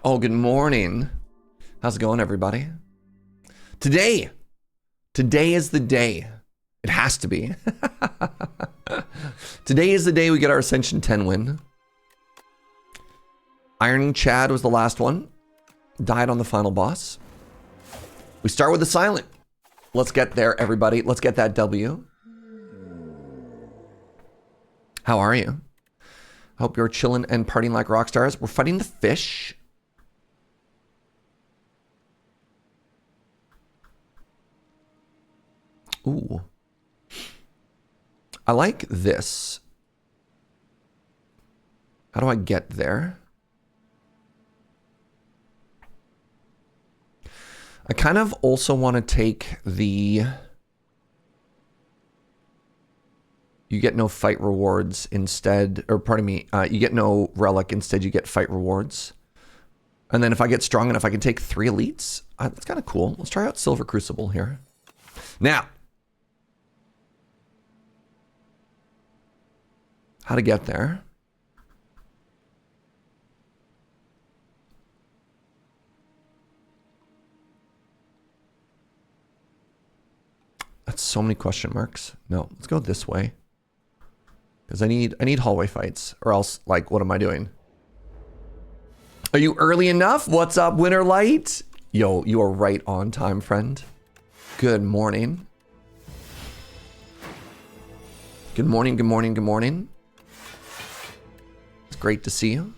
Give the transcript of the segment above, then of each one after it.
Oh, good morning. How's it going, everybody? Today is the day. It has to be. Today is the day we get our Ascension 10 win. Iron Chad was the last one. Died on the final boss. We start with the silent. Let's get there, everybody. Let's get that W. How are you? Hope you're chilling and partying like rock stars. We're fighting the fish. Ooh. I like this. How do I get there? I kind of also want to take the... You get no fight rewards instead, or pardon me, you get no relic, instead you get fight rewards. And then if I get strong enough, I can take 3 elites. That's kind of cool. Let's try out Silver Crucible here. Now, how to get there. That's so many question marks. No, let's go this way. Because I need hallway fights, or else, like, what am I doing? Are you early enough? What's up, Winter Light? Yo, you are right on time, friend. Good morning. Good morning, good morning, good morning. It's great to see you.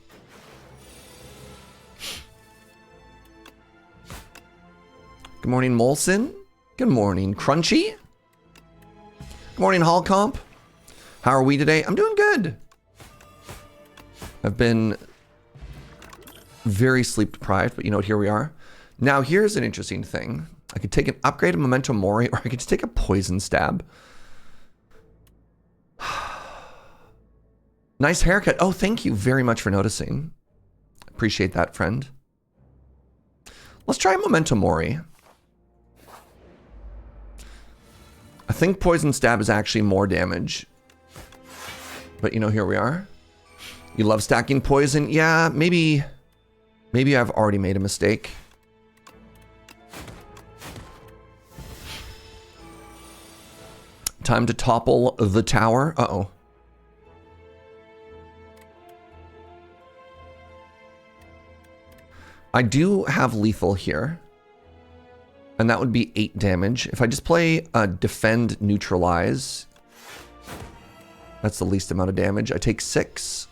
Good morning, Molson. Good morning, Crunchy. Good morning, Hall Comp. How are we today? I'm doing good. I've been very sleep deprived, but you know what, here we are. Now, here's an interesting thing. I could take an upgraded Memento Mori, or I could just take a poison stab. Nice haircut. Oh, thank you very much for noticing. Appreciate that, friend. Let's try Memento Mori. I think poison stab is actually more damage. But you know, here we are. You love stacking poison? Yeah, maybe I've already made a mistake. Time to topple the tower. Uh-oh. I do have lethal here. And that would be 8 damage. If I just play defend, neutralize, that's the least amount of damage. I take 6.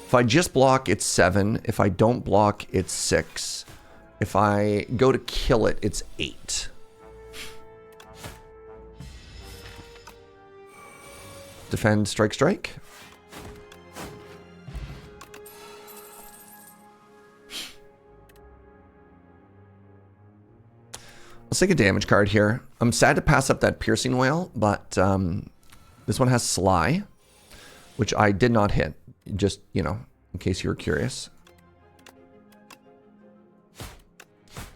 If I just block, it's 7. If I don't block, it's 6. If I go to kill it, it's 8. Defend, strike, strike. Let's take a damage card here. I'm sad to pass up that piercing whale, but this one has Sly, which I did not hit. Just, you know, in case you were curious.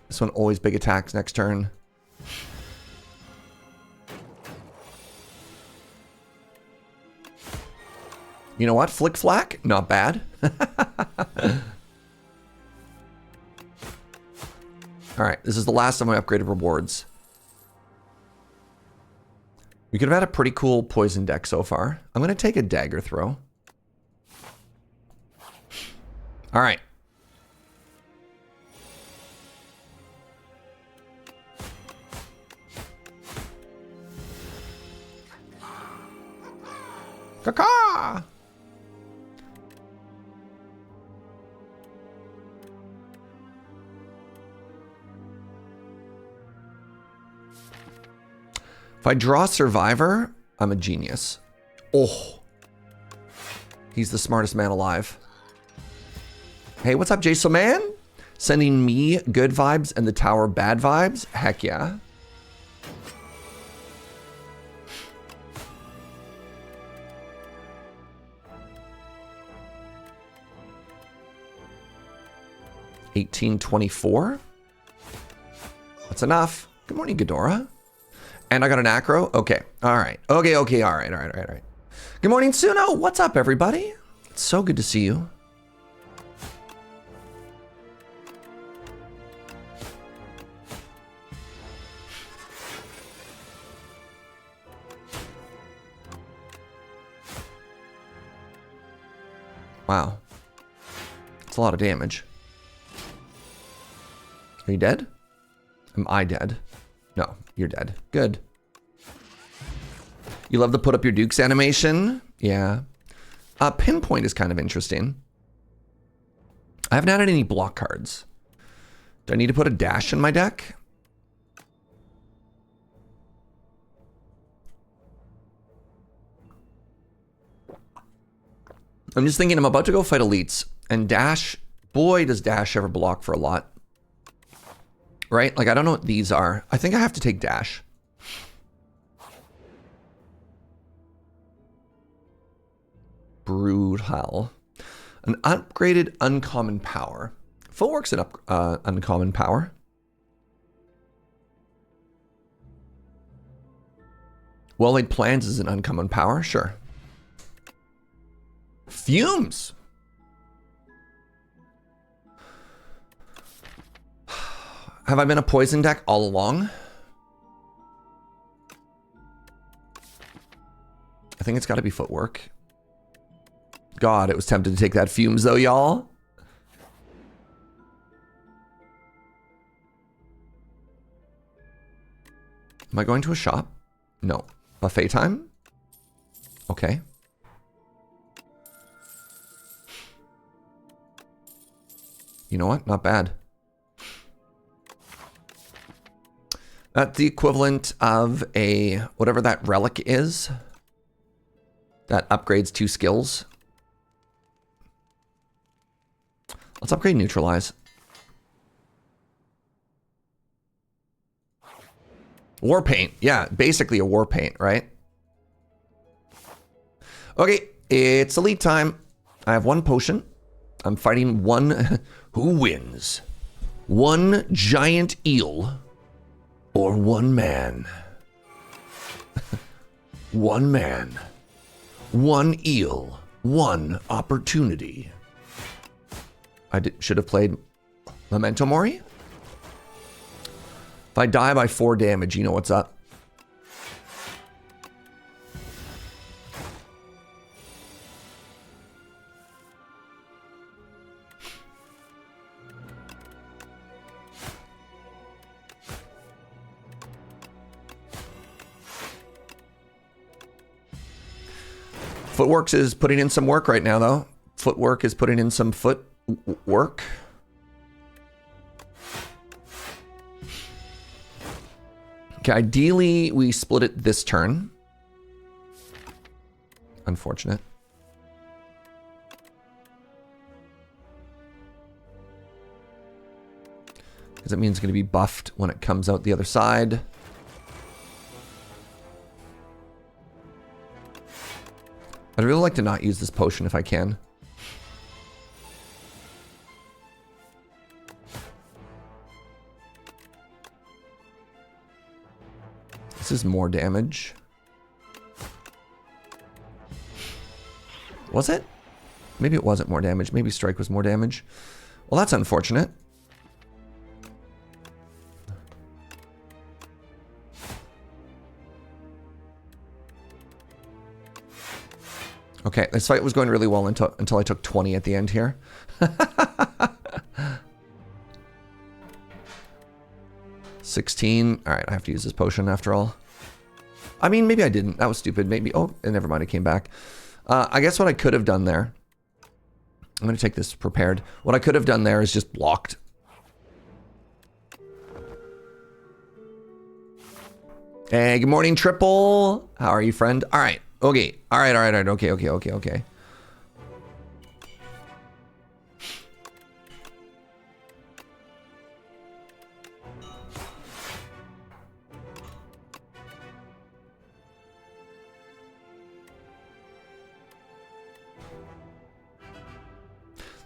This one always big attacks next turn. You know what? Flick Flack? Not bad. Alright, this is the last of my upgraded rewards. We could have had a pretty cool poison deck so far. I'm going to take a dagger throw. Alright. Caw-caw! If I draw Survivor, I'm a genius. Oh. He's the smartest man alive. Hey, what's up, Jason Man? Sending me good vibes and the tower bad vibes? Heck yeah. $18.24. That's enough. Good morning, Ghidorah. And I got an acro? Okay. All right. Okay. All right. Good morning, Suno. What's up, everybody? It's so good to see you. Wow. It's a lot of damage. Are you dead? Am I dead? No, you're dead. Good. You love the put up your dukes animation? Yeah. Pinpoint is kind of interesting. I haven't added any block cards. Do I need to put a dash in my deck? I'm just thinking I'm about to go fight elites, and dash, boy does dash ever block for a lot. Right? Like I don't know what these are. I think I have to take dash. Brutal. An upgraded uncommon power. Footwork's an uncommon power. Well-laid plans is an uncommon power, sure. Fumes. Have I been a poison deck all along? I think it's got to be footwork. God, it was tempted to take that fumes though, y'all. Am I going to a shop? No. Buffet time? Okay. You know what? Not bad. That's the equivalent of a, whatever that relic is. That upgrades 2 skills. Let's upgrade neutralize. War paint. Yeah, basically a war paint, right? Okay, it's elite time. I have 1 potion. I'm fighting one. Who wins? 1 giant eel or 1 man? 1 man. 1 eel. 1 opportunity. I should have played Memento Mori. If I die by 4 damage, you know what's up. Footworks is putting in some work right now, though. Footwork is putting in some foot work. Okay, ideally we split it this turn. Unfortunate. Because it means it's going to be buffed when it comes out the other side. I'd really like to not use this potion if I can. This is more damage. Was it? Maybe it wasn't more damage. Maybe strike was more damage. Well, that's unfortunate. Okay, this fight was going really well until I took 20 at the end here. 16. All right, I have to use this potion after all. I mean, maybe I didn't. That was stupid. Maybe. Oh, never mind. It came back. I guess what I could have done there. I'm going to take this prepared. What I could have done there is just blocked. Hey, good morning, Triple. How are you, friend? All right. Okay. All right. Okay.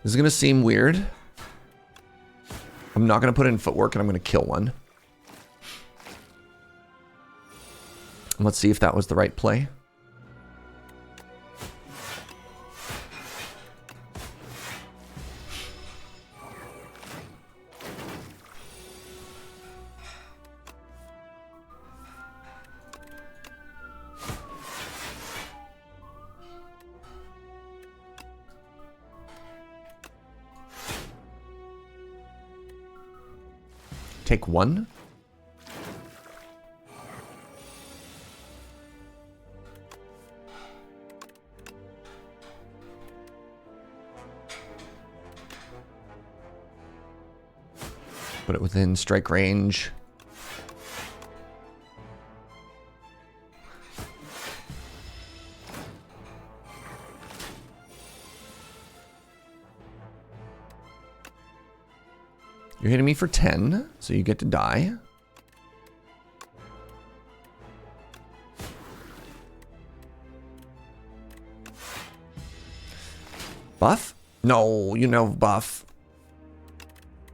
This is going to seem weird. I'm not going to put in footwork and I'm going to kill one. Let's see if that was the right play. Take one. Put it within strike range. You're hitting me for 10, so you get to die. Buff? No, you know buff.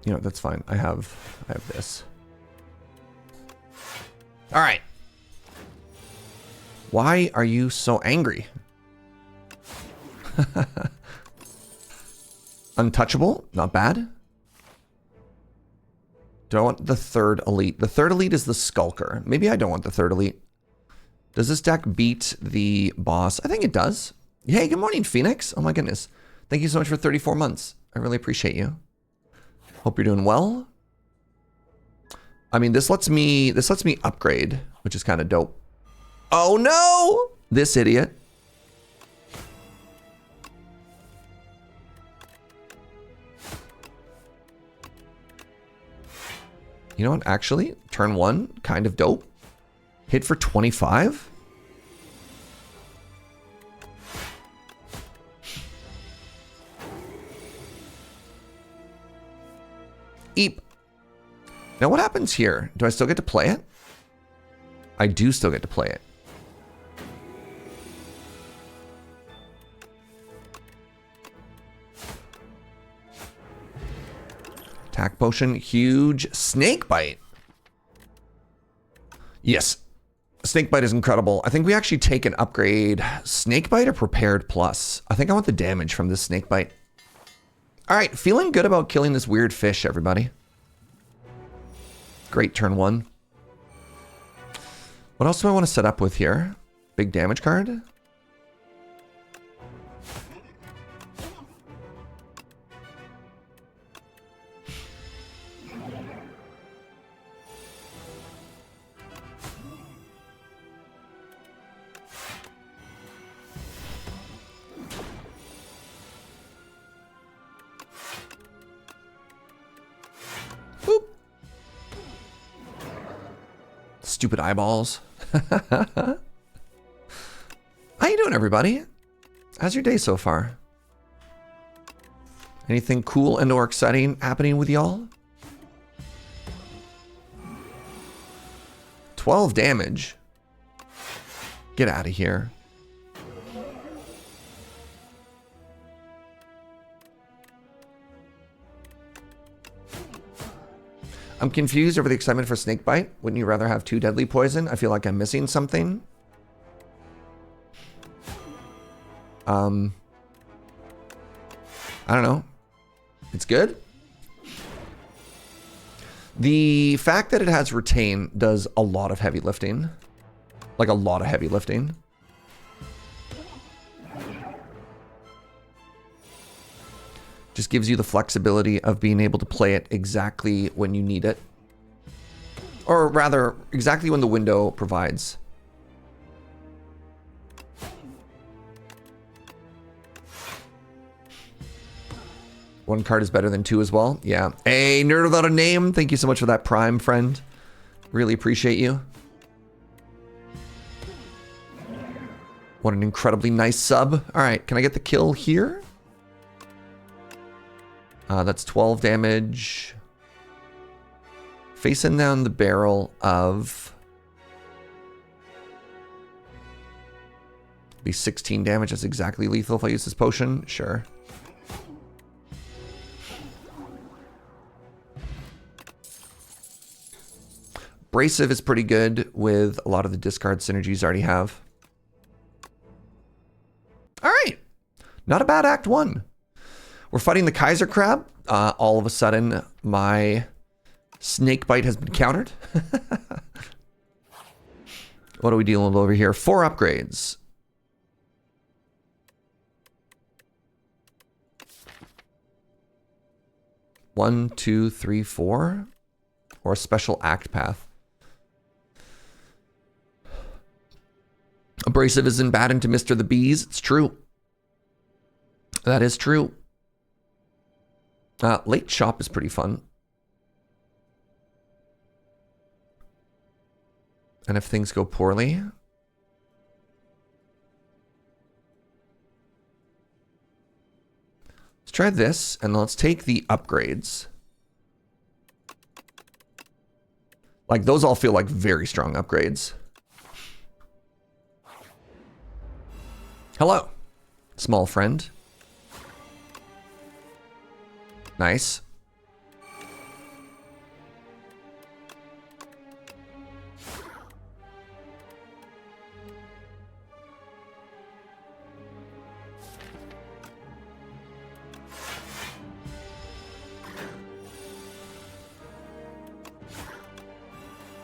You know, that's fine. I have this. All right. Why are you so angry? Untouchable, not bad. Do I want the third elite? The third elite is the Skulker. Maybe I don't want the third elite. Does this deck beat the boss? I think it does. Hey, good morning, Phoenix. Oh my goodness. Thank you so much for 34 months. I really appreciate you. Hope you're doing well. I mean, this lets me upgrade, which is kind of dope. Oh no! This idiot. You know what? Actually, turn one, kind of dope. Hit for 25. Eep. Now what happens here? Do I still get to play it? I do still get to play it. Attack potion, huge snake bite. Yes, snake bite is incredible. I think we actually take an upgrade. Snake bite or prepared plus. I think I want the damage from this snake bite. All right, feeling good about killing this weird fish, everybody. Great turn one. What else do I want to set up with here? Big damage card. Stupid eyeballs. How you doing, everybody? How's your day so far? Anything cool and or exciting happening with y'all? 12 damage. Get out of here. I'm confused over the excitement for Snakebite. Wouldn't you rather have 2 deadly poison? I feel like I'm missing something. I don't know. It's good. The fact that it has retain does a lot of heavy lifting. Like a lot of heavy lifting. Just gives you the flexibility of being able to play it exactly when you need it. Or rather, exactly when the window provides. One card is better than 2 as well. Yeah. Hey, Nerd Without a Name. Thank you so much for that Prime, friend. Really appreciate you. What an incredibly nice sub. All right, can I get the kill here? That's 12 damage. Facing down the barrel of... Be 16 damage. That's exactly lethal if I use this potion. Sure. Abrasive is pretty good with a lot of the discard synergies I already have. All right. Not a bad Act 1. We're fighting the Kaiser Crab. All of a sudden, my snake bite has been countered. What are we dealing with over here? 4 upgrades. One, two, three, 4. or a special act path. Abrasive isn't bad into Mr. the Bees. It's true. That is true. Late shop is pretty fun. And if things go poorly... Let's try this, and let's take the upgrades. Like, those all feel like very strong upgrades. Hello, small friend. Nice.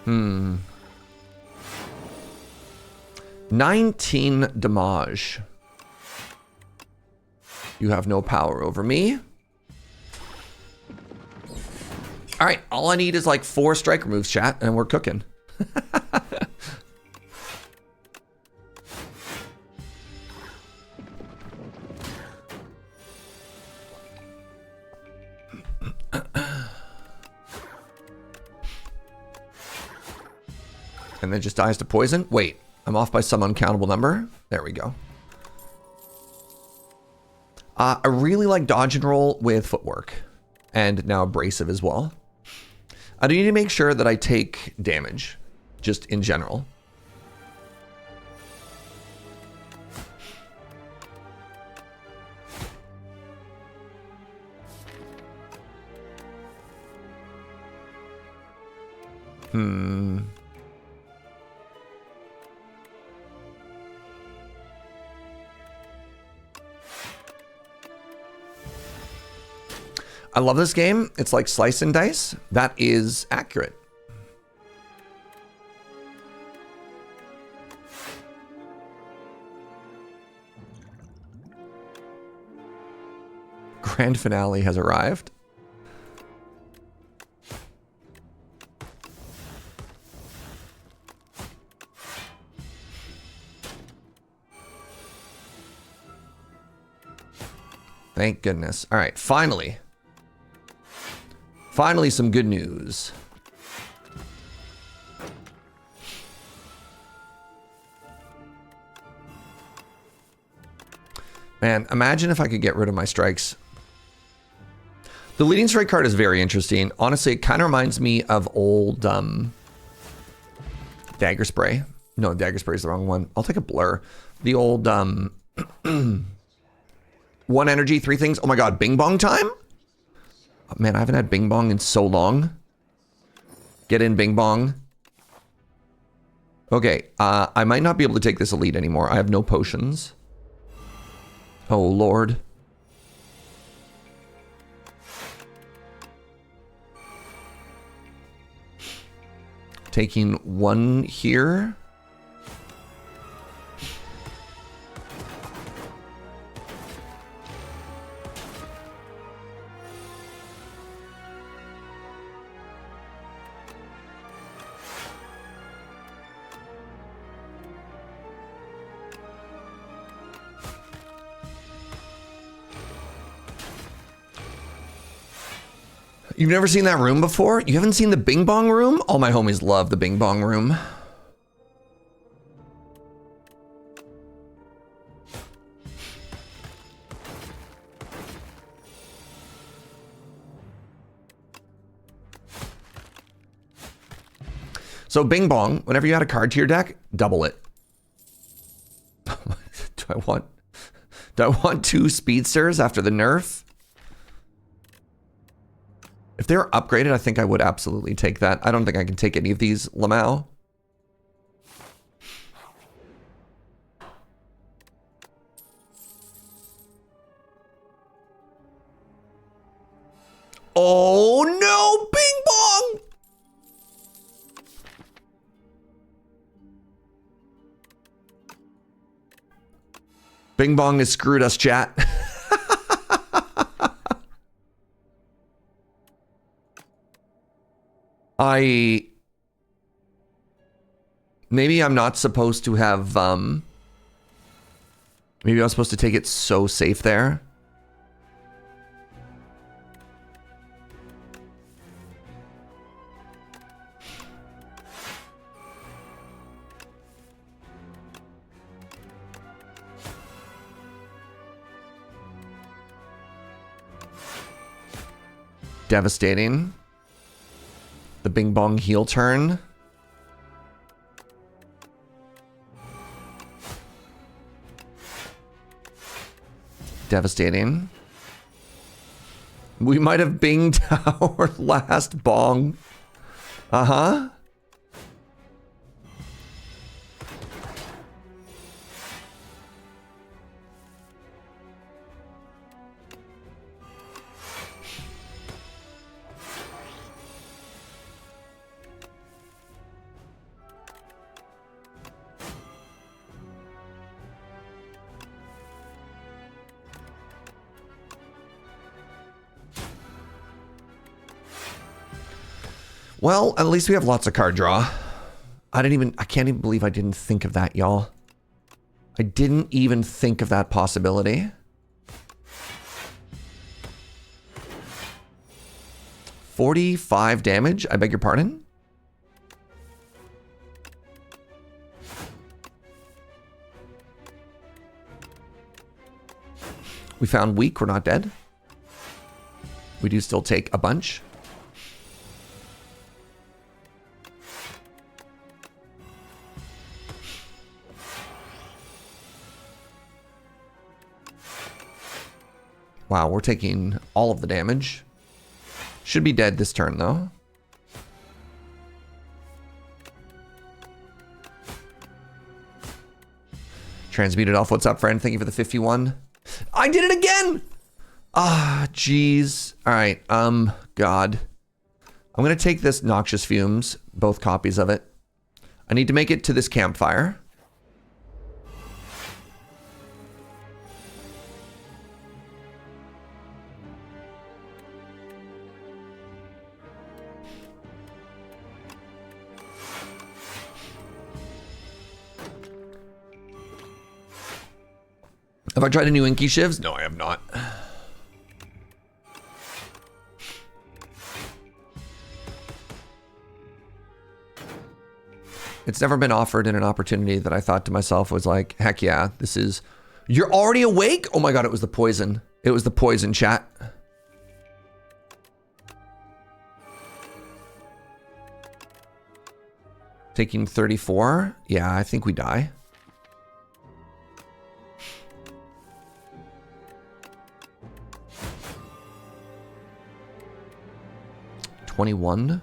Hmm. 19 damage. You have no power over me. All right, all I need is like 4 striker moves, chat, and we're cooking. And then just dies to poison. Wait, I'm off by some uncountable number. There we go. I really like dodge and roll with footwork. And now abrasive as well. I do need to make sure that I take damage, just in general. I love this game. It's like slice and dice. That is accurate. Grand finale has arrived. Thank goodness. All right, finally. Finally, some good news. Man, imagine if I could get rid of my strikes. The leading strike card is very interesting. Honestly, it kind of reminds me of old Dagger Spray. No, Dagger Spray is the wrong one. I'll take a blur. The old 1 energy, 3 things. Oh my god, Bing Bong time? Oh, man, I haven't had Bing Bong in so long. Get in, Bing Bong. Okay, I might not be able to take this elite anymore. I have no potions. Oh, Lord. Taking 1 here. You've never seen that room before? You haven't seen the Bing Bong room? All my homies love the Bing Bong room. So Bing Bong, whenever you add a card to your deck, double it. Do I want 2 speedsters after the nerf? If they're upgraded, I think I would absolutely take that. I don't think I can take any of these Lamau. Oh no, Bing Bong! Bing Bong has screwed us, chat. Maybe I'm not supposed to have, maybe I'm supposed to take it so safe there. Devastating. The Bing Bong heel turn. Devastating. We might have binged our last bong. Uh-huh. Well, at least we have lots of card draw. I can't even believe I didn't think of that, y'all. I didn't even think of that possibility. $45 damage, I beg your pardon? We found weak, we're not dead. We do still take a bunch. Wow, we're taking all of the damage. Should be dead this turn, though. Transmuted Elf, what's up, friend? Thank you for the 51. I did it again! Ah, jeez. All right, God. I'm gonna take this Noxious Fumes, both copies of it. I need to make it to this campfire. Have I tried a new Inky Shivs? No, I have not. It's never been offered in an opportunity that I thought to myself was like, heck yeah, this is... You're already awake? Oh my god, it was the poison. It was the poison, chat. Taking 34? Yeah, I think we die. 21.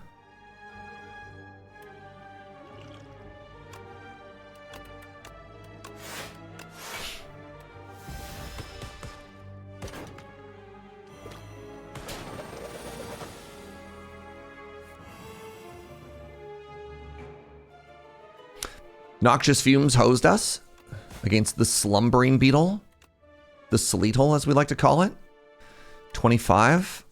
Noxious Fumes hosed us against the Slumbering Beetle. The Sleetle, as we like to call it. 25.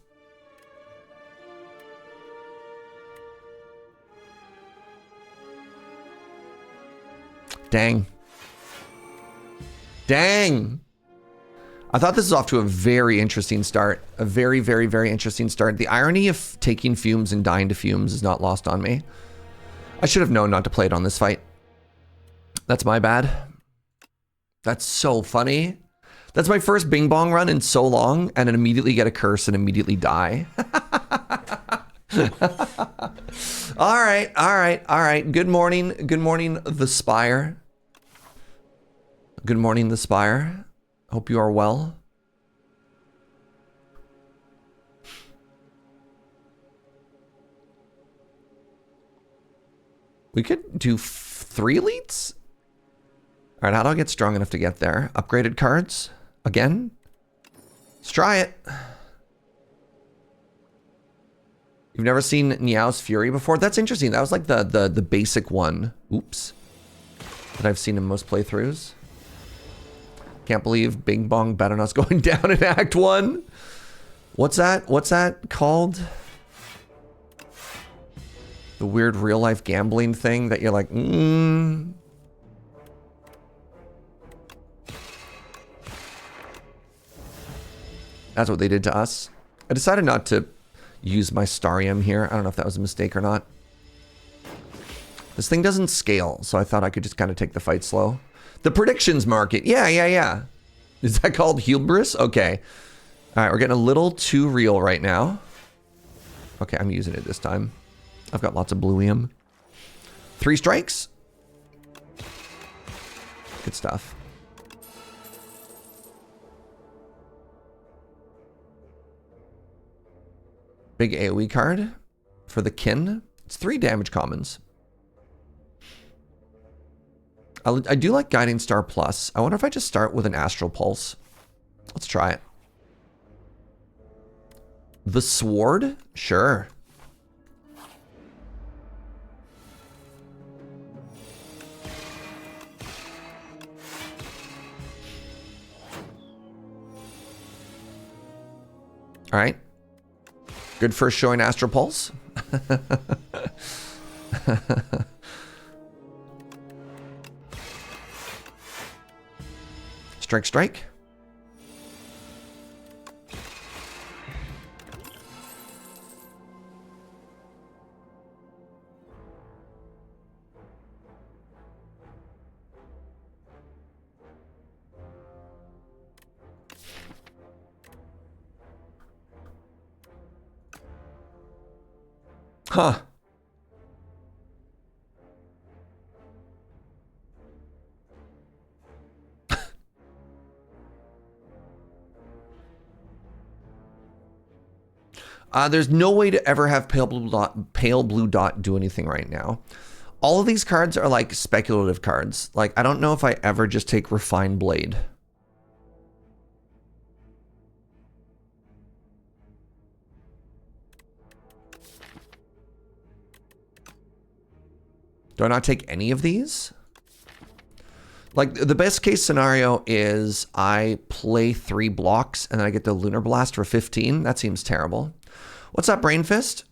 Dang. Dang. I thought this was off to a very interesting start. A very, very, very interesting start. The irony of taking fumes and dying to fumes is not lost on me. I should have known not to play it on this fight. That's my bad. That's so funny. That's my first Bing Bong run in so long, and then immediately get a curse and immediately die. All right, all right, all right. Good morning, the Spire. Good morning, the Spire. Hope you are well. We could do 3 elites? All right, how do I get strong enough to get there? Upgraded cards? Again? Let's try it. You've never seen Niao's Fury before? That's interesting. That was like the basic one. Oops. That I've seen in most playthroughs. Can't believe Bing Bong bet on us going down in Act 1. What's that? What's that called? The weird real-life gambling thing that you're like, That's what they did to us. I decided not to use my Starium here. I don't know if that was a mistake or not. This thing doesn't scale, so I thought I could just kind of take the fight slow. The predictions market. Yeah. Is that called hubris? Okay. All right, we're getting a little too real right now. Okay, I'm using it this time. I've got lots of bluium. 3 strikes. Good stuff. Big AoE card for the kin. It's 3 damage commons. I do like Guiding Star Plus. I wonder if I just start with an Astral Pulse. Let's try it. The Sword? Sure. All right. Good first showing, Astral Pulse. Strike. Huh. There's no way to ever have pale blue dot do anything right now. All of these cards are like speculative cards. Like, I don't know if I ever just take Refined Blade. Do I not take any of these? Like, the best case scenario is I play 3 blocks and then I get the Lunar Blast for 15. That seems terrible. What's up, Brain Fist?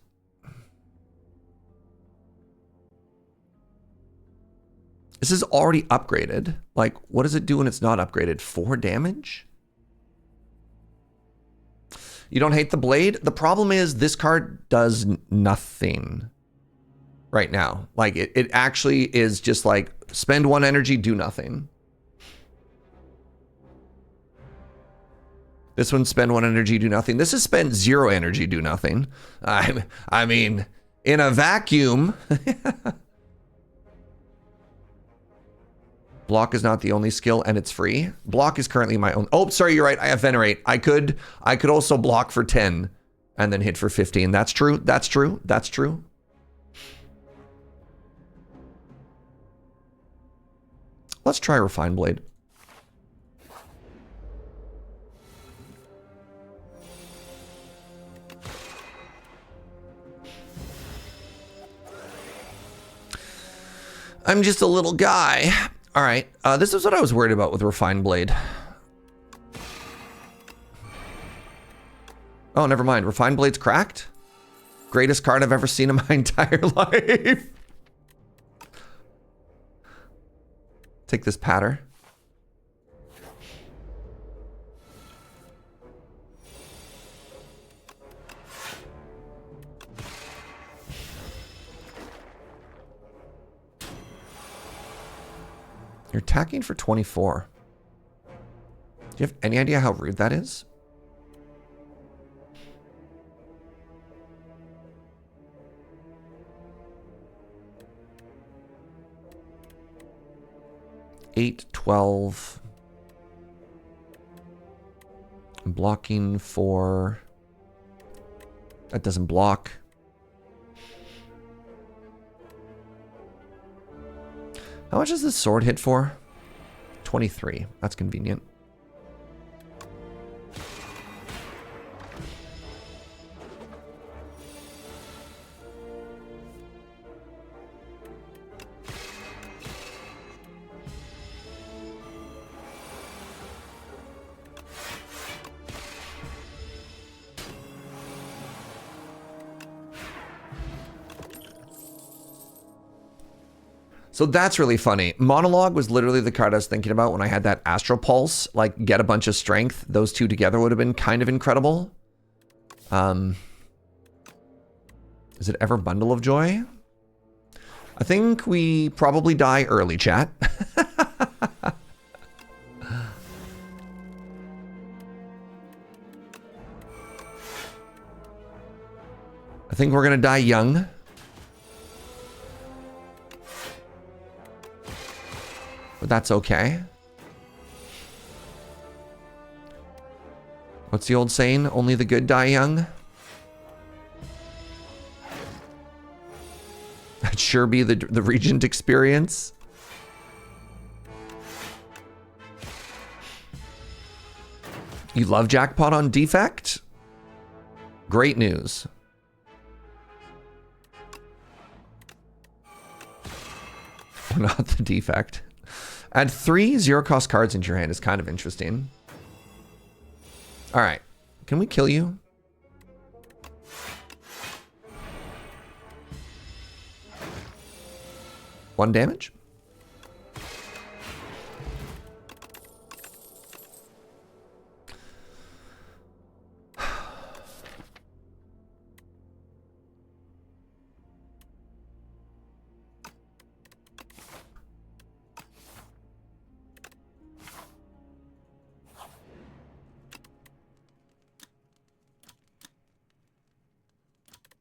This is already upgraded. Like, what does it do when it's not upgraded? 4 damage? You don't hate the blade? The problem is this card does nothing right now. Like, it actually is just like, spend 1 energy, do nothing. This one, spend 1 energy, do nothing. This is spend 0 energy, do nothing. I mean, in a vacuum. Block is not the only skill, and it's free. Block is currently my own. Oh, sorry, you're right. I have Venerate. I could also block for 10 and then hit for 15. That's true. That's true. That's true. Let's try Refined Blade. I'm just a little guy. All right, this is what I was worried about with Refined Blade. Oh, never mind. Refined Blade's cracked? Greatest card I've ever seen in my entire life. Take this patter. You're attacking for 24. Do you have any idea how rude that is? Eight, 12. I'm blocking for... That doesn't block. How much does this sword hit for? 23. That's convenient. So that's really funny. Monologue was literally the card I was thinking about when I had that Astral Pulse. Like, get a bunch of strength. Those two together would have been kind of incredible. Is it ever Bundle of Joy? I think we probably die early, chat. I think we're gonna die young. But that's okay. What's the old saying? Only the good die young? That'd sure be the Regent experience. You love Jackpot on Defect? Great news. Not the Defect. Add 3 zero-cost cards into your hand is kind of interesting. All right. Can we kill you? One damage?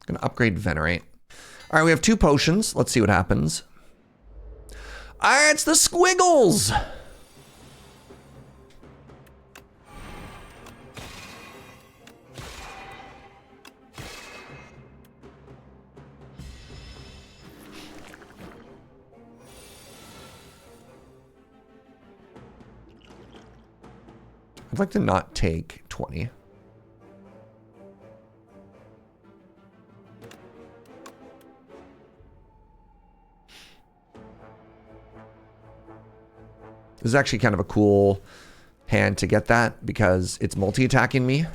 Gonna upgrade Venerate. All right, we have 2 potions. Let's see what happens. All right, it's the squiggles. I'd like to not take 20. This is actually kind of a cool hand to get that because it's multi-attacking me.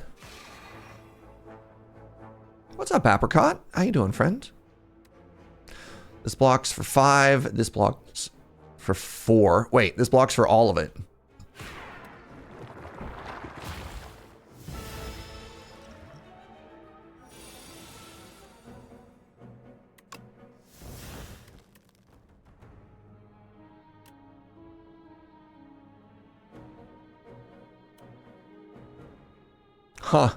What's up, Apricot? How you doing, friend? This blocks for 5. This blocks for 4. Wait, this blocks for all of it. Huh.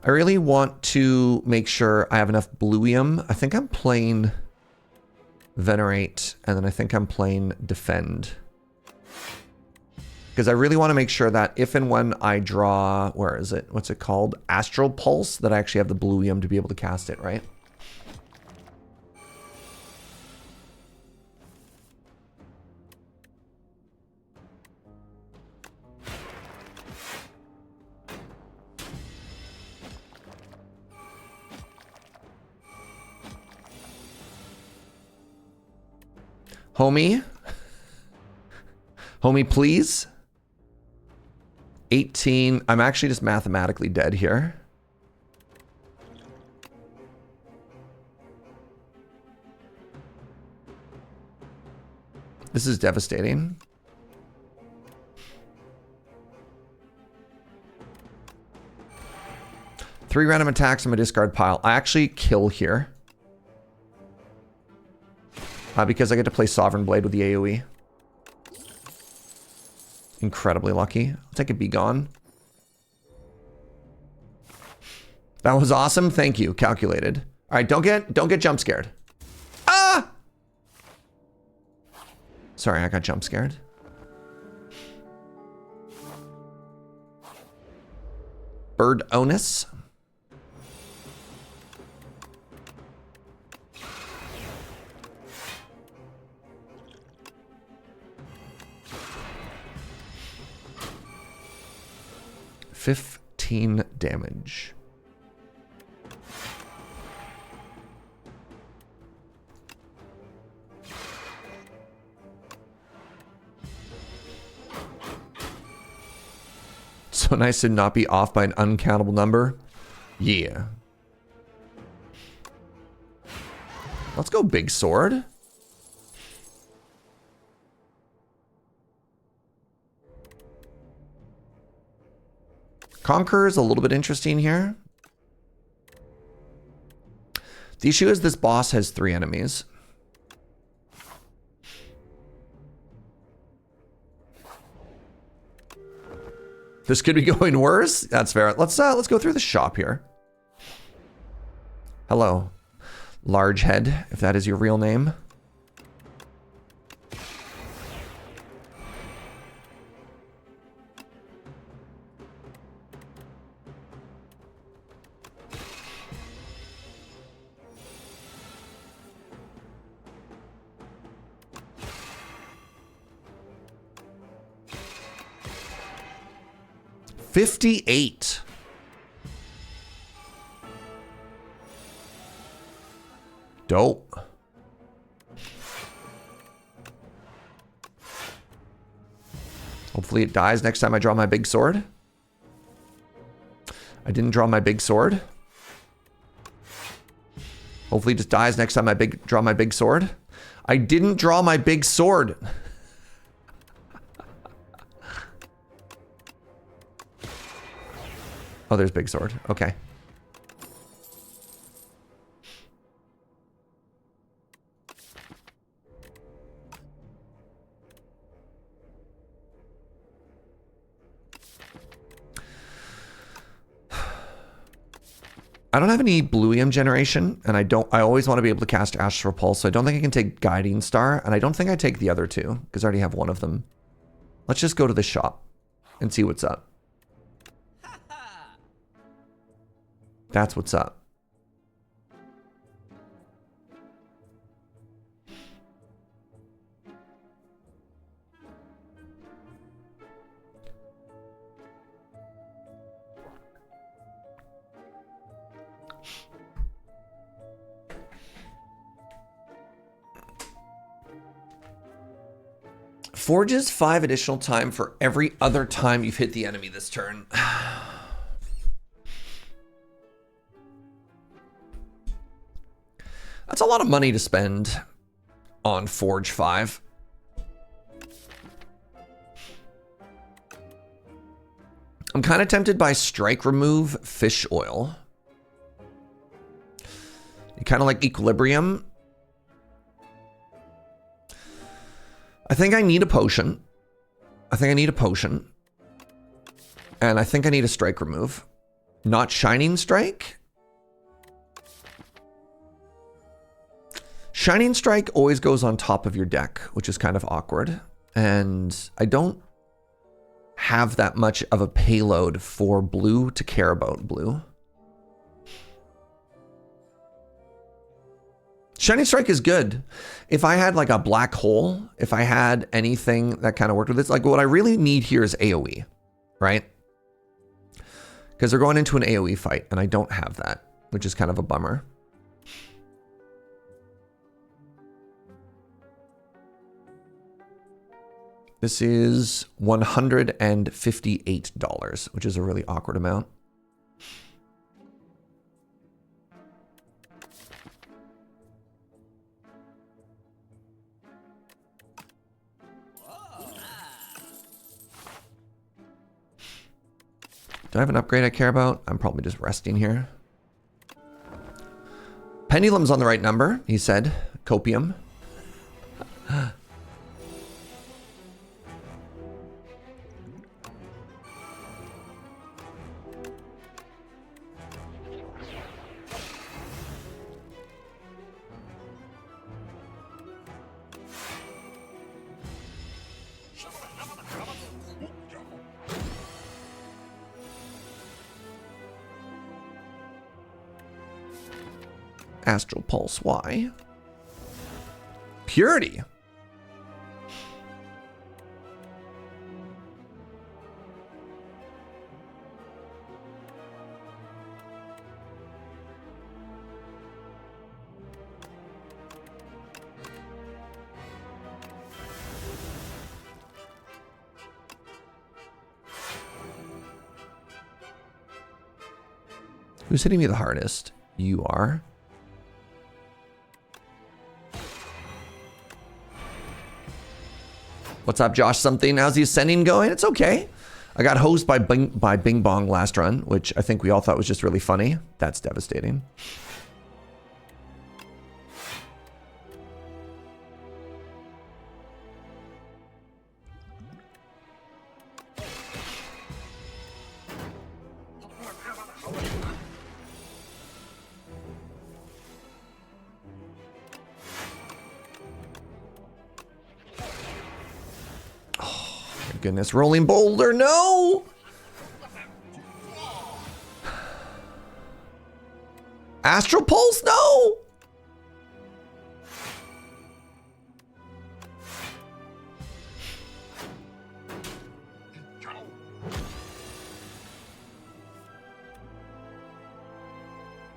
I really want to make sure I have enough Bluium. I think I'm playing Venerate, and then I think I'm playing Defend. Because I really want to make sure that if and when I draw, where is it? What's it called? Astral Pulse, that I actually have the Bluium to be able to cast it, right? Homie. Homie, please. 18. I'm actually just mathematically dead here. This is devastating. Three random attacks on my discard pile. I actually kill here. Because I get to play Sovereign Blade with the AoE. Incredibly lucky. I'll take a Be Gone. That was awesome. Thank you. Calculated. All right, don't get jump scared. Ah! Sorry, I got jump scared. Bird Onus. $15 damage. So nice to not be off by an uncountable number. Yeah. Let's go big sword. Conqueror is a little bit interesting here. The issue is this boss has 3 enemies. This could be going worse. That's fair. Let's go through the shop here. Hello, large head, if that is your real name. $58. Dope. Hopefully it dies next time I draw my big sword. I didn't draw my big sword. Hopefully it just dies next time I draw my big sword. I didn't draw my big sword. Oh, there's big sword. Okay. I don't have any blue EM generation, and I always want to be able to cast Astral Pulse, so I don't think I can take Guiding Star, and I don't think I take the other 2, because I already have one of them. Let's just go to the shop and see what's up. That's what's up. Forges 5 additional time for every other time you've hit the enemy this turn. That's a lot of money to spend on Forge 5. I'm kind of tempted by Strike Remove Fish Oil. Kind of like Equilibrium. I think I need a potion. And I think I need a Strike Remove. Not Shining Strike. Shining Strike always goes on top of your deck, which is kind of awkward. And I don't have that much of a payload for blue to care about blue. Shining Strike is good. If I had like a black hole, if I had anything that kind of worked with this, like what I really need here is AoE, right? Because they're going into an AoE fight and I don't have that, which is kind of a bummer. This is $158, which is a really awkward amount. Do I have an upgrade I care about? I'm probably just resting here. Pendulum's on the right number, he said. Copium. Astral Pulse, why? Purity. Who's hitting me the hardest? You are. What's up, Josh something? How's the ascending going? It's okay. I got hosed by Bing Bong last run, which I think we all thought was just really funny. That's devastating. Goodness, rolling boulder, no! Astral Pulse, no!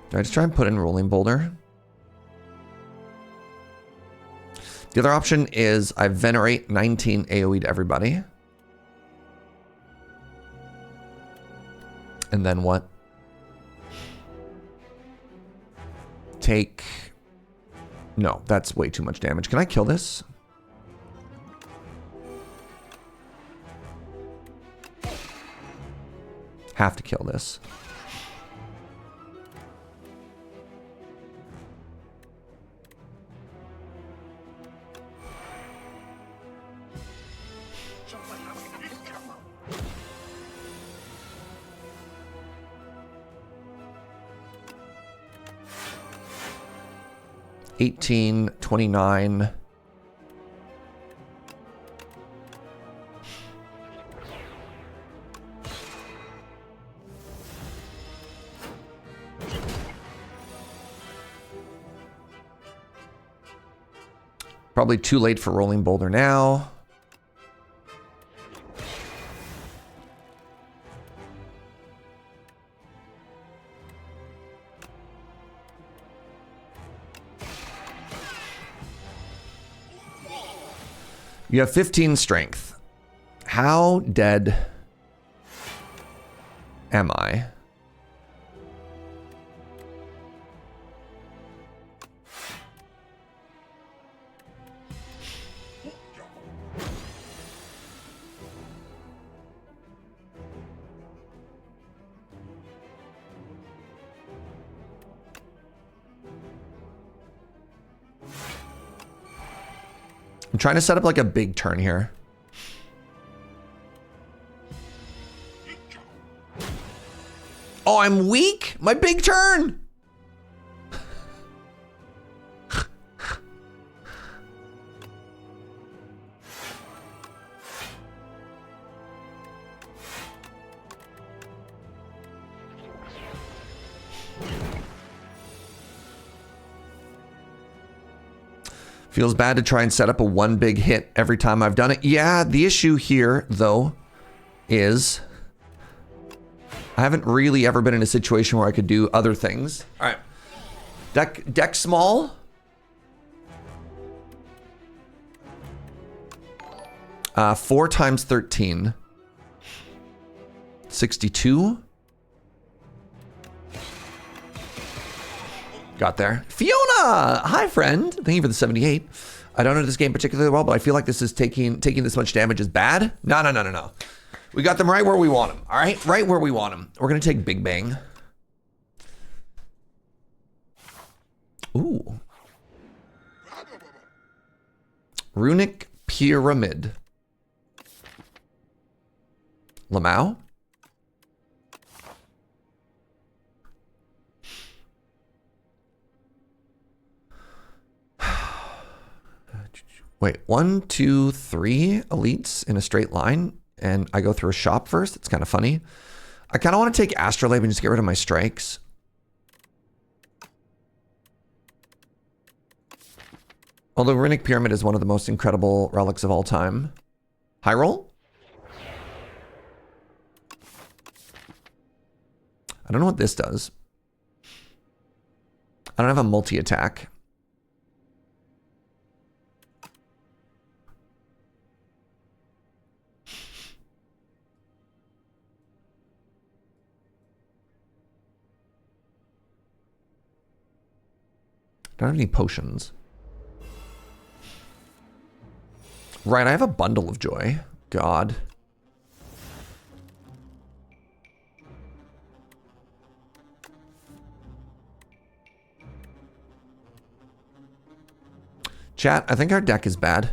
Do I just try and put in rolling boulder? The other option is I venerate 19 AoE to everybody. And then what? Take... No, that's way too much damage. Can I kill this? Have to kill this. $18.29. Probably too late for rolling boulder now. You have 15 strength. How dead am I? I'm trying to set up like a big turn here. Oh, I'm weak? My big turn! Feels bad to try and set up a one big hit every time I've done it. Yeah, the issue here, though, is I haven't really ever been in a situation where I could do other things. All right. Deck small. Four times 13. 62. Got there. Fiona! Hi, friend. Thank you for the 78. I don't know this game particularly well, but I feel like this is taking this much damage is bad. No. We got them right where we want them. All right? Right where we want them. We're going to take Big Bang. Ooh. Runic Pyramid. Lamau? Wait, 1, 2, 3 elites in a straight line, and I go through a shop first. It's kind of funny. I kind of want to take Astrolabe and just get rid of my strikes. Although Runic Pyramid is one of the most incredible relics of all time. High roll? I don't know what this does. I don't have a multi-attack. don't have any potions. Right, I have a bundle of joy. God. Chat, I think our deck is bad.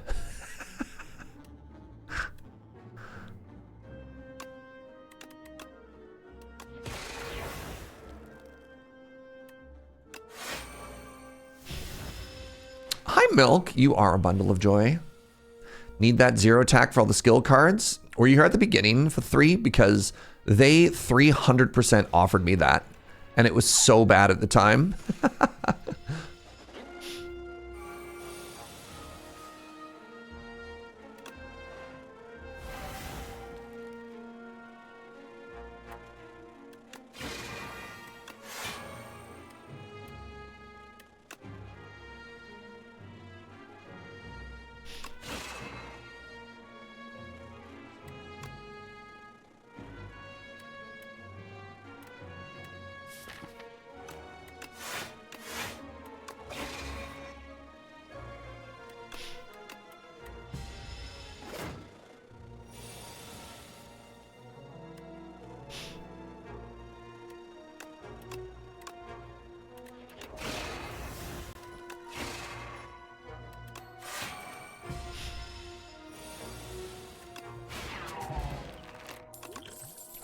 Hi, Milk. You are a bundle of joy. Need that 0 attack for all the skill cards? Were you here at the beginning for 3? Because they 300% offered me that. And it was so bad at the time.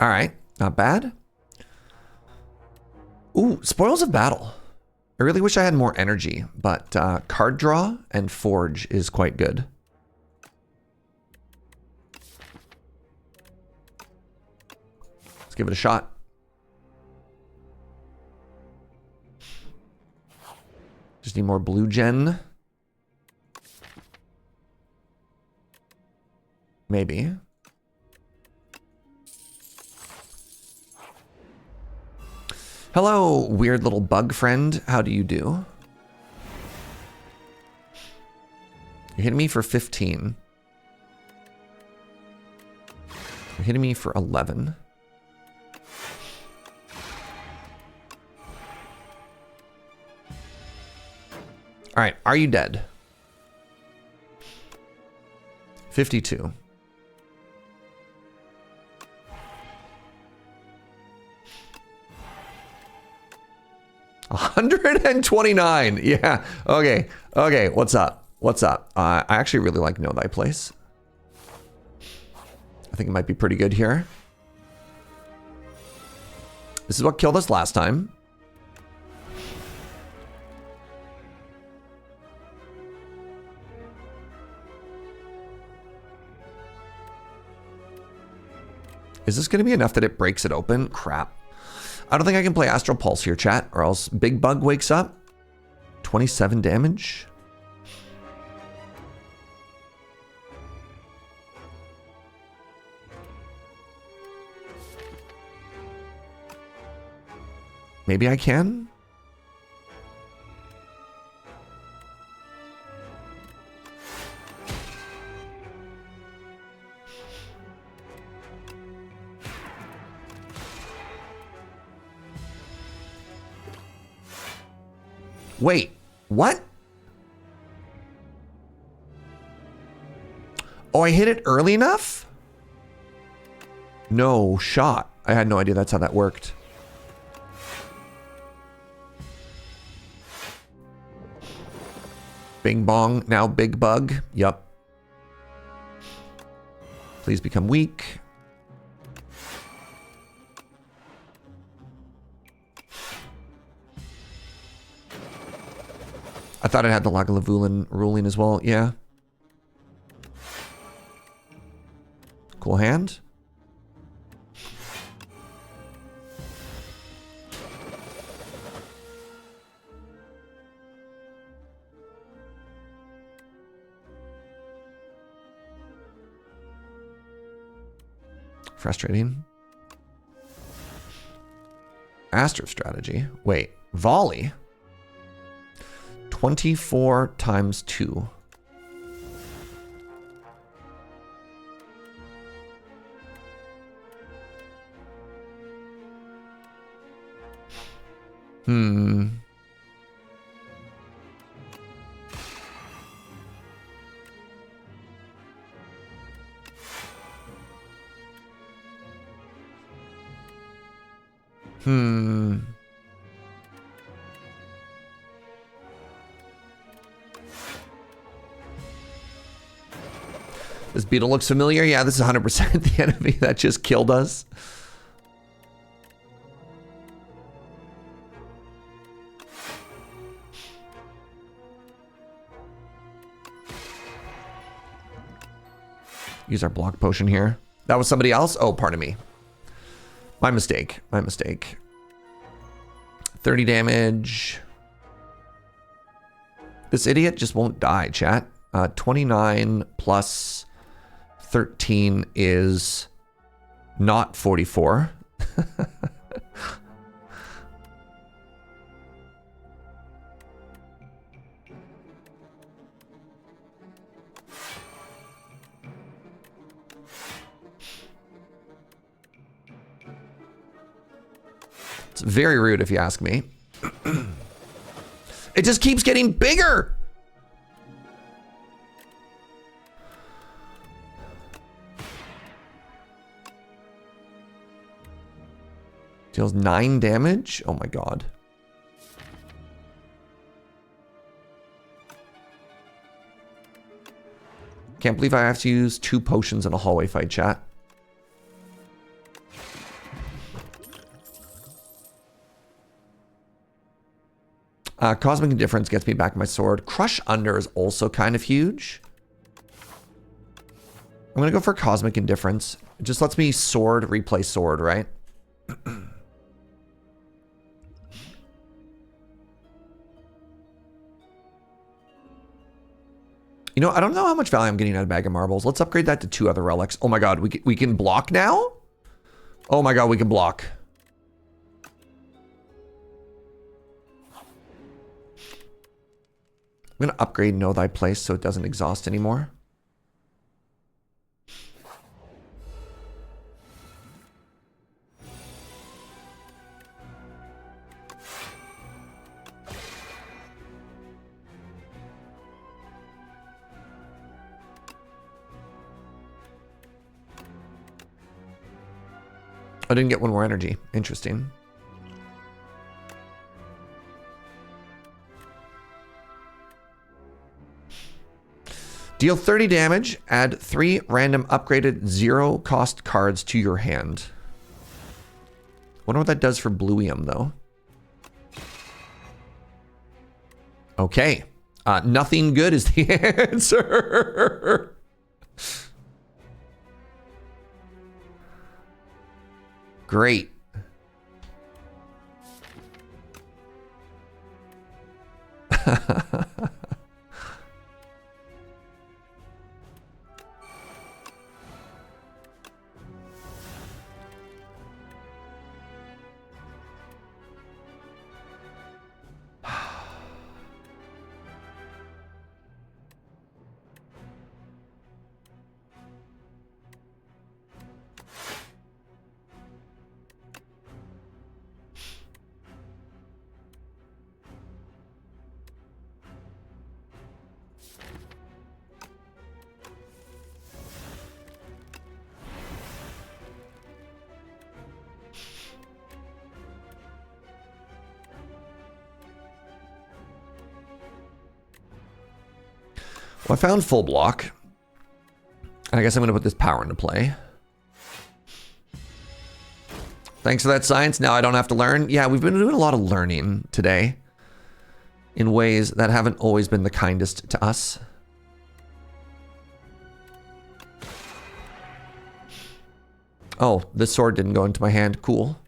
All right, not bad. Ooh, Spoils of Battle. I really wish I had more energy, but card draw and forge is quite good. Let's give it a shot. Just need more blue gen. Maybe. Hello, weird little bug friend. How do you do? You're hitting me for 15. You're hitting me for 11. All right, are you dead? 52. $129. Yeah. Okay. Okay. What's up? What's up? I actually really like Know Thy Place. I think it might be pretty good here. This is what killed us last time. Is this going to be enough that it breaks it open? Crap. I don't think I can play Astral Pulse here, chat, or else Big Bug wakes up. 27 damage. Maybe I can? Wait, what? Oh, I hit it early enough? No shot. I had no idea that's how that worked. Bing Bong, now Big Bug. Yup. Please become weak. I thought it had the Lagavulin ruling as well. Yeah. Cool hand. Frustrating. Astro strategy. Wait, volley. 24 times 2. This beetle looks familiar. Yeah, this is 100% the enemy that just killed us. Use our block potion here. That was somebody else? Oh, pardon me. My mistake. My mistake. 30 damage. This idiot just won't die, chat. 29 plus 13 is not 44. It's very rude if you ask me. It just keeps getting bigger. Deals 9 damage. Oh my god. Can't believe I have to use 2 potions in a hallway fight, chat. Cosmic Indifference gets me back my sword. Crush Under is also kind of huge. I'm going to go for Cosmic Indifference. It just lets me sword, replay sword, right? You know, I don't know how much value I'm getting out of Bag of Marbles. Let's upgrade that to 2 other relics. Oh my god, we can block now? Oh my god, we can block. I'm going to upgrade Know Thy Place so it doesn't exhaust anymore. I didn't get 1 more energy. Interesting. Deal 30 damage. Add 3 random upgraded 0 cost cards to your hand. Wonder what that does for Bluium, though. Okay. Nothing good is the answer. Great. Well, I found full block. And I guess I'm going to put this power into play. Thanks for that, science. Now I don't have to learn. Yeah, we've been doing a lot of learning today in ways that haven't always been the kindest to us. Oh, this sword didn't go into my hand. Cool.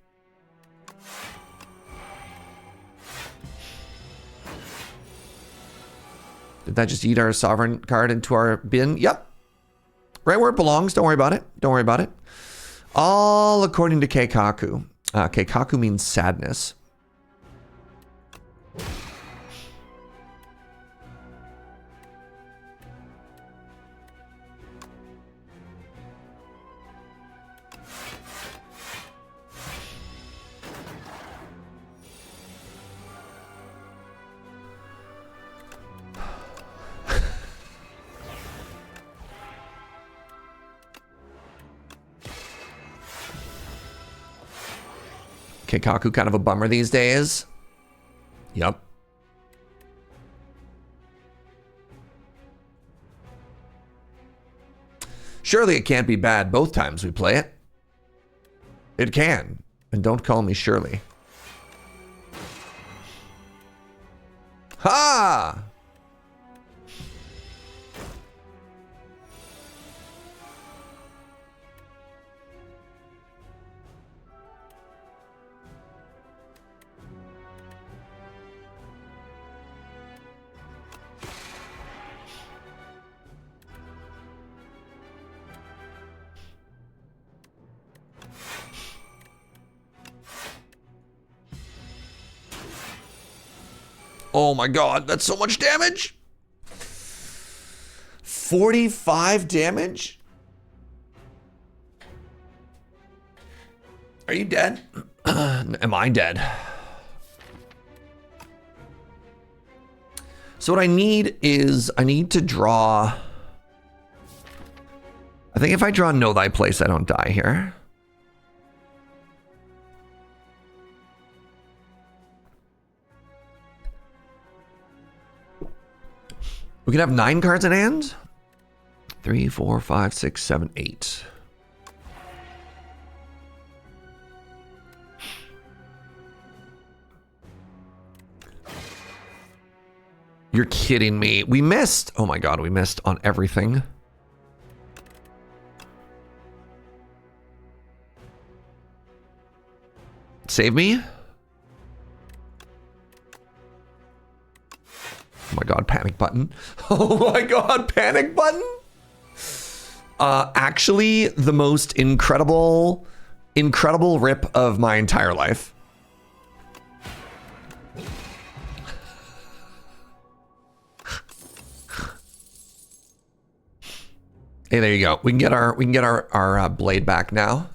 Did that just eat our sovereign card into our bin? Yep. Right where it belongs. Don't worry about it. Don't worry about it. All according to Keikaku. Keikaku means sadness. Keikaku kind of a bummer these days. Yep. Surely it can't be bad both times we play it. It can. And don't call me Shirley. Ha! Oh my god, that's so much damage! 45 damage? Are you dead? Am I dead? So what I need is, I need to draw... I think if I draw Know Thy Place, I don't die here. We can have 9 cards in hand. 3, 4, 5, 6, 7, 8. You're kidding me. We missed. Oh my god, we missed on everything. Save me. Oh my god, panic button. Oh my god, panic button. Actually, the most incredible rip of my entire life. Hey, there you go. We can get our blade back now.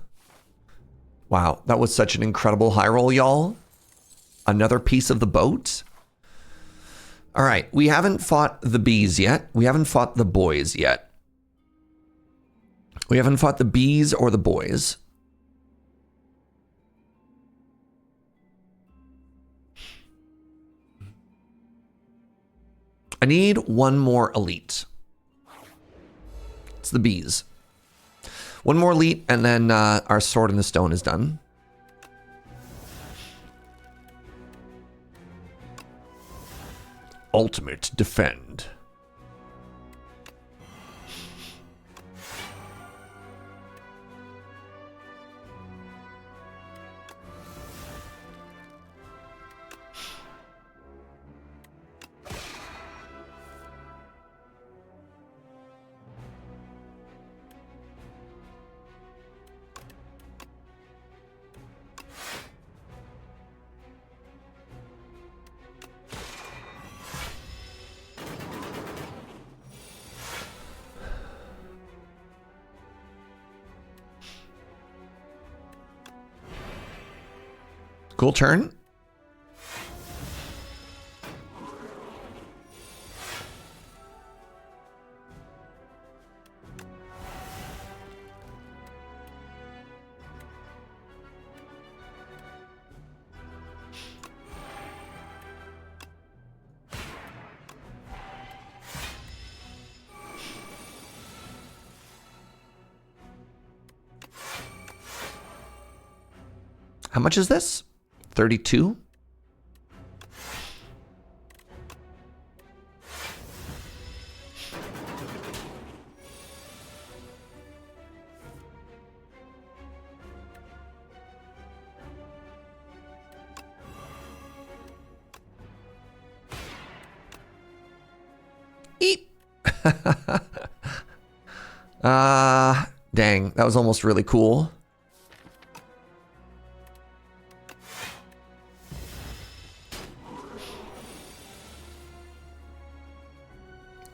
Wow, that was such an incredible high roll, y'all. Another piece of the boat. All right, we haven't fought the bees yet. We haven't fought the boys yet. We haven't fought the bees or the boys. I need one more elite. It's the bees. One more elite, and then our sword in the stone is done. Ultimate defend. Cool turn. How much is this? 32? Eat. Dang, that was almost really cool.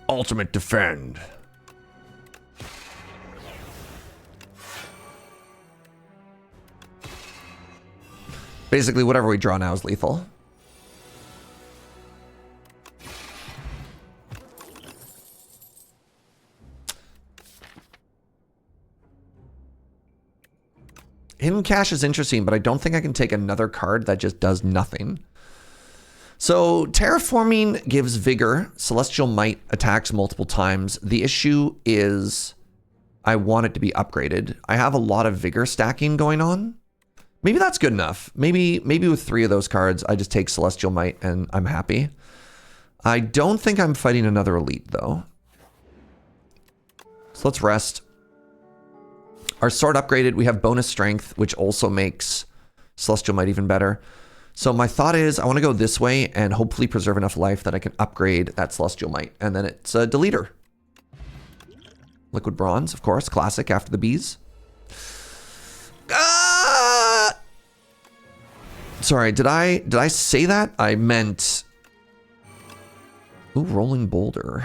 Ultimate defend. Basically, whatever we draw now is lethal. Hidden Cache is interesting, but I don't think I can take another card that just does nothing. So Terraforming gives Vigor. Celestial Might attacks multiple times. The issue is I want it to be upgraded. I have a lot of Vigor stacking going on. Maybe that's good enough. Maybe with 3 of those cards, I just take Celestial Might and I'm happy. I don't think I'm fighting another Elite, though. So let's rest. Our sword upgraded. We have bonus strength, which also makes Celestial Might even better. So my thought is I want to go this way and hopefully preserve enough life that I can upgrade that Celestial Might. And then it's a deleter. Liquid Bronze, of course. Classic after the bees. Ah! Sorry, did I say that? I meant... Ooh, Rolling Boulder.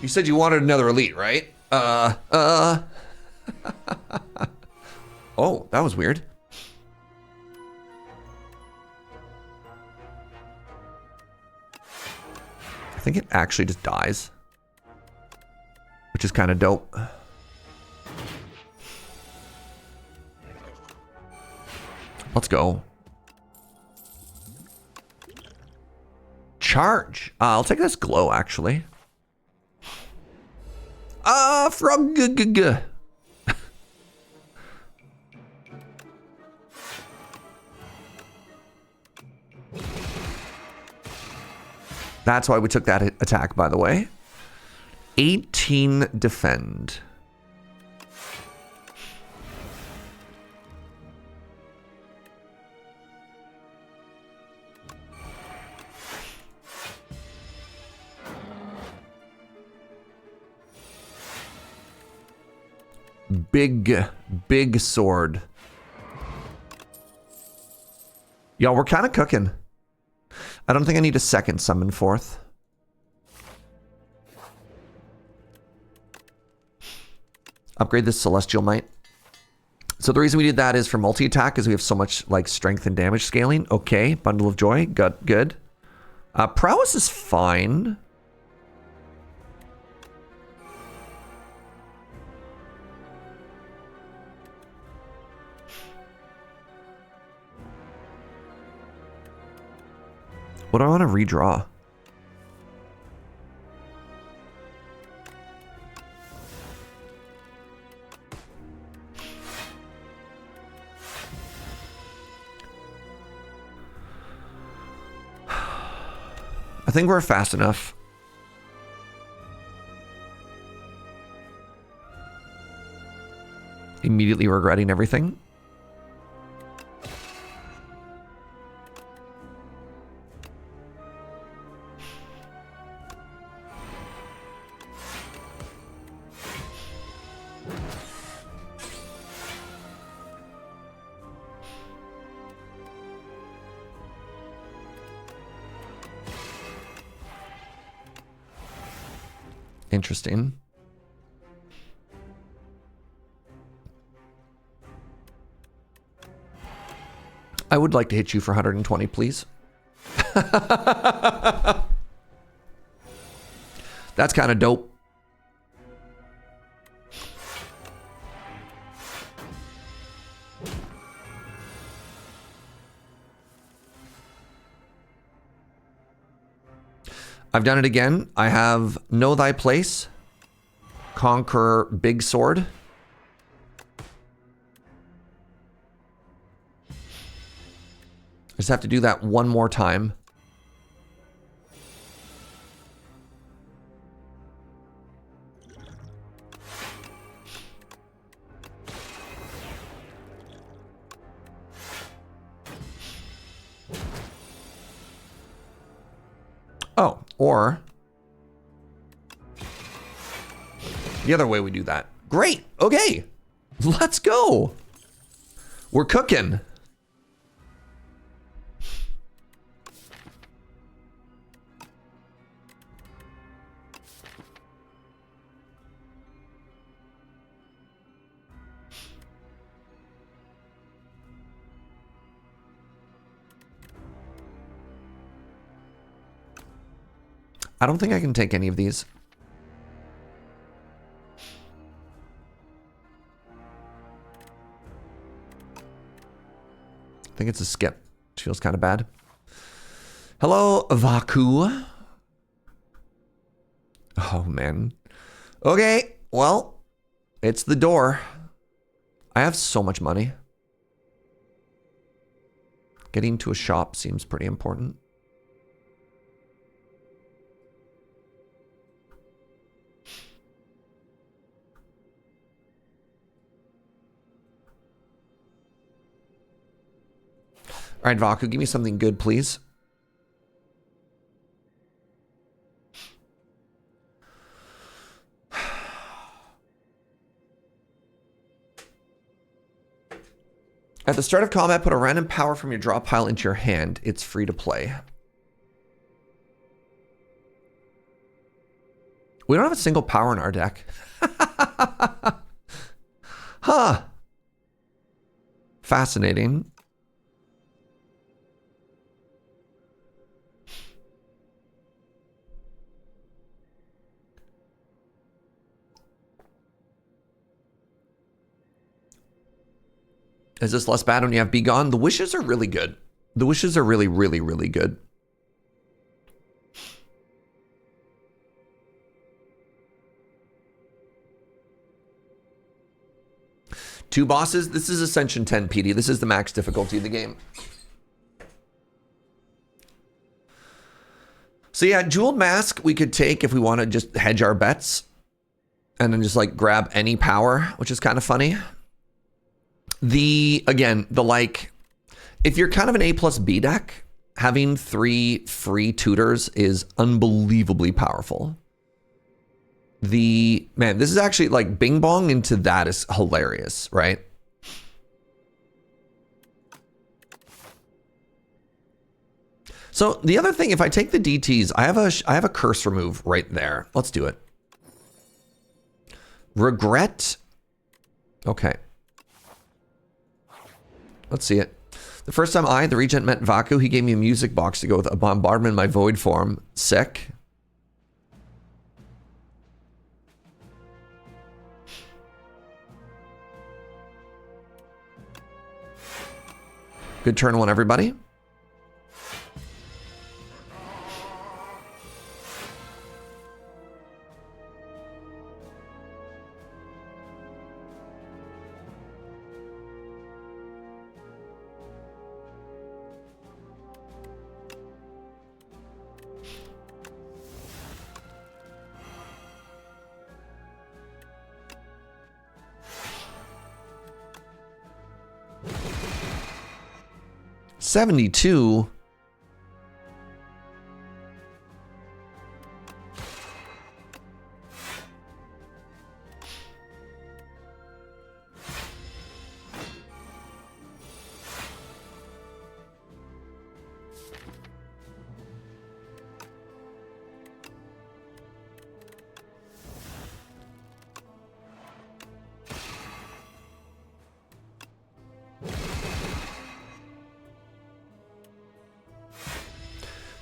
You said you wanted another Elite, right? Oh, that was weird. I think it actually just dies, which is kind of dope. Let's go. Charge. I'll take this glow, actually. Frog. That's why we took that attack, by the way. 18 defend. Big sword. Y'all, we're kind of cooking. I don't think I need a second summon forth. Upgrade this Celestial Might. So the reason we did that is for multi-attack, because we have so much like strength and damage scaling. Okay, Bundle of Joy, good. Prowess is fine. What do I want to redraw? I think we're fast enough. Immediately regretting everything. Interesting. I would like to hit you for 120, please. That's kind of dope. I've done it again. I have Know Thy Place, Conquer Big Sword. I just have to do that one more time. Oh, or the other way we do that. Great. Okay. Let's go. We're cooking. I don't think I can take any of these. I think it's a skip. Which feels kind of bad. Hello, Vaku. Oh, man. Okay, well, it's the door. I have so much money. Getting to a shop seems pretty important. All right, Vaku, give me something good, please. At the start of combat, put a random power from your draw pile into your hand. It's free to play. We don't have a single power in our deck. Huh. Fascinating. Is this less bad when you have Be Gone? The wishes are really good. The wishes are really, really, really good. Two bosses. This is Ascension 10 PD. This is the max difficulty of the game. So yeah, Jeweled Mask we could take if we want to just hedge our bets. And then just like grab any power, which is kind of funny. Again, if you're kind of an A plus B deck, having 3 free tutors is unbelievably powerful. Man, this is actually like Bing Bong into that is hilarious, right? So the other thing, if I take the DTs, I have a curse remove right there. Let's do it. Regret. Okay. Let's see it. The first time the Regent, met Vaku, he gave me a music box to go with a bombardment in my void form. Sick. Good turn one, everybody. $72.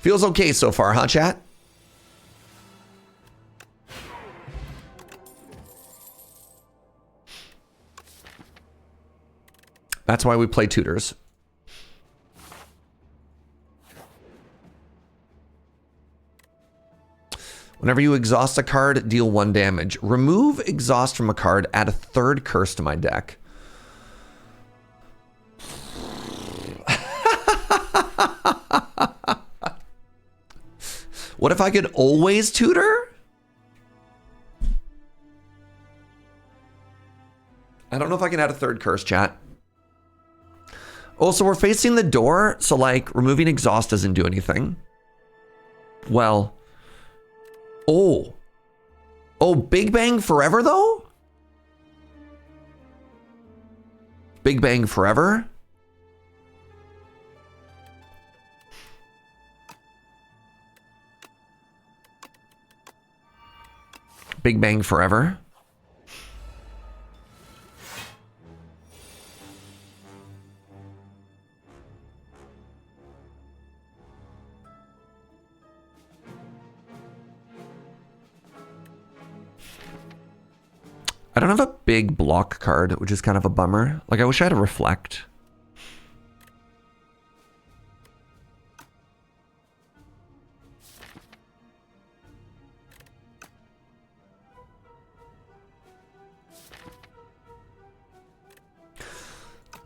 Feels okay so far, huh, chat? That's why we play tutors. Whenever you exhaust a card, deal 1 damage. Remove exhaust from a card, add a 3rd curse to my deck. What if I could always tutor? I don't know if I can add a 3rd curse, chat. Also, we're facing the door, so like removing exhaust doesn't do anything. Well. Oh. Oh, Big Bang Forever though? Big Bang Forever? Big Bang Forever. I don't have a big block card, which is kind of a bummer. Like, I wish I had a reflect.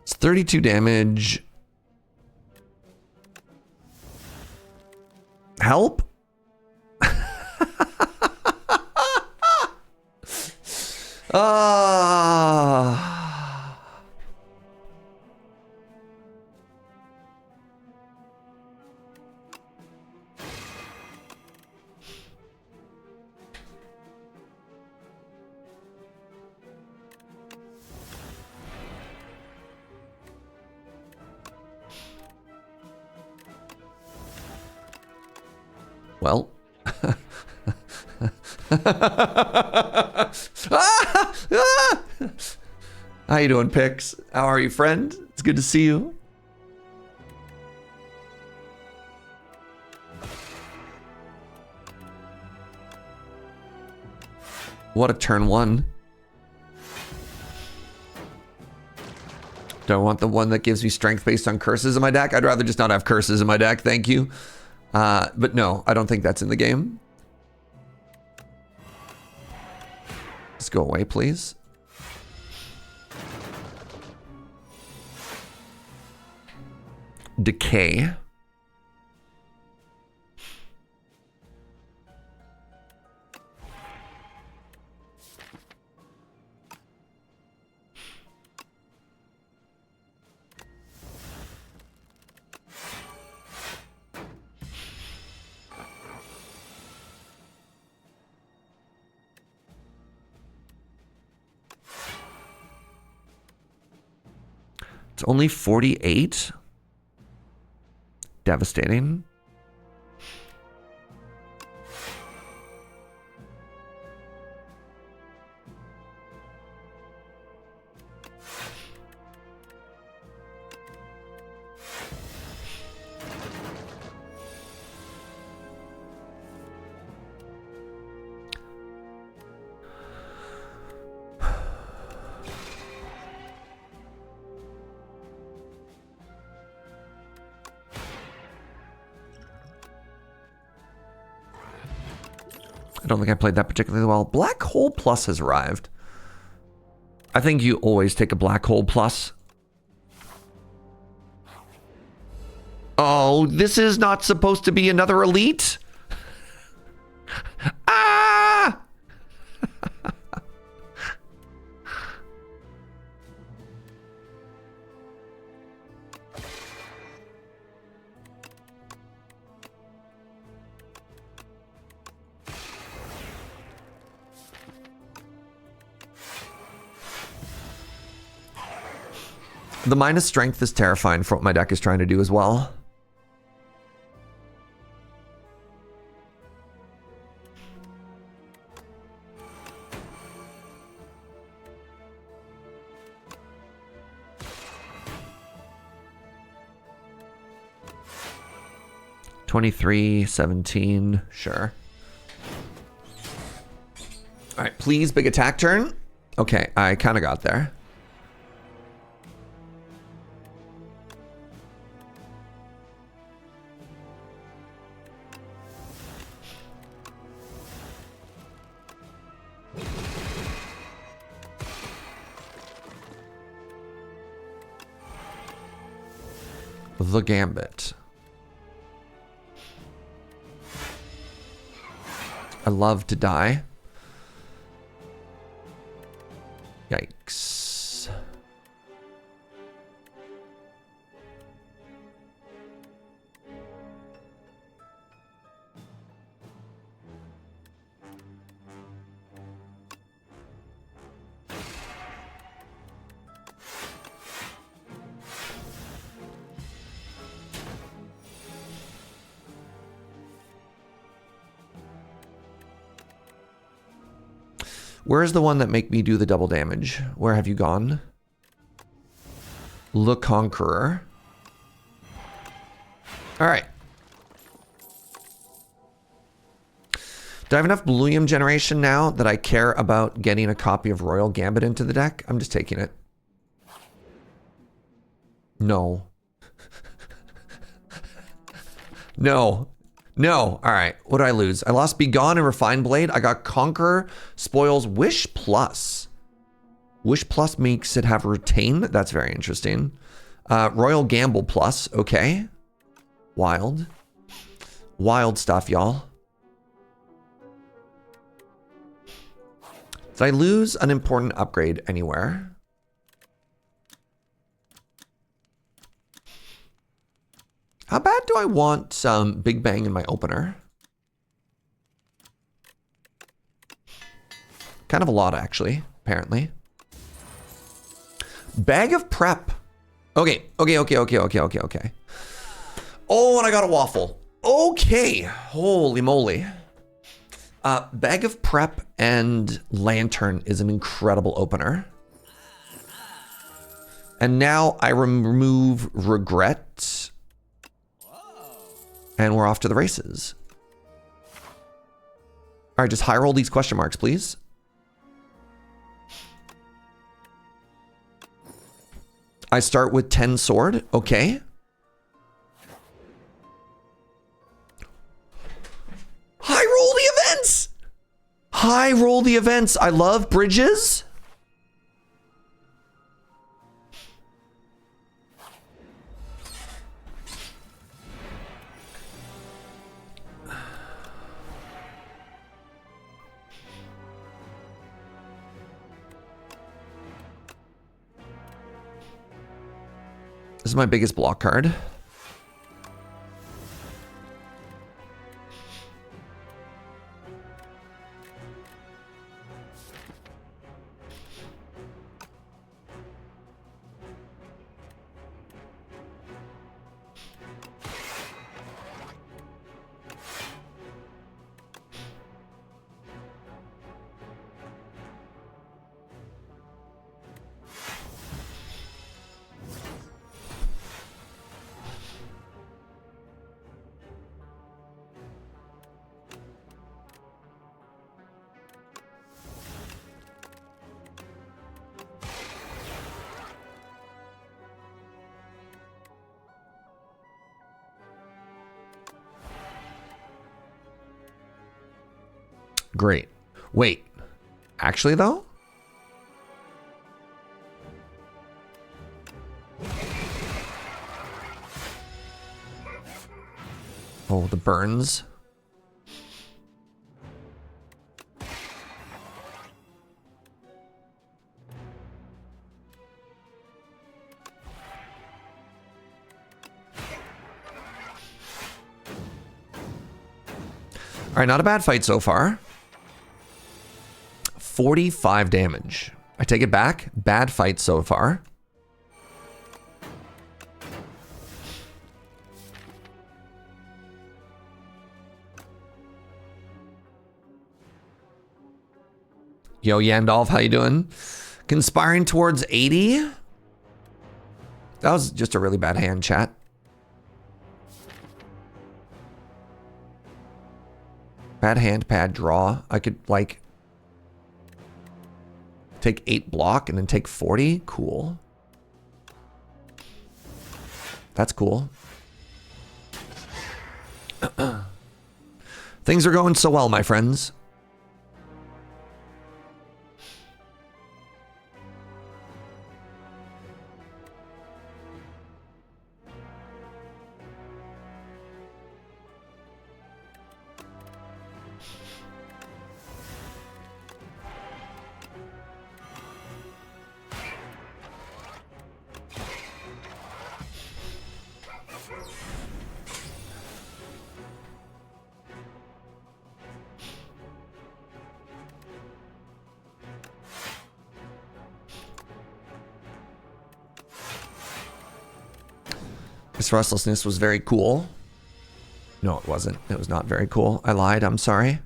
It's 32 damage. Help? Well. How you doing, Pix? How are you, friend? It's good to see you. What a turn one. Don't want the one that gives me strength based on curses in my deck. I'd rather just not have curses in my deck, thank you. But no, I don't think that's in the game. Just go away, please. Decay. It's only 48. Devastating. I don't think I played that particularly well. Black Hole Plus has arrived. I think you always take a Black Hole Plus. Oh, this is not supposed to be another elite? Ah! The minus strength is terrifying for what my deck is trying to do as well. $23.17, sure. All right, please, big attack turn. Okay, I kind of got there. The Gambit. I love to die. Yikes. Where's the one that make me do the double damage? Where have you gone? Le Conqueror. All right. Do I have enough Blueum generation now that I care about getting a copy of Royal Gambit into the deck? I'm just taking it. No. No. No. All right. What did I lose? I lost Be Gone and Refined Blade. I got Conquer, Spoils, Wish Plus. Wish Plus makes it have Retain. That's very interesting. Royal Gamble Plus. Okay. Wild. Wild stuff, y'all. Did I lose an important upgrade anywhere? How bad do I want some Big Bang in my opener? Kind of a lot, actually, apparently. Bag of Prep. Okay. Oh, and I got a waffle. Okay. Holy moly. Bag of Prep and Lantern is an incredible opener. And now I remove Regret. And we're off to the races. All right, just high roll these question marks, please. I start with 10 sword. Okay. High roll the events. High roll the events. I love bridges. This is my biggest block card. Great. Wait, actually though? Oh, the burns. All right, not a bad fight so far. 45 damage. I take it back. Bad fight so far. Yo, Yandolf, how you doing? Conspiring towards 80? That was just a really bad hand, chat. Bad hand, bad draw. I could, like, take 8 block and then take 40. Cool. That's cool. Things are going so well, my friends. This restlessness was very cool. No, it wasn't. It was not very cool. I lied. I'm sorry.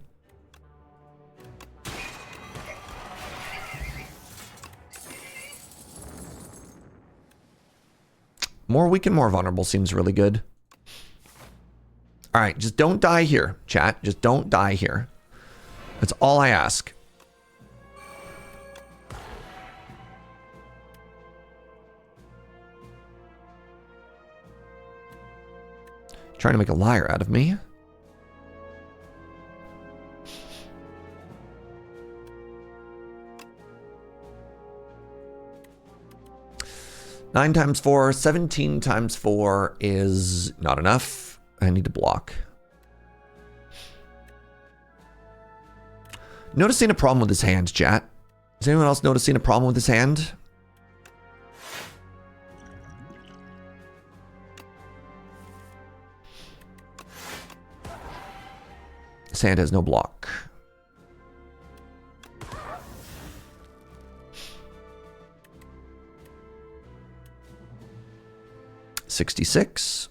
More weak and more vulnerable seems really good. All right, just don't die here, chat. Just don't die here. That's all I ask. Trying to make a liar out of me. Nine times 4, 17 times 4 is not enough. I need to block. Noticing a problem with his hand, chat? Is anyone else noticing a problem with his hand? His hand has no block. $66.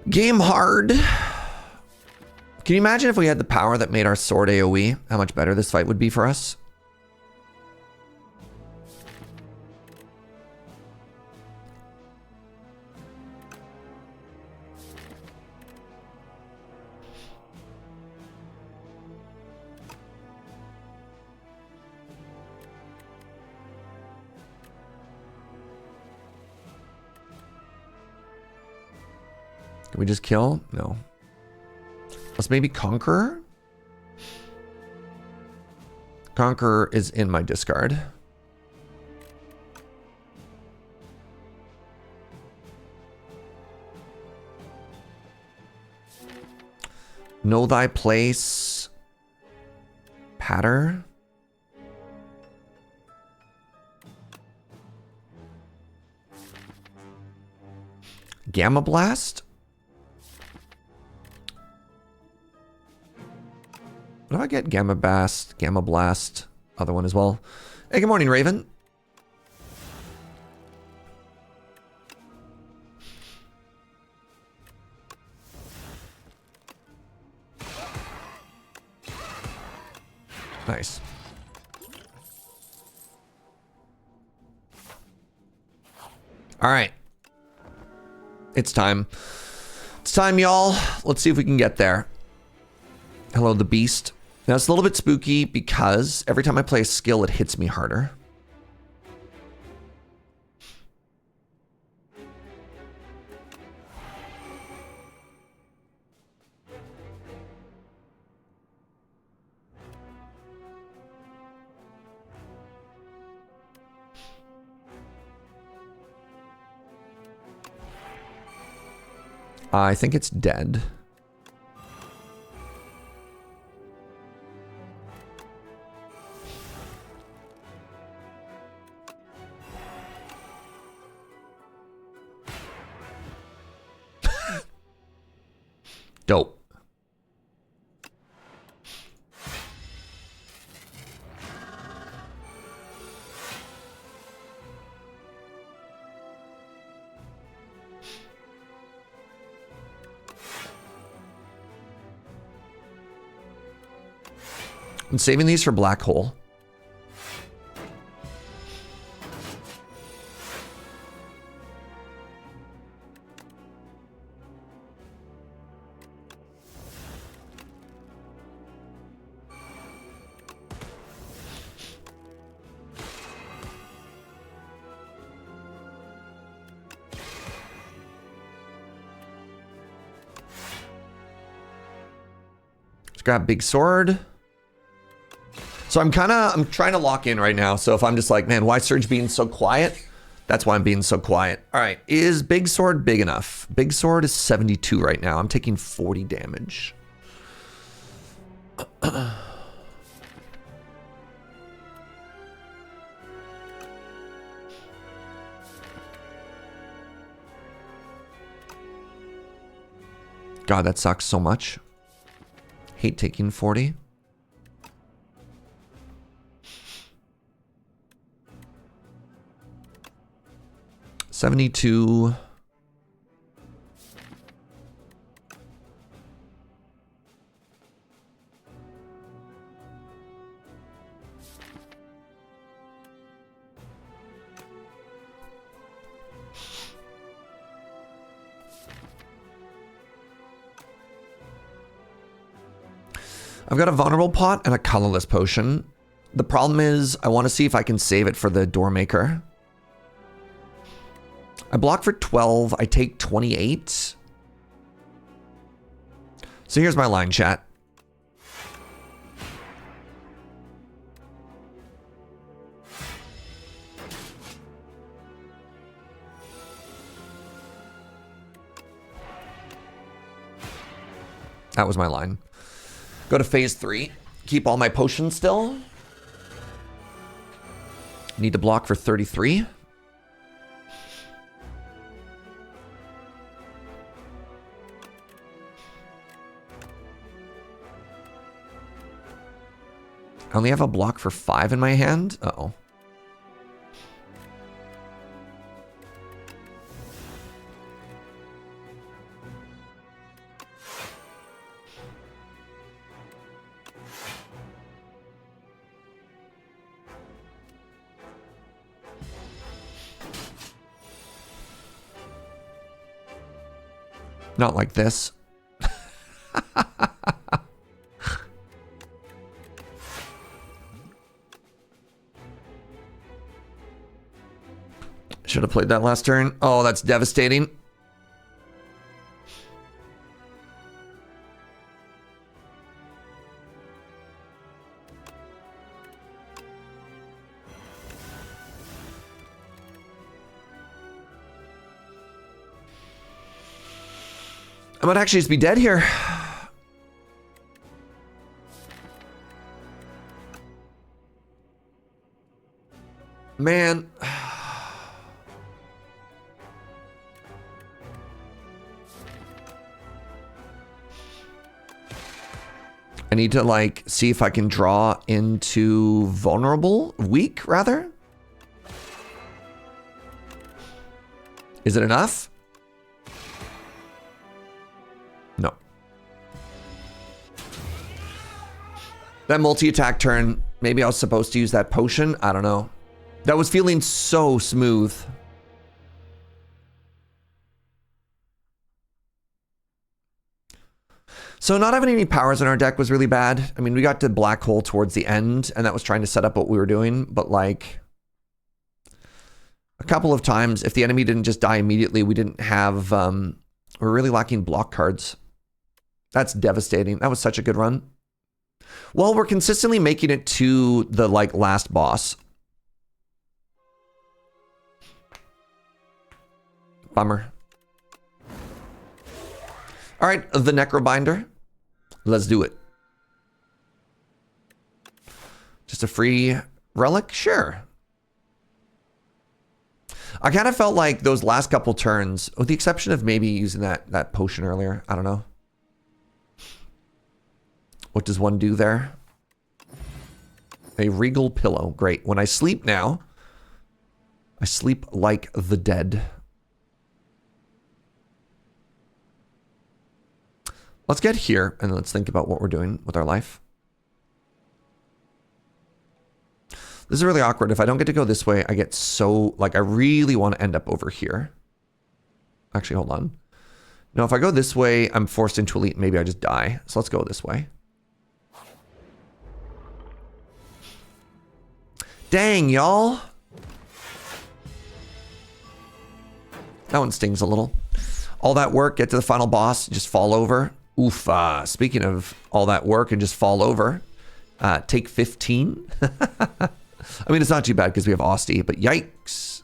Game hard. Can you imagine if we had the power that made our sword AoE? How much better this fight would be for us? Can we just kill? No. Let's maybe Conqueror? Conqueror is in my discard. Know thy place. Patter. Gamma Blast? What do I get? Gamma Blast, other one as well. Hey, good morning, Raven. Nice. All right. It's time. It's time, y'all. Let's see if we can get there. Hello, the beast. Now, it's a little bit spooky because every time I play a skill, it hits me harder. I think it's dead. Dope. I'm saving these for Black Hole. Grab big sword. So I'm trying to lock in right now. So if I'm just like, man, why Surge being so quiet? That's why I'm being so quiet. All right, is big sword big enough? Big sword is 72 right now. I'm taking 40 damage. God, that sucks so much. Hate taking 40. 72. I've got a vulnerable pot and a colorless potion. The problem is I want to see if I can save it for the door maker. I block for 12. I take 28. So here's my line, chat. That was my line. Go to phase 3. Keep all my potions still. Need to block for 33. I only have a block for 5 in my hand. Uh-oh. Not like this. Should have played that last turn. Oh, that's devastating. I might actually just be dead here. Man. I need to like see if I can draw into vulnerable, weak rather. Is it enough? No. That multi-attack turn, maybe I was supposed to use that potion. I don't know. That was feeling so smooth. So not having any powers in our deck was really bad. I mean, we got to black hole towards the end, and that was trying to set up what we were doing. But like a couple of times, if the enemy didn't just die immediately, we didn't have, we're really lacking block cards. That's devastating. That was such a good run. Well, we're consistently making it to the like last boss. Bummer. All right, the Necrobinder. Let's do it. Just a free relic? Sure. I kind of felt like those last couple turns, with the exception of maybe using that potion earlier. I don't know. What does one do there? A regal pillow. Great. When I sleep now, I sleep like the dead. Let's get here and let's think about what we're doing with our life. This is really awkward. If I don't get to go this way, I get so, like, I really want to end up over here. Actually, hold on. No, if I go this way, I'm forced into elite. Maybe I just die. So let's go this way. Dang, y'all. That one stings a little. All that work, get to the final boss, just fall over. Oof. Speaking of all that work and just fall over, take 15. I mean, it's not too bad because we have Austie, but yikes.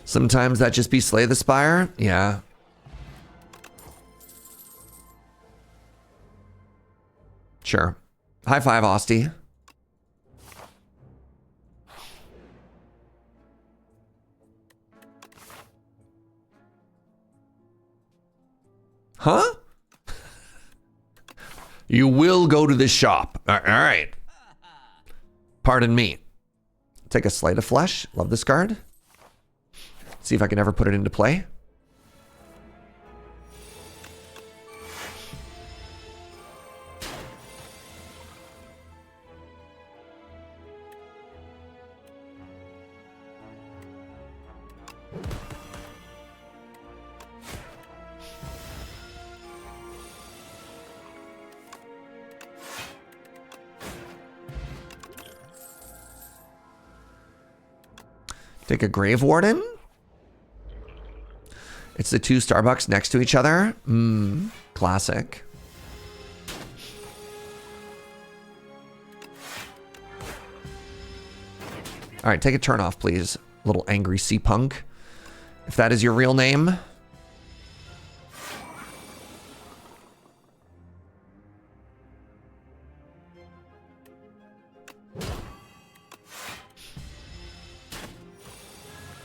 Sometimes that just be slay the Spire. Yeah. Sure. High five, Austie. Huh? You will go to this shop. All right. Pardon me. Take a Slate of Flesh. Love this card. See if I can ever put it into play. Take a Grave Warden. It's the two Starbucks next to each other. Classic. All right, take a turn off, please. Little angry sea punk. If that is your real name.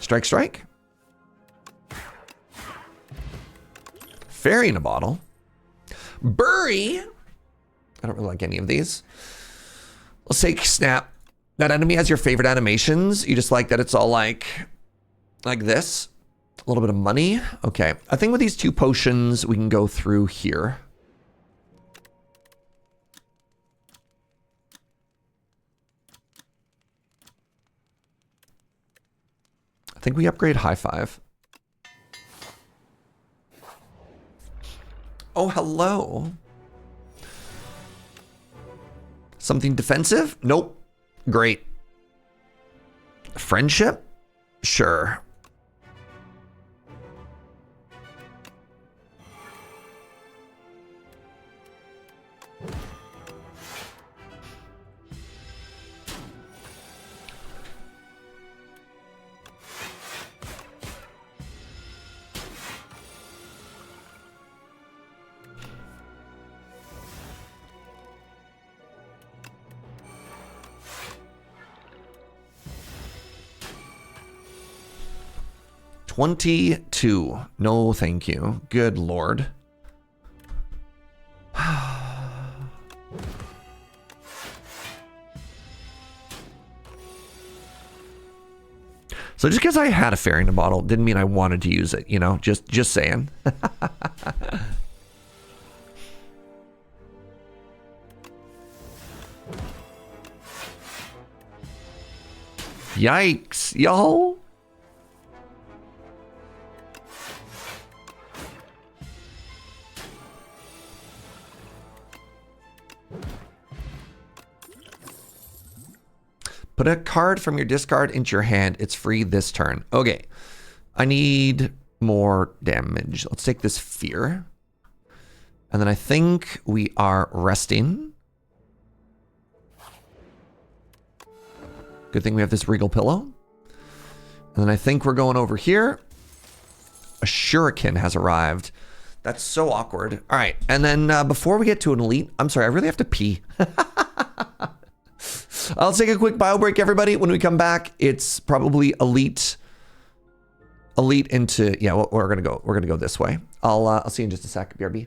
Strike, strike. Fairy in a bottle. Bury. I don't really like any of these. Let's take Snap. That enemy has your favorite animations. You just like that it's all like this. A little bit of money. Okay. I think with these two potions, we can go through here. I think we upgrade High Five. Oh, hello. Something defensive? Nope. Great. Friendship? Sure. $22. No, thank you. Good Lord. So just because I had a fairy in a bottle didn't mean I wanted to use it, you know? Just saying. Yikes, y'all. Put a card from your discard into your hand. It's free this turn. Okay. I need more damage. Let's take this Fear. And then I think we are resting. Good thing we have this Regal Pillow. And then I think we're going over here. A Shuriken has arrived. That's so awkward. All right. And then before we get to an elite, I'm sorry, I really have to pee. I'll take a quick bio break, everybody. When we come back, it's probably elite into, yeah, we're gonna go this way. I'll see you in just a sec, BRB.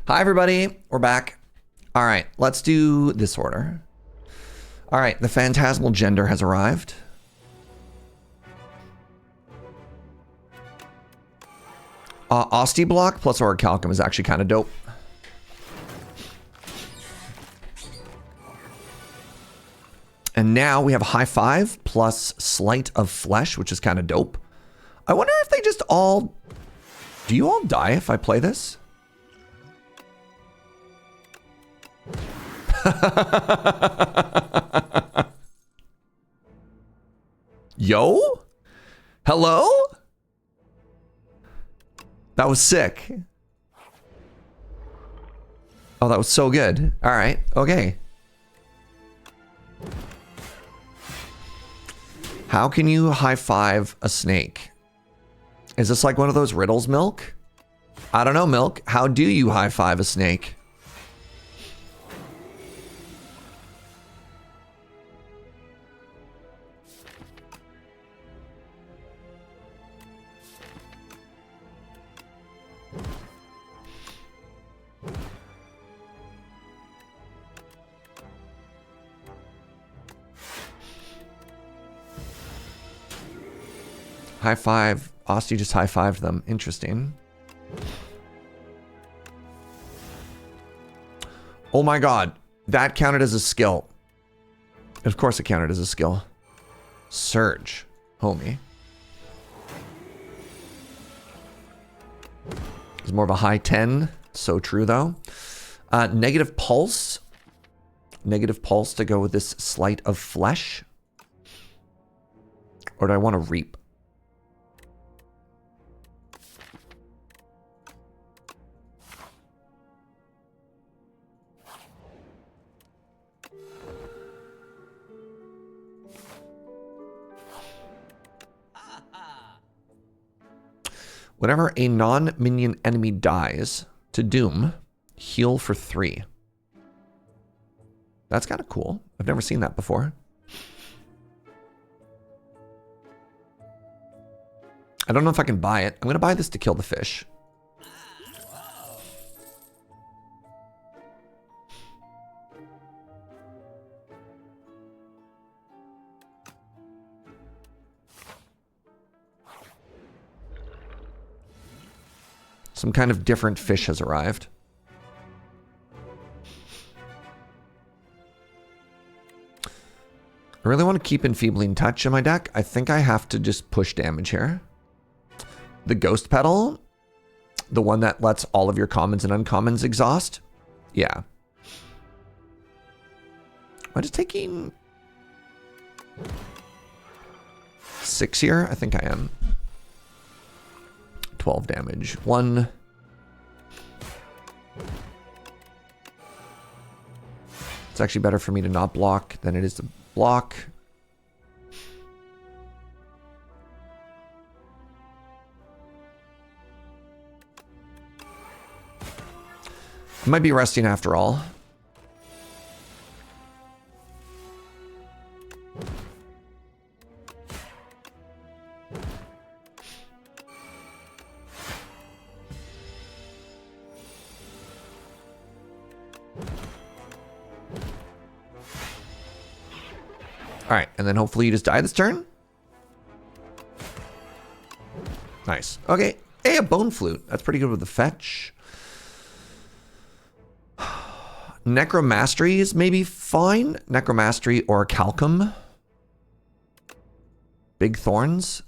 Hi, everybody. We're back. All right, let's do this order. All right, the Phantasmal Gender has arrived. Osti block plus Orichalcum is actually kind of dope. And now we have High Five plus Sleight of Flesh, which is kind of dope. I wonder if they just all... Do you all die if I play this? Yo? Hello? That was sick. Oh, that was so good. All right. Okay. How can you high five a snake? Is this like one of those riddles, Milk? I don't know, Milk. How do you high five a snake? High five. Osti just high fived them. Interesting. Oh my god. That counted as a skill. Of course it counted as a skill. Surge. Homie. It's more of a high 10. So true though. Negative pulse. Negative pulse to go with this Sleight of Flesh. Or do I want to reap? Whenever a non-minion enemy dies to Doom, heal for 3. That's kind of cool. I've never seen that before. I don't know if I can buy it. I'm going to buy this to kill the fish. Some kind of different fish has arrived. I really want to keep Enfeebling Touch in my deck. I think I have to just push damage here. The Ghost Petal, the one that lets all of your commons and uncommons exhaust. Yeah. Am I just taking 6 here? I think I am. 12 damage. 1. It's actually better for me to not block than it is to block. I might be resting after all. Alright, and then hopefully you just die this turn. Nice. Okay. Hey, a Bone Flute. That's pretty good with the fetch. Necromastery is maybe fine. Necromastery or Calcum. Big Thorns.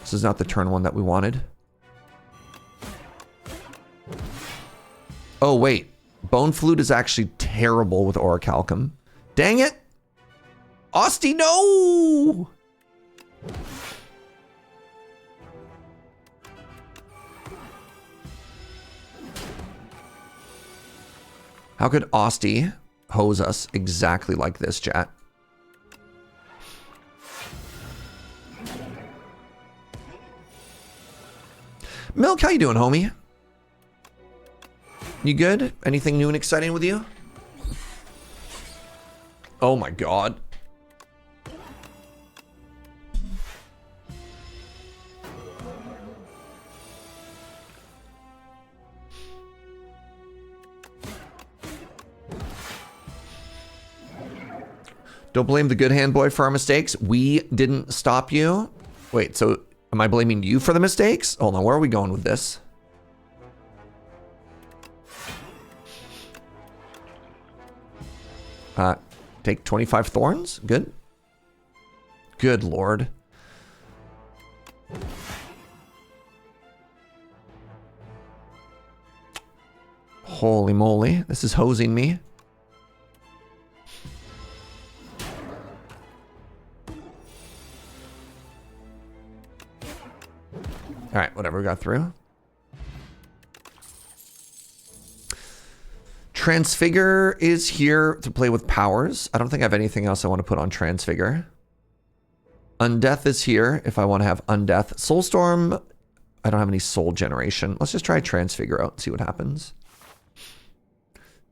This is not the turn one that we wanted. Oh, wait. Bone Flute is actually terrible with Orichalcum. Dang it! Osti, no! How could Osti hose us exactly like this, chat? Milk, how you doing, homie? You good? Anything new and exciting with you? Oh my god. Don't blame the good hand boy for our mistakes. We didn't stop you. Wait, so am I blaming you for the mistakes? Hold on, where are we going with this? Take 25 thorns? Good. Good lord. Holy moly, this is hosing me. Alright, whatever, we got through. Transfigure is here to play with powers. I don't think I have anything else I want to put on Transfigure. Undeath is here if I want to have Undeath. Soulstorm, I don't have any soul generation. Let's just try Transfigure out and see what happens.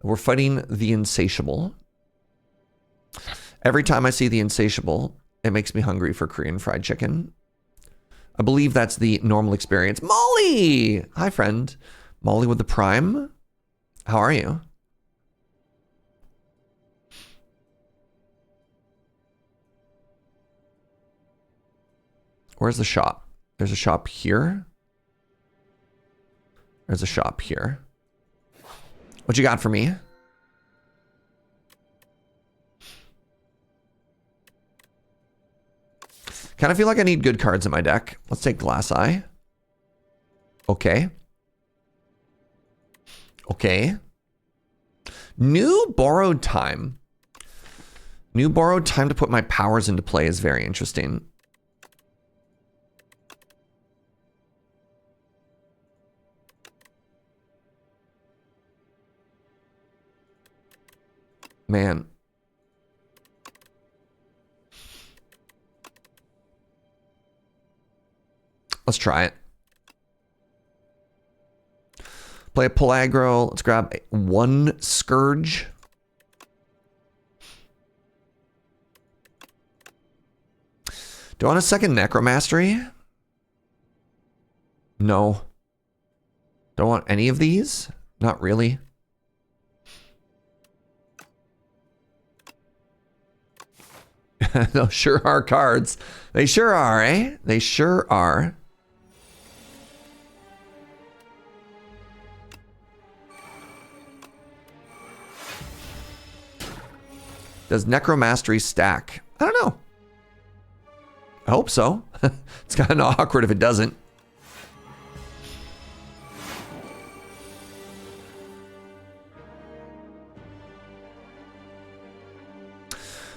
We're fighting the Insatiable. Every time I see the Insatiable, it makes me hungry for Korean fried chicken. I believe that's the normal experience. Molly! Hi, friend. Molly with the Prime. How are you? Where's the shop? There's a shop here. There's a shop here. What you got for me? Kind of feel like I need good cards in my deck. Let's take Glass Eye. Okay. Okay. New Borrowed Time. New Borrowed Time to put my powers into play is very interesting. Man. Let's try it. Play a pull aggro. Let's grab one Scourge. Do I want a second Necromastery? No. Don't want any of these? Not really. Those sure are cards. They sure are, eh? They sure are. Does Necromastery stack? I don't know. I hope so. It's kind of awkward if it doesn't.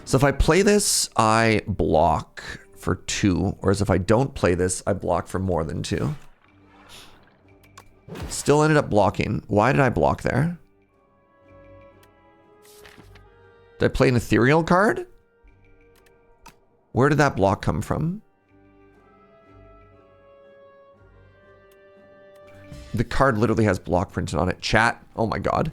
So if I play this, I block for 2. Whereas if I don't play this, I block for more than 2. Still ended up blocking. Why did I block there? Did I play an ethereal card? Where did that block come from? The card literally has block printed on it. Chat. Oh my god.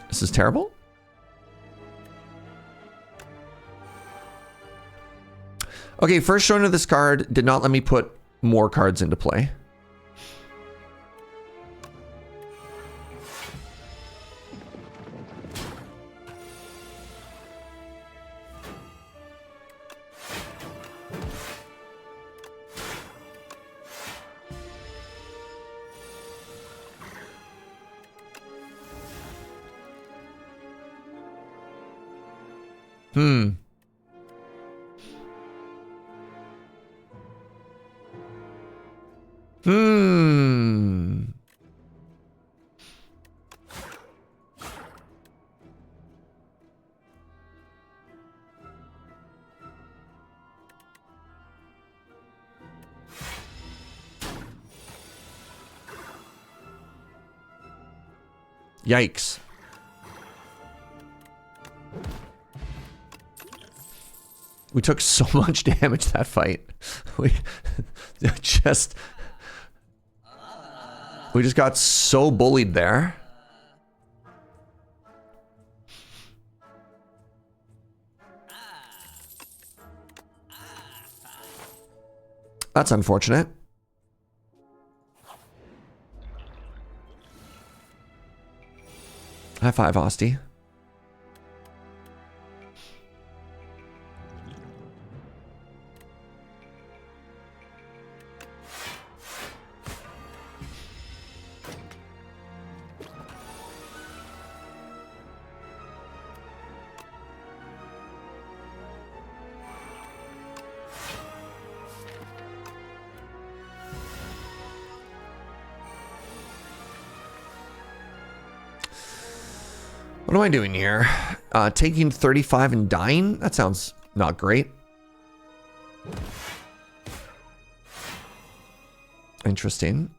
This is terrible. Okay, first showing of this card did not let me put more cards into play. Yikes. We took so much damage that fight. We just got so bullied there. That's unfortunate. High five, Osty. What am I doing here? Taking 35 and dying? That sounds not great. Interesting.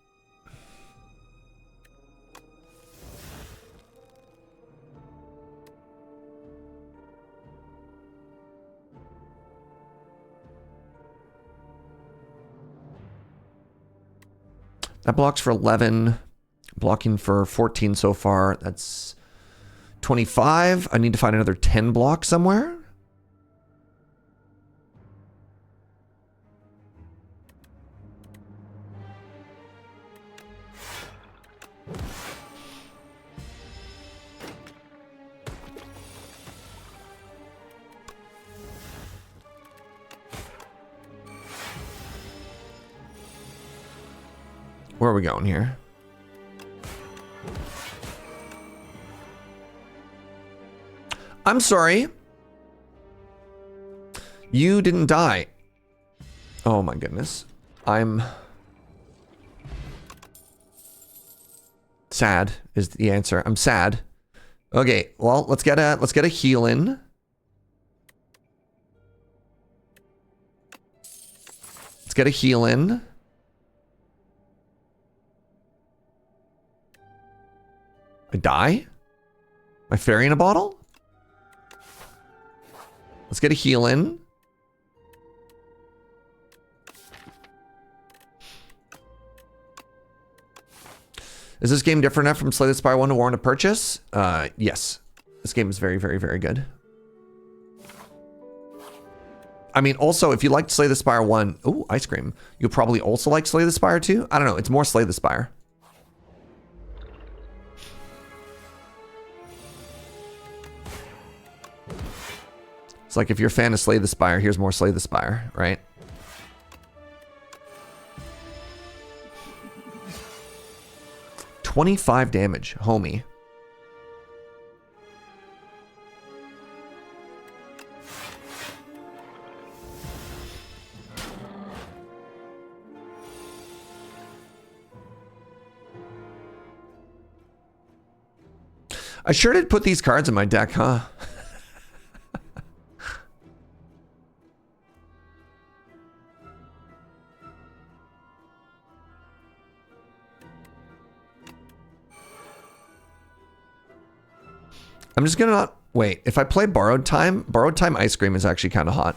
That blocks for 11. Blocking for 14 so far. That's 25. I need to find another 10 blocks somewhere. Where are we going here? I'm sorry. You didn't die. Oh my goodness. I'm sad is the answer. I'm sad. Okay, well, let's get a heal in. Let's get a heal in. I die? Am I fairy in a bottle? Let's get a heal in. Is this game different enough from Slay the Spire 1 to warrant a purchase? Yes. This game is very, very, very good. I mean, also, if you liked Slay the Spire 1... Ooh, ice cream. You'll probably also like Slay the Spire 2? I don't know. It's more Slay the Spire. It's like if you're a fan of Slay the Spire, here's more Slay the Spire, right? $25 damage, homie. I sure did put these cards in my deck, huh? I'm just gonna not wait. If I play Borrowed Time Ice Cream is actually kind of hot.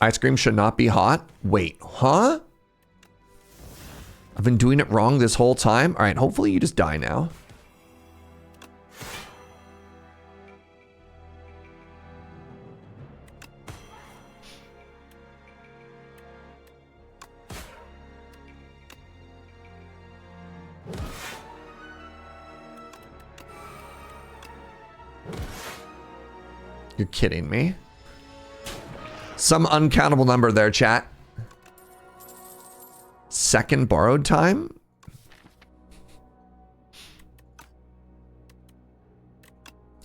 Ice cream should not be hot. Wait, huh? I've been doing it wrong this whole time. All right, hopefully you just die now. You're kidding me. Some uncountable number there, chat. Second Borrowed Time?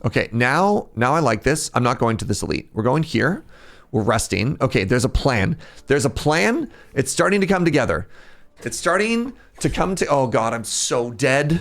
Okay, now I like this. I'm not going to this elite. We're going here. We're resting. Okay, there's a plan. There's a plan. It's starting to come together. It's starting to come to... Oh God, I'm so dead.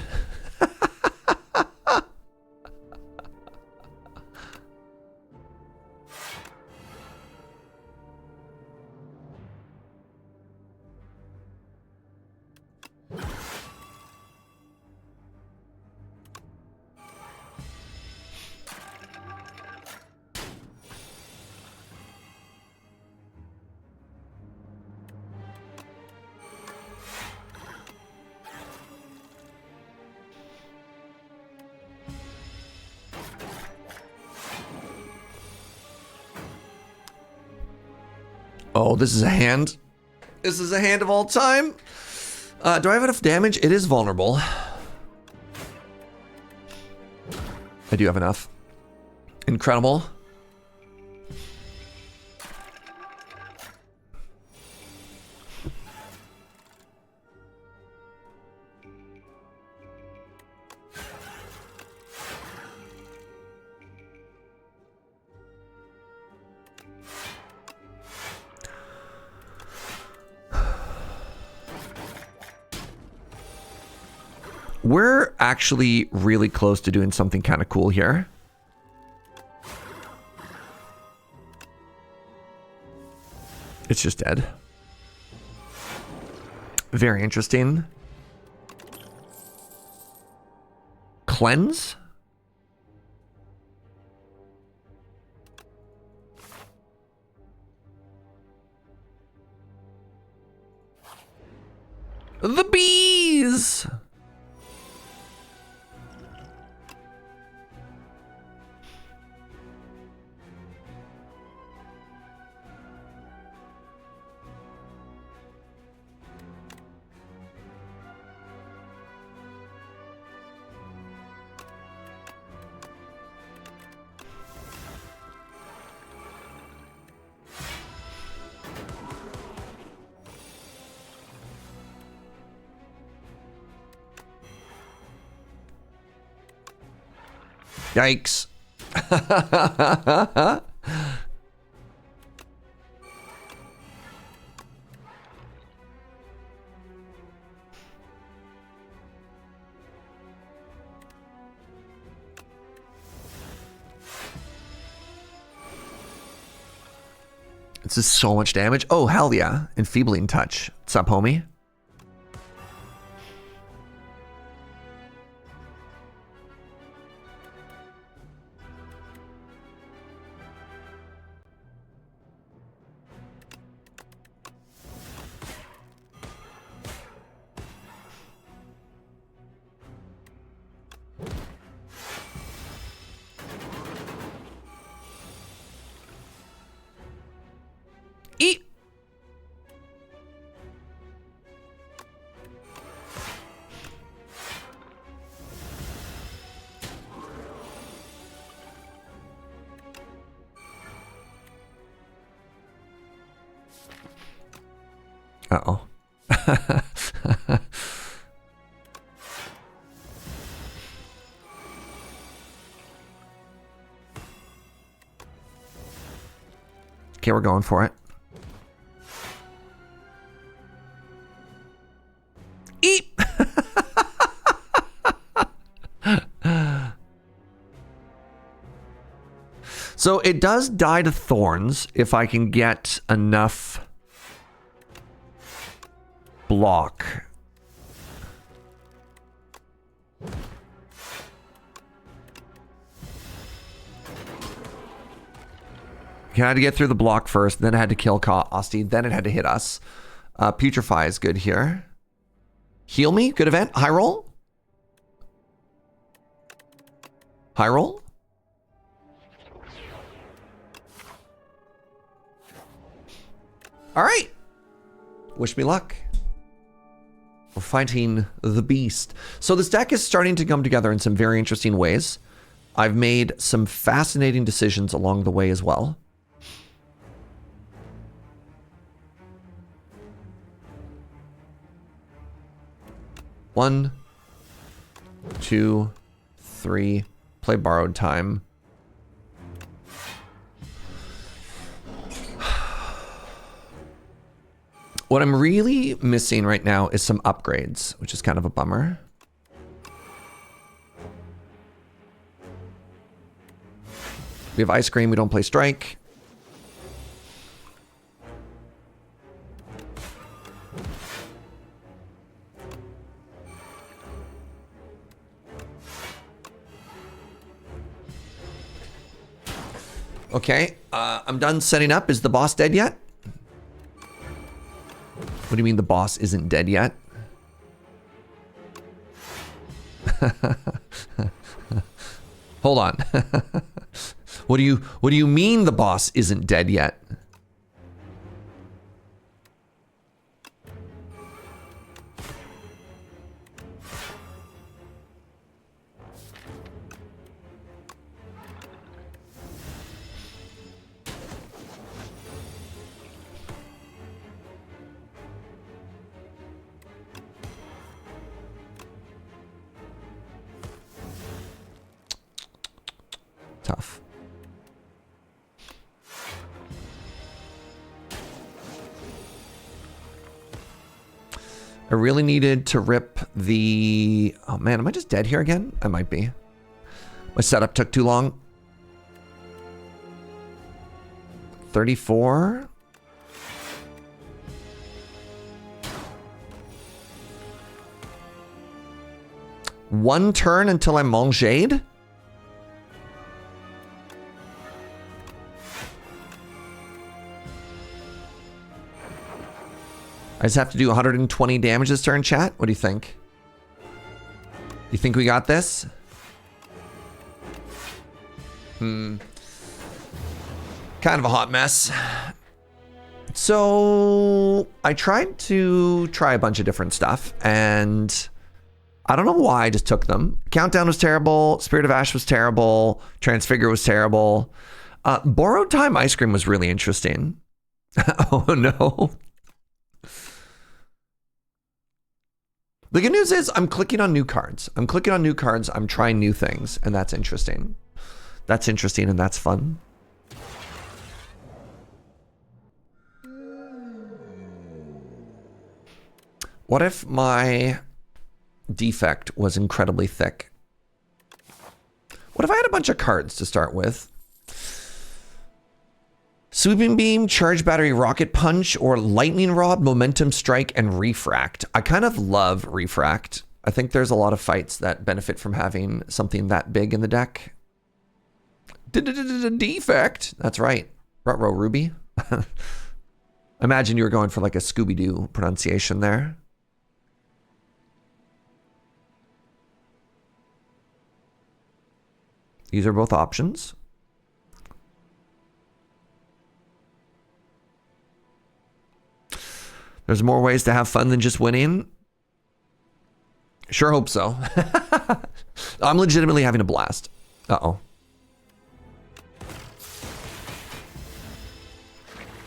Oh, this is a hand. This is a hand of all time. Do I have enough damage? It is vulnerable. I do have enough. Incredible. We're actually really close to doing something kind of cool here. It's just dead. Very interesting. Cleanse? The bees! Yikes. This is so much damage. Oh, hell yeah. Enfeebling touch. What's up, homie? Eat. Uh-oh. Okay, we're going for it. Eat! So it does die to thorns if I can get enough block. I had to get through the block first, then I had to kill Osti, then it had to hit us. Putrefy is good here. Heal me, good event. High roll. High roll. All right. Wish me luck. We're fighting the beast. So this deck is starting to come together in some very interesting ways. I've made some fascinating decisions along the way as well. One, two, three. Play borrowed time. What I'm really missing right now is some upgrades, which is kind of a bummer. We have Ice Cream, we don't play Strike. Okay, I'm done setting up. Is the boss dead yet? What do you mean the boss isn't dead yet? Hold on. What do you mean the boss isn't dead yet? tough. I really needed to rip the... Oh man, am I just dead here again? I might be. My setup took too long. 34. One turn until I'm manged? I just have to do 120 damage this turn, chat? What do you think? You think we got this? Kind of a hot mess. So I tried to try a bunch of different stuff, and I don't know why I just took them. Countdown was terrible. Spirit of Ash was terrible. Transfigure was terrible. Borrowed Time Ice Cream was really interesting. Oh no. The good news is I'm clicking on new cards. I'm trying new things, and that's interesting. That's interesting and that's fun. What if my defect was incredibly thick? What if I had a bunch of cards to start with? Sweeping Beam, Charge Battery, Rocket Punch, or Lightning Rod, Momentum Strike, and Refract. I kind of love Refract. I think there's a lot of fights that benefit from having something that big in the deck. Defect. That's right. Ruh-roh, Ruby. Imagine you were going for like a Scooby-Doo pronunciation there. These are both options. There's more ways to have fun than just winning. Sure hope so. I'm legitimately having a blast. Uh-oh.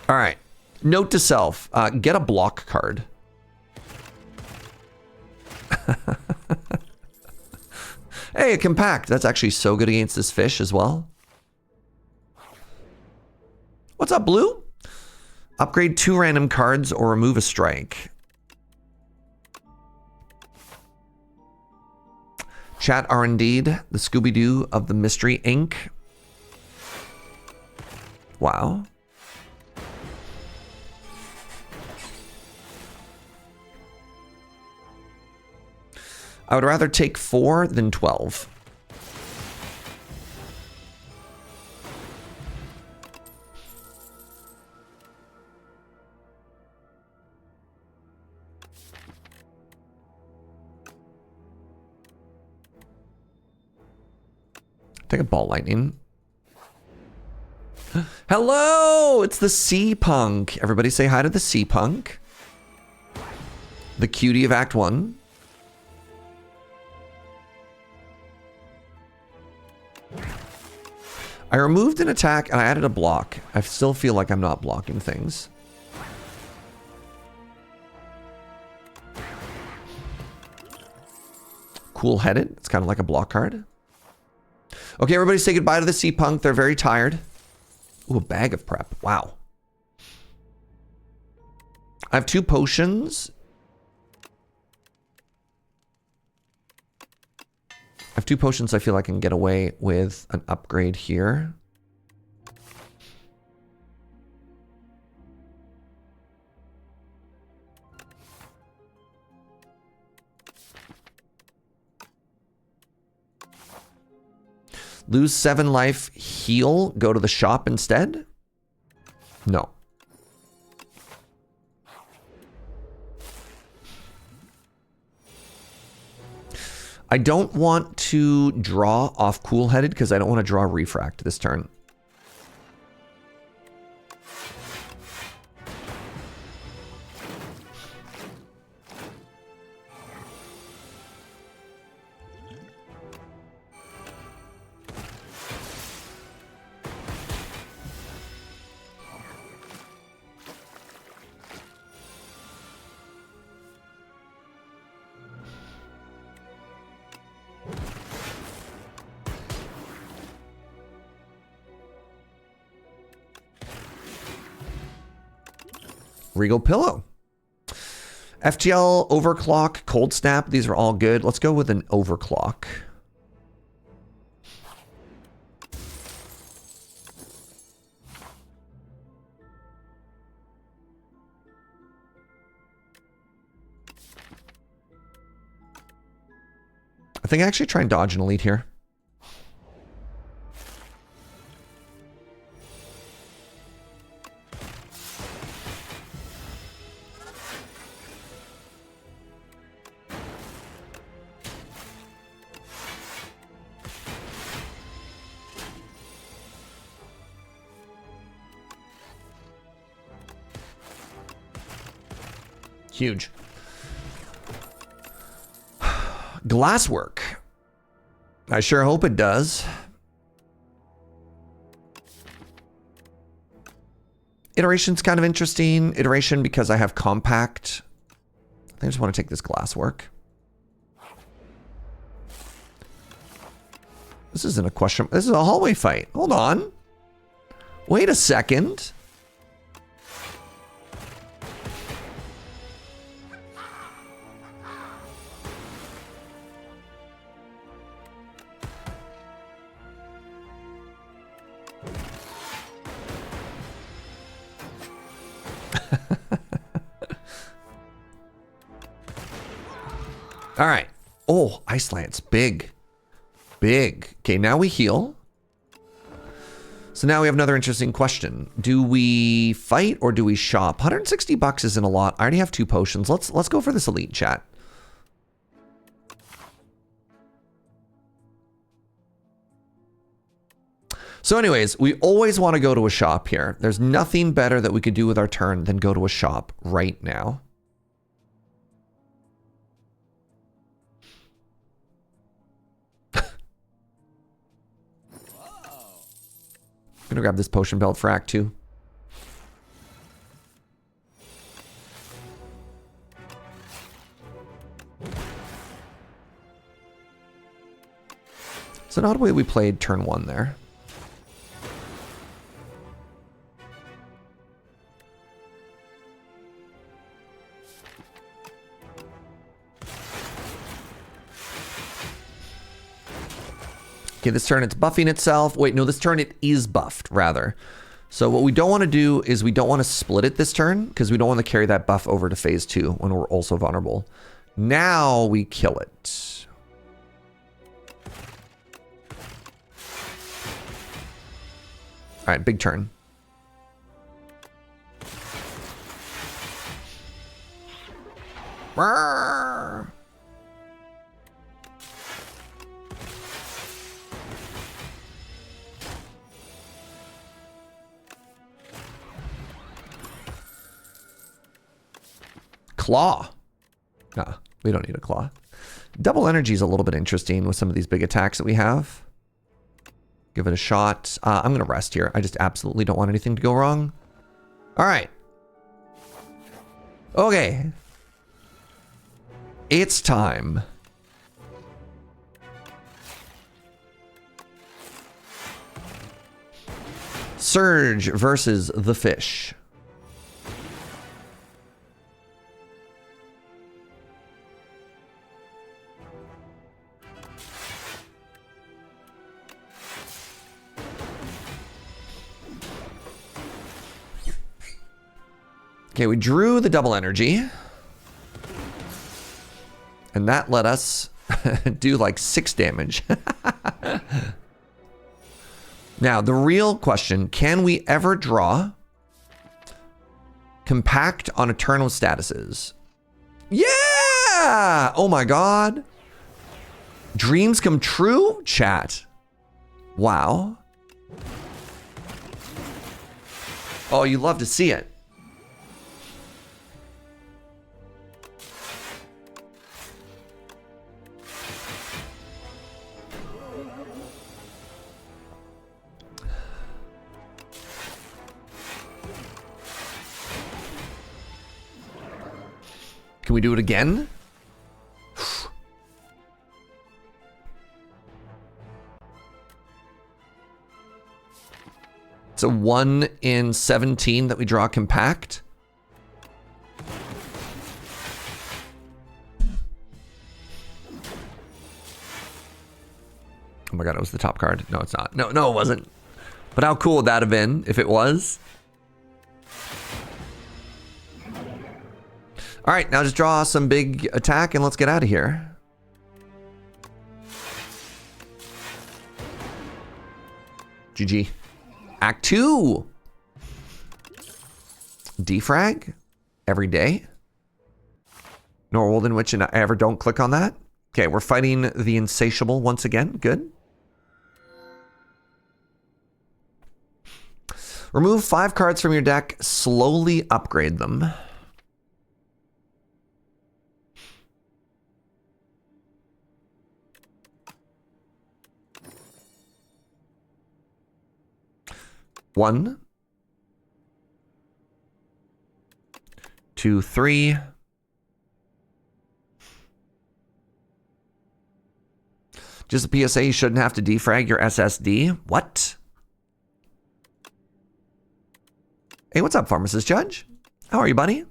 All right. Note to self, get a block card. Hey, a compact. That's actually so good against this fish as well. What's up, Blue? Upgrade 2 random cards or remove a strike. Chat are indeed the Scooby-Doo of the Mystery Inc. Wow. I would rather take 4 than 12. Take a Ball Lightning. Hello! It's the Sea Punk. Everybody say hi to the Sea Punk. The cutie of Act 1. I removed an attack and I added a block. I still feel like I'm not blocking things. Cool-headed. It's kind of like a block card. Okay, everybody say goodbye to the Sea Punk. They're very tired. Ooh, a bag of prep. Wow. I have 2 potions. I have 2 potions. I feel like I can get away with an upgrade here. Lose 7 life, heal, go to the shop instead? No. I don't want to draw off Cool-Headed because I don't want to draw Refract this turn. Regal Pillow. FTL, Overclock, Cold Snap. These are all good. Let's go with an Overclock. I think I actually try and dodge an elite here. Huge. Glasswork. I sure hope it does. Iteration's kind of interesting. Iteration because I have compact. I think I just want to take this glasswork. This isn't a question. This is a hallway fight. Hold on. Wait a second. All right. Oh, Ice Lance. Big. Big. Okay, now we heal. So now we have another interesting question. Do we fight or do we shop? 160 bucks isn't a lot. I already have 2 potions. Let's go for this elite, chat. So anyways, we always want to go to a shop here. There's nothing better that we could do with our turn than go to a shop right now. I'm gonna grab this potion belt for Act 2. So not the way we played turn 1 there. Okay, this turn it's buffing itself. Wait, no, this turn it is buffed, rather. So what we don't want to do is we don't want to split it this turn because we don't want to carry that buff over to phase 2 when we're also vulnerable. Now we kill it. All right, big turn. Rawr. Claw. Nah, we don't need a claw. Double energy is a little bit interesting with some of these big attacks that we have. Give it a shot. I'm going to rest here. I just absolutely don't want anything to go wrong. All right. Okay. It's time. Surge versus the fish. Okay, we drew the double energy. And that let us do like 6 damage. Now, the real question, can we ever draw compact on eternal statuses? Yeah! Oh my god. Dreams come true, chat. Wow. Oh, you love to see it. Can we do it again? It's a 1 in 17 that we draw compact. Oh my god, it was the top card. No, it's not. No, it wasn't. But how cool would that have been if it was? All right, now just draw some big attack and let's get out of here. GG. Act 2. Defrag every day. Nor Wolden Witch and I ever don't click on that. Okay, we're fighting the Insatiable once again. Good. Remove 5 cards from your deck. Slowly upgrade them. One, 2, 3. Just a PSA, you shouldn't have to defrag your SSD. What? Hey, what's up, Pharmacist Judge? How are you, buddy?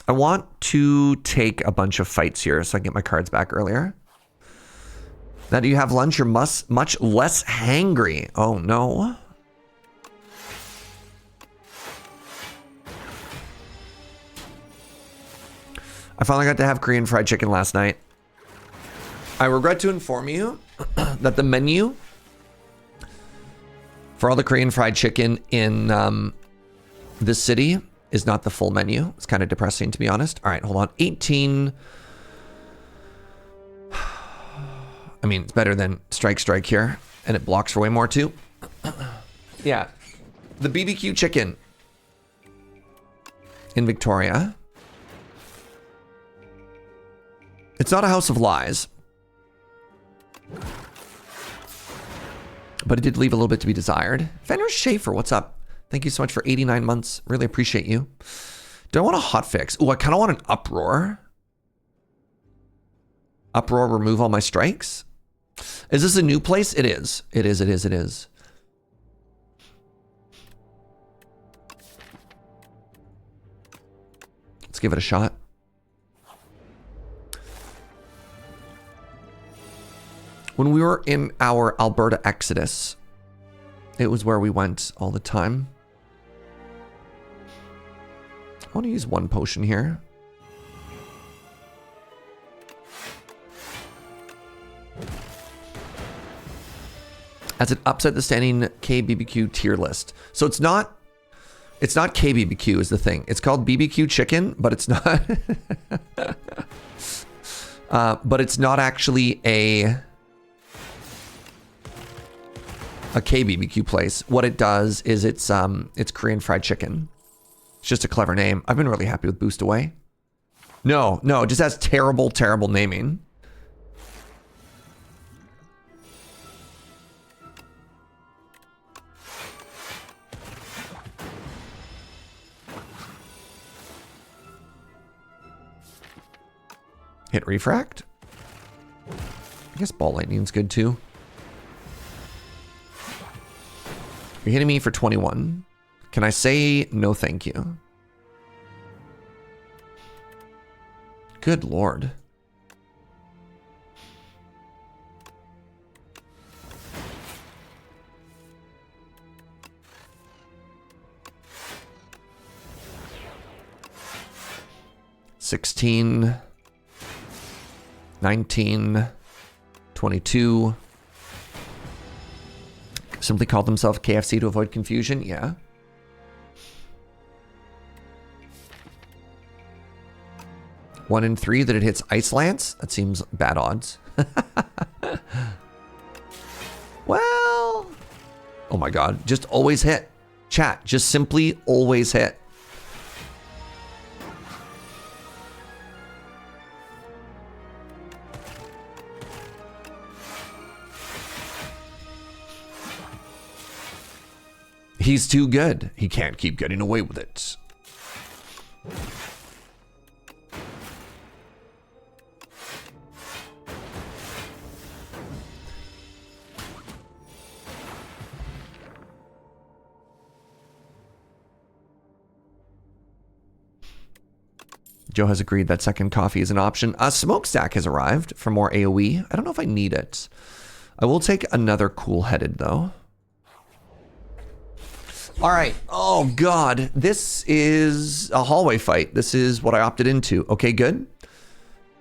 I want to take a bunch of fights here so I can get my cards back earlier. Now, do you have lunch? You're much less hangry. Oh, no. I finally got to have Korean fried chicken last night. I regret to inform you that the menu for all the Korean fried chicken in this city is not the full menu. It's kind of depressing, to be honest. All right, hold on. 18. I mean, it's better than strike here, and it blocks for way more too. Yeah, the BBQ chicken in Victoria. It's not a house of lies, but it did leave a little bit to be desired. Fenrir Schaefer, what's up? Thank you so much for 89 months. Really appreciate you. Do I want a hot fix? Oh, I kind of want an uproar. Uproar, remove all my strikes. Is this a new place? It is. It is. Let's give it a shot. When we were in our Alberta Exodus, it was where we went all the time. I want to use one potion here. As it upset the standing KBBQ tier list. So it's not KBBQ is the thing. It's called BBQ chicken, but it's not but it's not actually a KBBQ place. What it does is it's Korean fried chicken. It's just a clever name. I've been really happy with Boost Away. No, it just has terrible naming. Hit refract. I guess ball lightning's good too. You're hitting me for 21. Can I say no thank you? Good lord. $16, 19, 22. Simply called themselves KFC to avoid confusion. Yeah. One in 3 that it hits Ice Lance. That seems bad odds. Well, oh my god, just always hit. Chat, just simply always hit. He's too good. He can't keep getting away with it. Joe has agreed that second coffee is an option. A smokestack has arrived for more AoE. I don't know if I need it. I will take another cool-headed, though. All right. Oh, God. This is a hallway fight. This is what I opted into. Okay, good.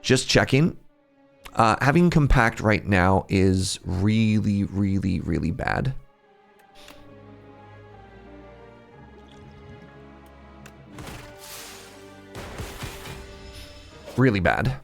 Just checking. Having compact right now is really, really, really bad. Really bad.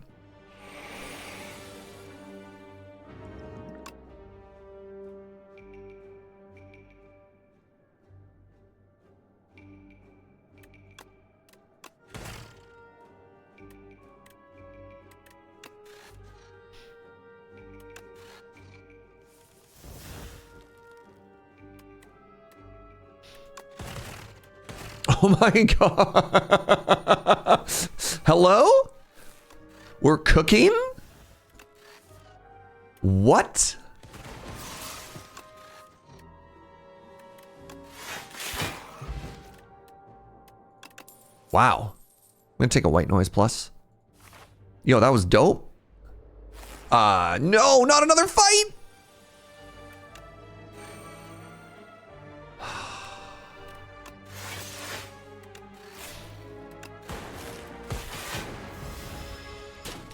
Oh my God. Hello? We're cooking? What? Wow. I'm gonna take a white noise plus. Yo, that was dope. No, not another fight!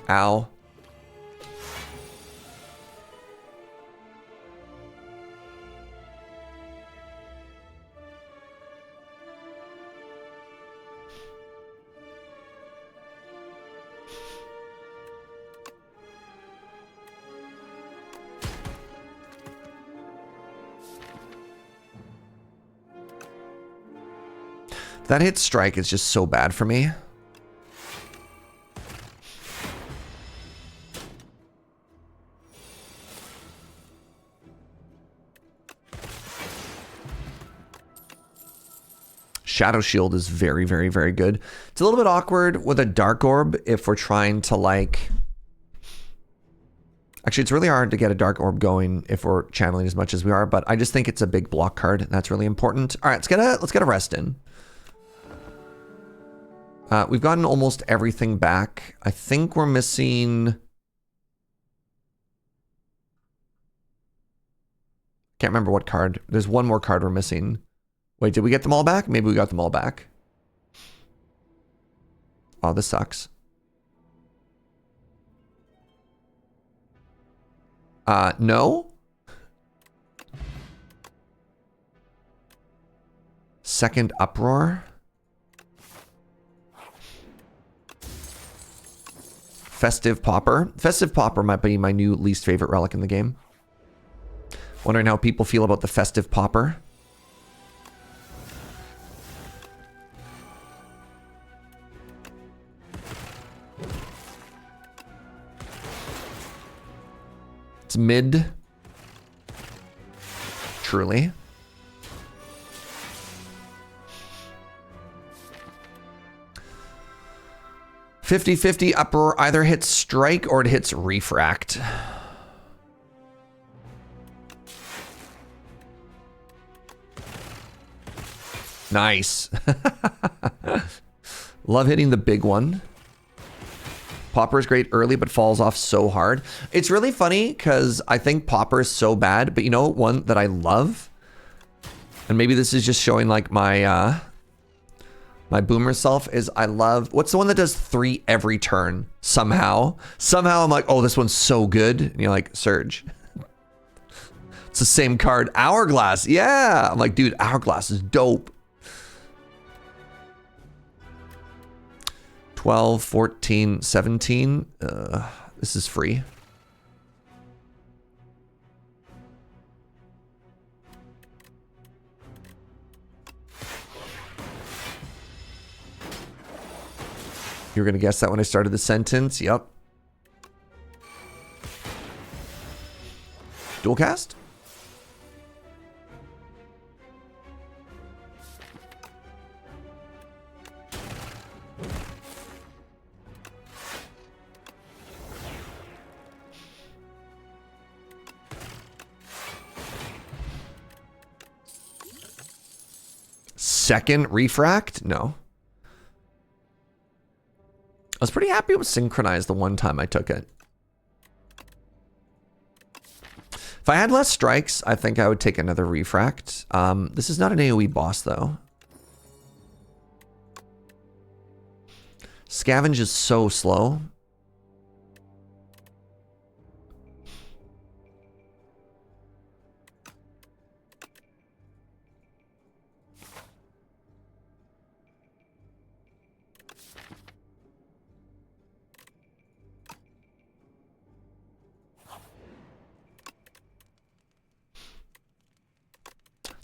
Ow. That hit strike is just so bad for me. Shadow Shield is very, very, very good. It's a little bit awkward with a Dark Orb if we're trying to like... Actually, it's really hard to get a Dark Orb going if we're channeling as much as we are, but I just think it's a big block card, and that's really important. All right, let's get a rest in. We've gotten almost everything back. I think we're missing... Can't remember what card. There's one more card we're missing. Wait, did we get them all back? Maybe we got them all back. Oh, this sucks. No? Second Uproar. Festive Popper. Festive Popper might be my new least favorite relic in the game. Wondering how people feel about the Festive Popper. It's mid. Truly. $50-50 Uproar either hits strike or it hits refract. Nice. Love hitting the big one. Popper is great early, but falls off so hard. It's really funny because I think Popper is so bad, but you know one that I love? And maybe this is just showing like my my boomer self is I love... What's the one that does 3 every turn? Somehow. Somehow I'm like, oh, this one's so good. And you're like, Surge. It's the same card. Hourglass. Yeah. I'm like, dude, Hourglass is dope. 12, 14, 17. This is free. You were going to guess that when I started the sentence? Yep. Dual cast? Second refract? No. was pretty happy it was synchronized the one time I took it. If I had less strikes, I think I would take another refract. This is not an AoE boss, though. Scavenge is so slow.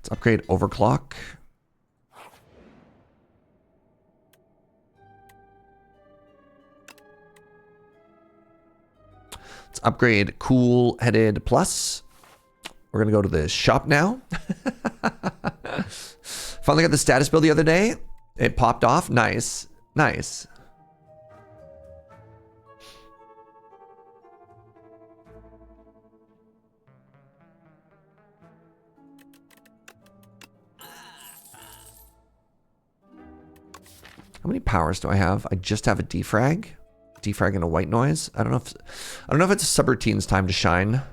Let's upgrade Overclock. Let's upgrade Cool-Headed Plus. We're going to go to the shop now. Finally got the status build the other day. It popped off. Nice. Nice. How many powers do I have? I just have a defrag. Defrag and a white noise. I don't know if it's Subroutine's time to shine.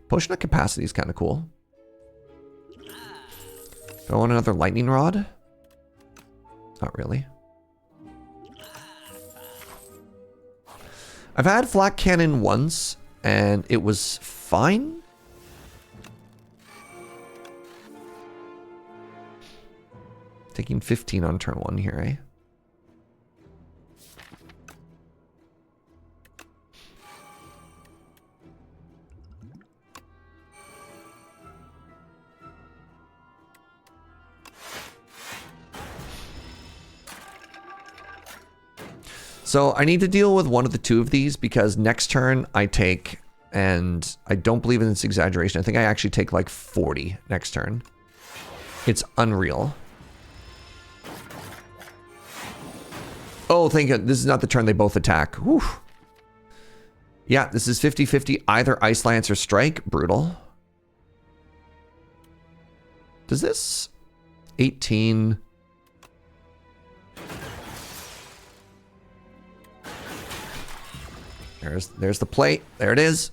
Potion of capacity is kind of cool. Do I want another lightning rod? Not really. I've had flak cannon once and it was fine. Taking 15 on turn 1 here, eh? So I need to deal with one of the two of these because next turn I take, and I don't believe in this exaggeration, I think I actually take like 40 next turn. It's unreal. Oh, thank God. This is not the turn they both attack. Whew. Yeah, this is 50-50. Either Ice Lance or Strike. Brutal. Does this 18... There's the plate. There it is.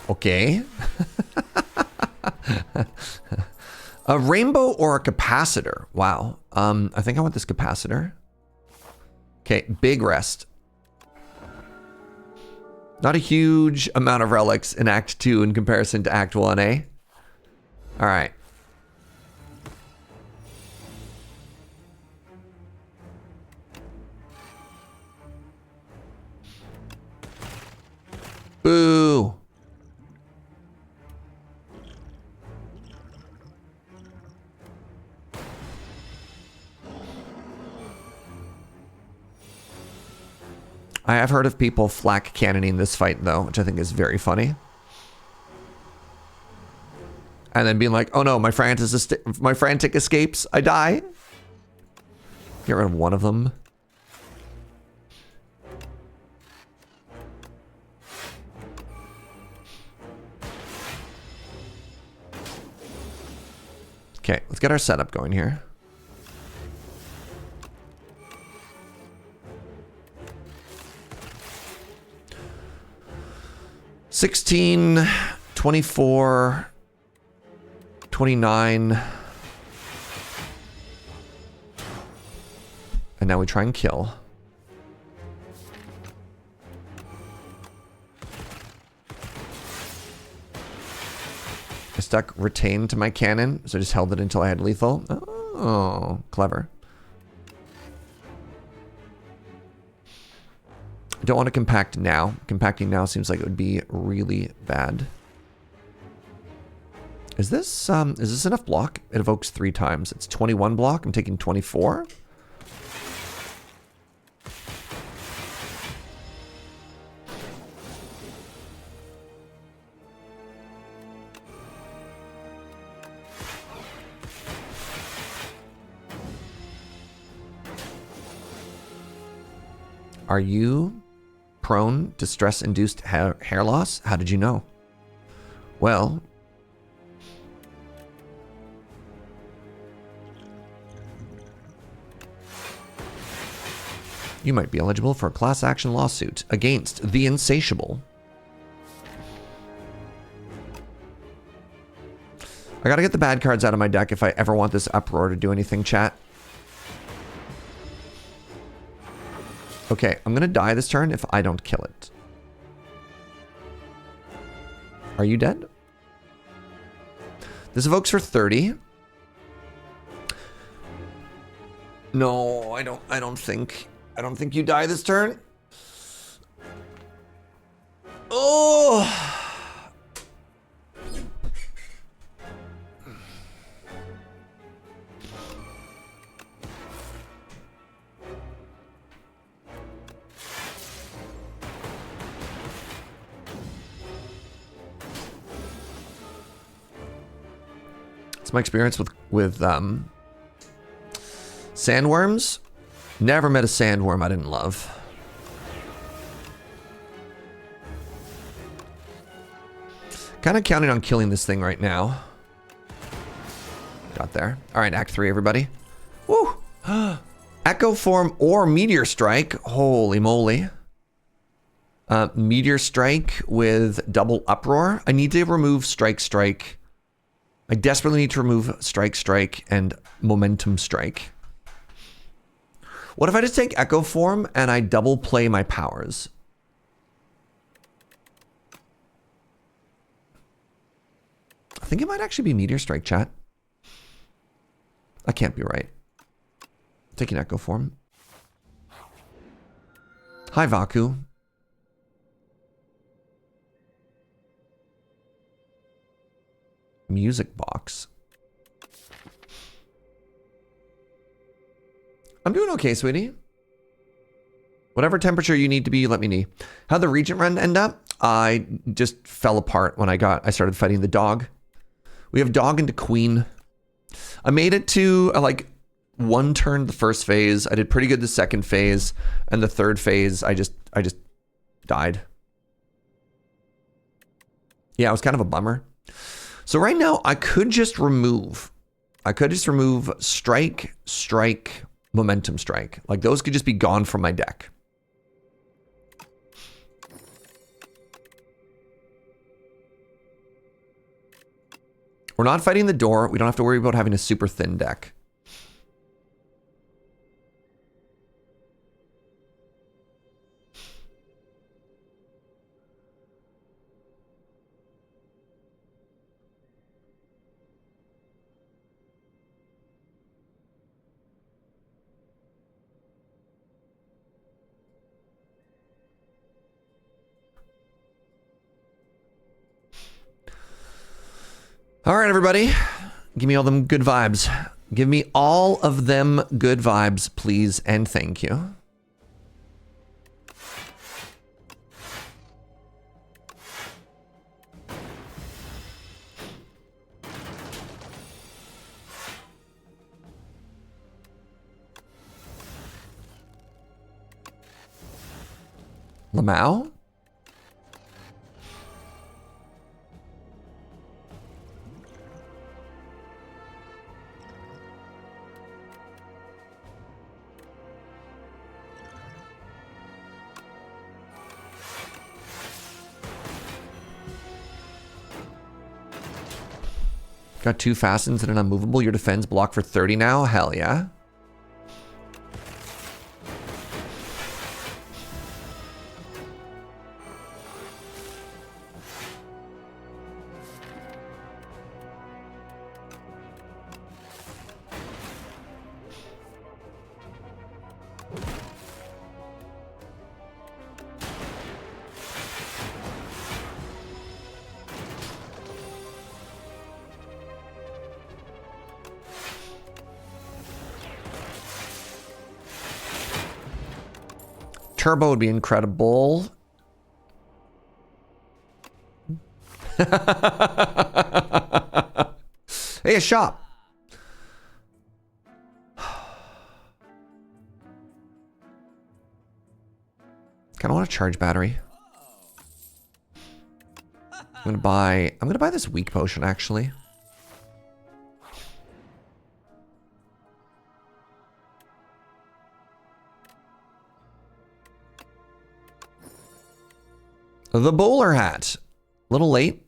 Okay. A rainbow or a capacitor. Wow. I think I want this capacitor. Okay, big rest. Not a huge amount of relics in Act 2 in comparison to Act 1, eh? Alright. Boo! I have heard of people flak cannoning this fight, though, which I think is very funny. And then being like, oh no, my frantic escapes, I die. Get rid of one of them. Okay, let's get our setup going here. $16, $24, $29. And now we try and kill. I stuck retain to my cannon, so I just held it until I had lethal. Oh, clever. I don't want to compact now. Compacting now seems like it would be really bad. Is this enough block? It evokes 3 times. It's 21 block. I'm taking 24. Are you prone to stress-induced hair loss? How did you know? Well, you might be eligible for a class action lawsuit against the insatiable. I gotta get the bad cards out of my deck if I ever want this uproar to do anything, chat. Okay, I'm gonna die this turn if I don't kill it. Are you dead? This evokes for 30. No, I don't think you die this turn. Oh! It's my experience with sandworms. Never met a sandworm I didn't love. Kind of counting on killing this thing right now. Got there. All right, Act 3, everybody. Woo! Echo Form or Meteor Strike. Holy moly. Meteor Strike with double Uproar. I need to remove Strike. I desperately need to remove Strike and Momentum Strike. What if I just take Echo Form and I double play my powers? I think it might actually be Meteor Strike, chat. I can't be right. Taking Echo Form. Hi, Vaku. Music box. I'm doing okay, sweetie. Whatever temperature you need to be, let me know. How'd the Regent run end up? I just fell apart when I started fighting the dog. We have dog into queen. I made it to like one turn the first phase. I did pretty good the second phase, and the third phase I just died. Yeah, it was kind of a bummer. So right now I could just remove strike, momentum strike. Like those could just be gone from my deck. We're not fighting the door. We don't have to worry about having a super thin deck. All right, everybody. Give me all them good vibes. Give me all of them good vibes, please, and thank you. Lamau? Got 2 fastens and an unmovable. Your defense block for 30 now? Hell yeah. Turbo would be incredible. Hey, a shop. Kind of want to charge battery. I'm gonna buy this weak potion actually. The bowler hat. A little late.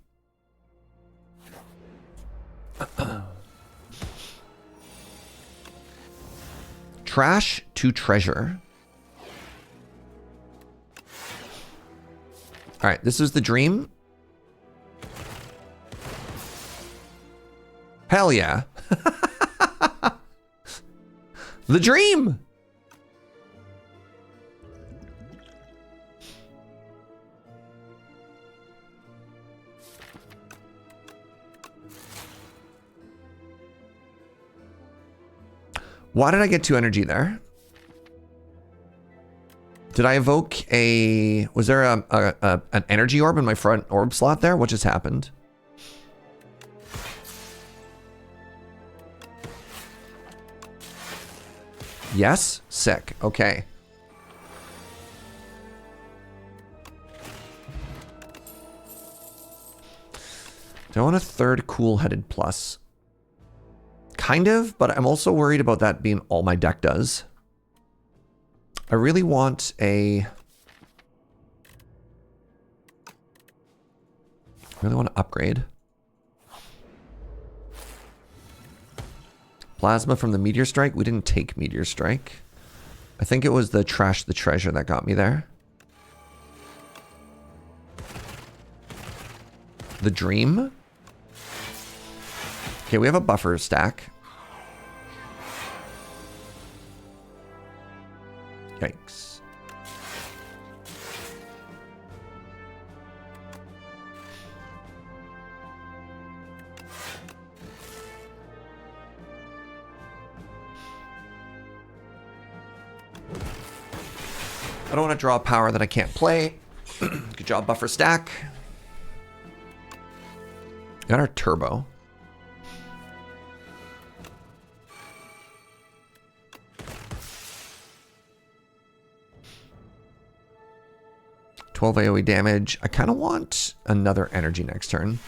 Trash to treasure. All right, this is the dream. Hell yeah. The dream. Why did I get 2 energy there? Did I evoke a... Was there an energy orb in my front orb slot there? What just happened? Yes? Sick. Okay. Do I want a third cool-headed plus? Kind of, but I'm also worried about that being all my deck does. I really want a... I really want to upgrade. Plasma from the Meteor Strike. We didn't take Meteor Strike. I think it was the Trash the Treasure that got me there. The Dream. Okay, we have a buffer stack. Yikes. I don't want to draw a power that I can't play. Good job, buffer stack. Got our turbo. AOE damage. I kind of want another energy next turn.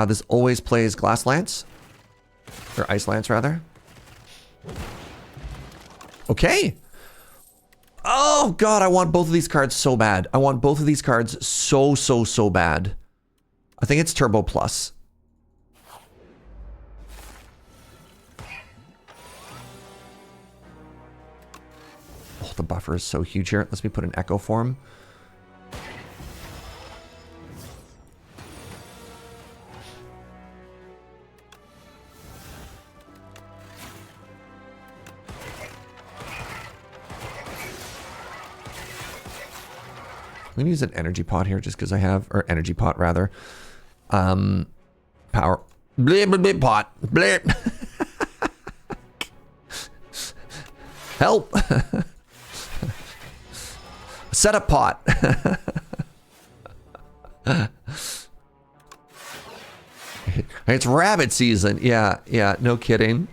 This always plays Glass Lance. Or Ice Lance, rather. Okay. Oh, God, I want both of these cards so bad. I want both of these cards so bad. I think it's Turbo Plus. Oh, the buffer is so huge here. Let's me put an Echo Form. I'm gonna use an energy pot here just because I have, or energy pot rather. Power. Blip, blip, blip, pot. Blip. Help. Set up pot. It's rabbit season. Yeah, yeah, no kidding.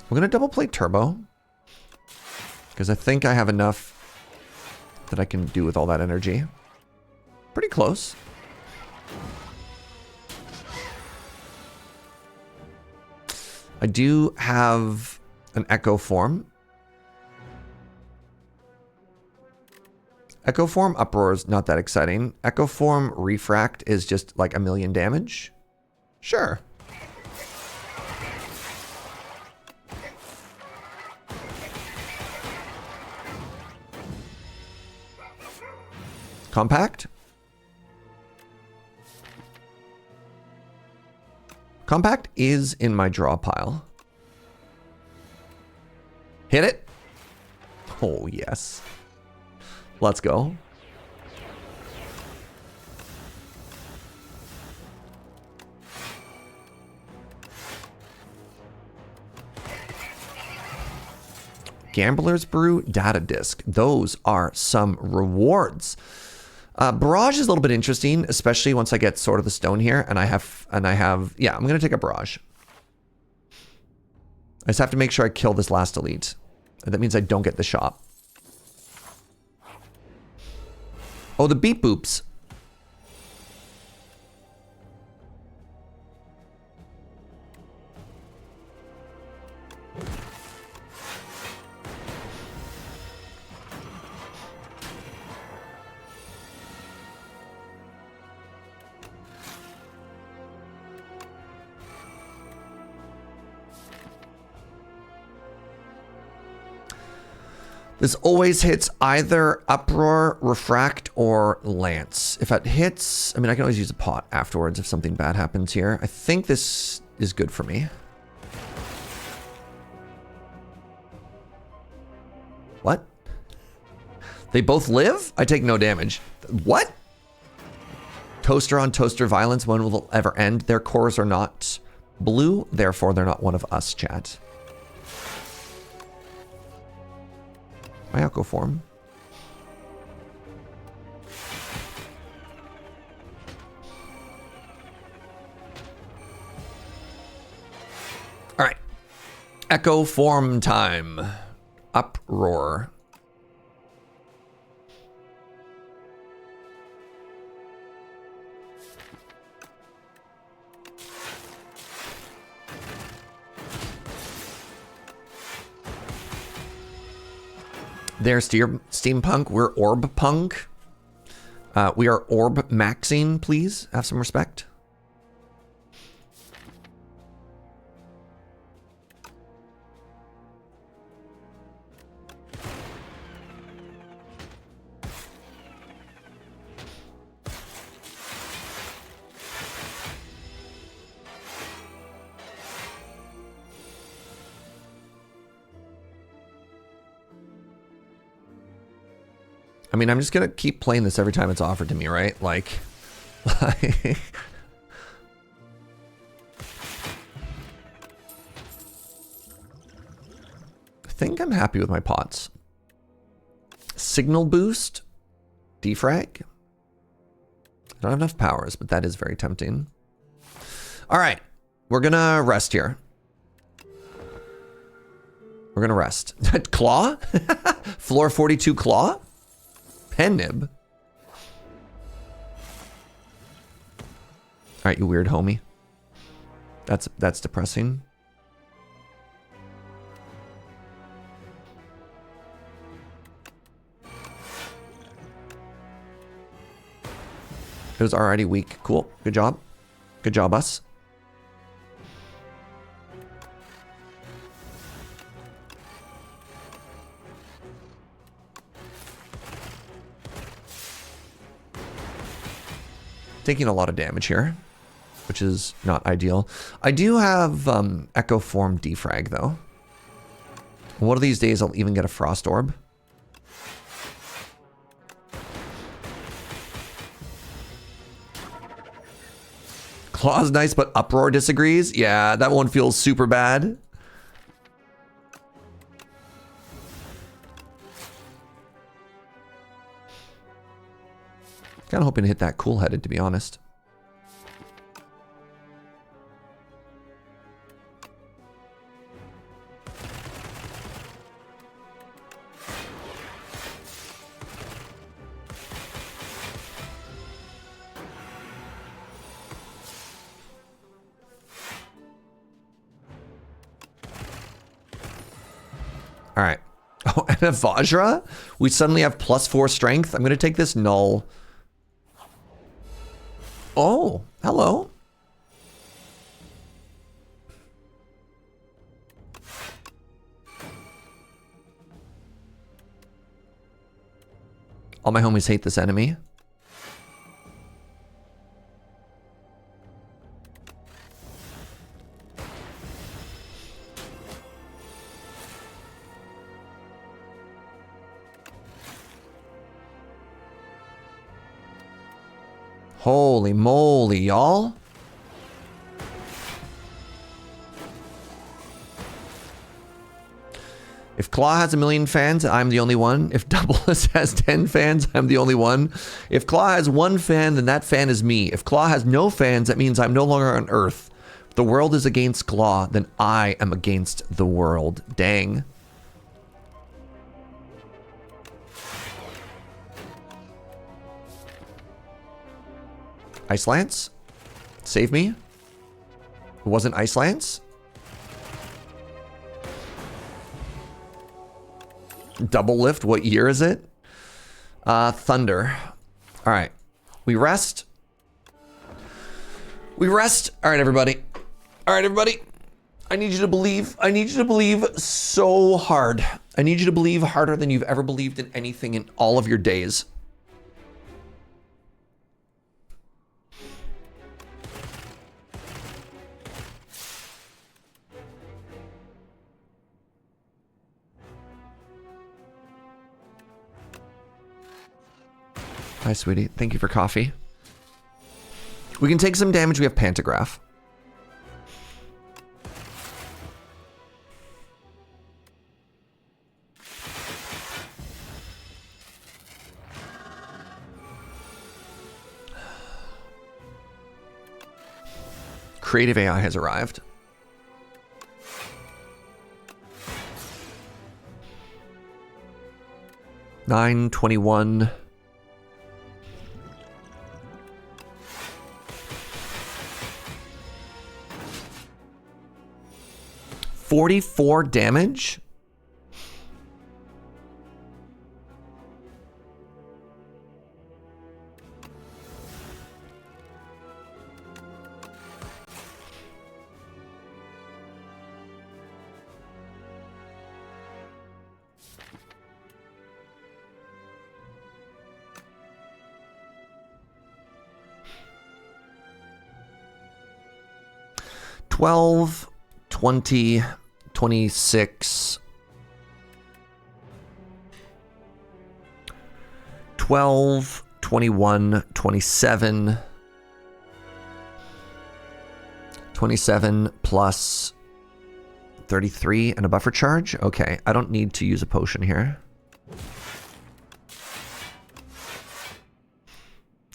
We're going to double play turbo. Because I think I have enough that I can do with all that energy. Pretty close. I do have an Echo Form. Echo Form Uproar is not that exciting. Echo Form Refract is just like 1,000,000 damage. Sure. Compact. Compact is in my draw pile. Hit it. Oh, yes. Let's go. Gambler's Brew, Data Disc. Those are some rewards. Barrage is a little bit interesting, especially once I get Sword of the Stone here, and I have, yeah, I'm gonna take a Barrage. I just have to make sure I kill this last elite. That means I don't get the shop. Oh, the beep boops. This always hits either Uproar, Refract, or Lance. If it hits, I mean, I can always use a pot afterwards if something bad happens here. I think this is good for me. What? They both live? I take no damage. What? Toaster on Toaster Violence, when will it ever end? Their cores are not blue, therefore they're not one of us, chat. My Echo Form. All right. Echo Form time. Uproar. There's Steampunk. We're Orb Punk. We are Orb Maxing, please. Have some respect. I mean, I'm just gonna keep playing this every time it's offered to me, right? Like I think I'm happy with my pots. Signal boost, defrag. I don't have enough powers, but that is very tempting. All right, we're gonna rest here. We're gonna rest. Claw? Floor 42 claw? Pen nib. All right, you weird homie. That's depressing. It was already weak. Cool. Good job. Good job, us. Taking a lot of damage here, which is not ideal. I do have Echo Form defrag though. One of these days I'll even get a Frost Orb. Claw's nice, but Uproar disagrees. Yeah, that one feels super bad. Kind of hoping to hit that cool-headed, to be honest. All right. Oh, and a Vajra? We suddenly have +4 strength. I'm going to take this null. Oh, hello. All my homies hate this enemy. Holy moly, y'all. If Claw has 1,000,000 fans, I'm the only one. If Doubles has 10 fans, I'm the only one. If Claw has 1 fan, then that fan is me. If Claw has no fans, that means I'm no longer on Earth. If the world is against Claw, then I am against the world. Dang. Ice Lance? Save me? It wasn't Ice Lance? Double lift, what year is it? Thunder. All right, we rest. We rest. All right, everybody. All right, everybody. I need you to believe. I need you to believe so hard. I need you to believe harder than you've ever believed in anything in all of your days. Hi, sweetie. Thank you for coffee. We can take some damage. We have Pantograph. Creative AI has arrived. $9.21. 44 damage? $12, $20, $26, $12, $21, $27, $27 plus 33 and a buffer charge. Okay, I don't need to use a potion here.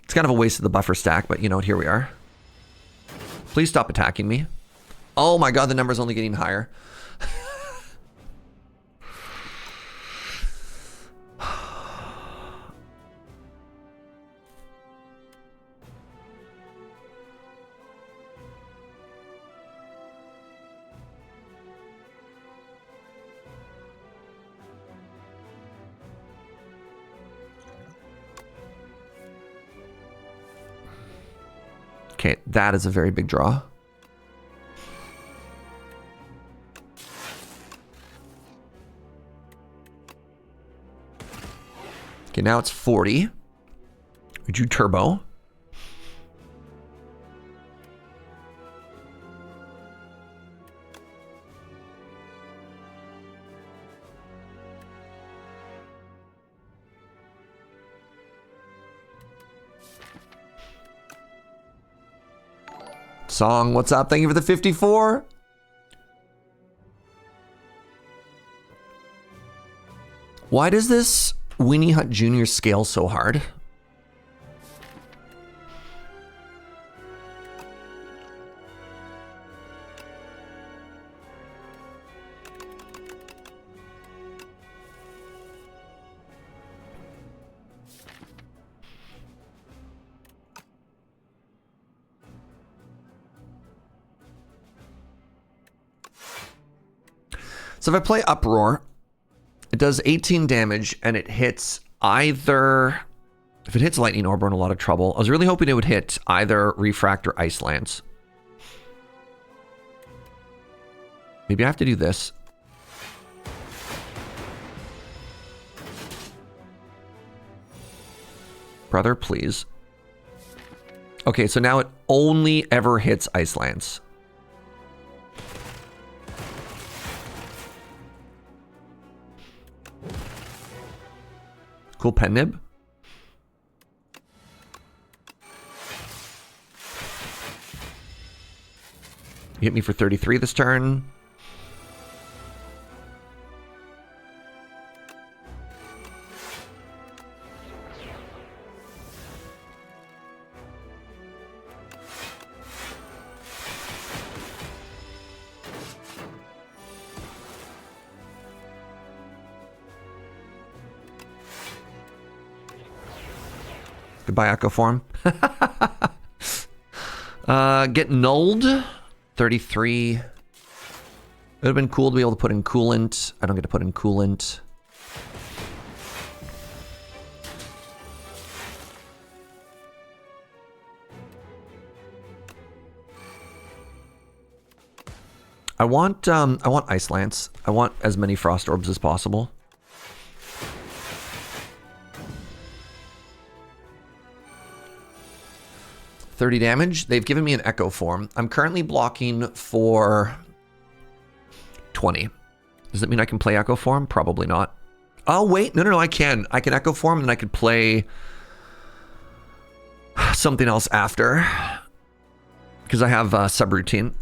It's kind of a waste of the buffer stack, but you know what, here we are. Please stop attacking me. Oh my god, the number's only getting higher. Okay, that is a very big draw. Okay, now it's 40. We do turbo. Song, what's up? Thank you for the 54. Why does this Weenie Hut Jr. scale so hard? So if I play Uproar, it does 18 damage and it hits either... If it hits Lightning Orb, we're in a lot of trouble. I was really hoping it would hit either Refract or Ice Lance. Maybe I have to do this. Brother, please. Okay, so now it only ever hits Ice Lance. Cool pen nib. You hit me for 33 this turn. Goodbye, Echo Form. Get nulled. 33. It would have been cool to be able to put in coolant. I don't get to put in coolant. I want Ice Lance. I want as many Frost Orbs as possible. $30 damage. They've given me an Echo Form. I'm currently blocking for 20. Does that mean I can play Echo Form? Probably not. Oh, wait. No, I can. I can Echo Form, and then I could play something else after. Because I have Subroutine.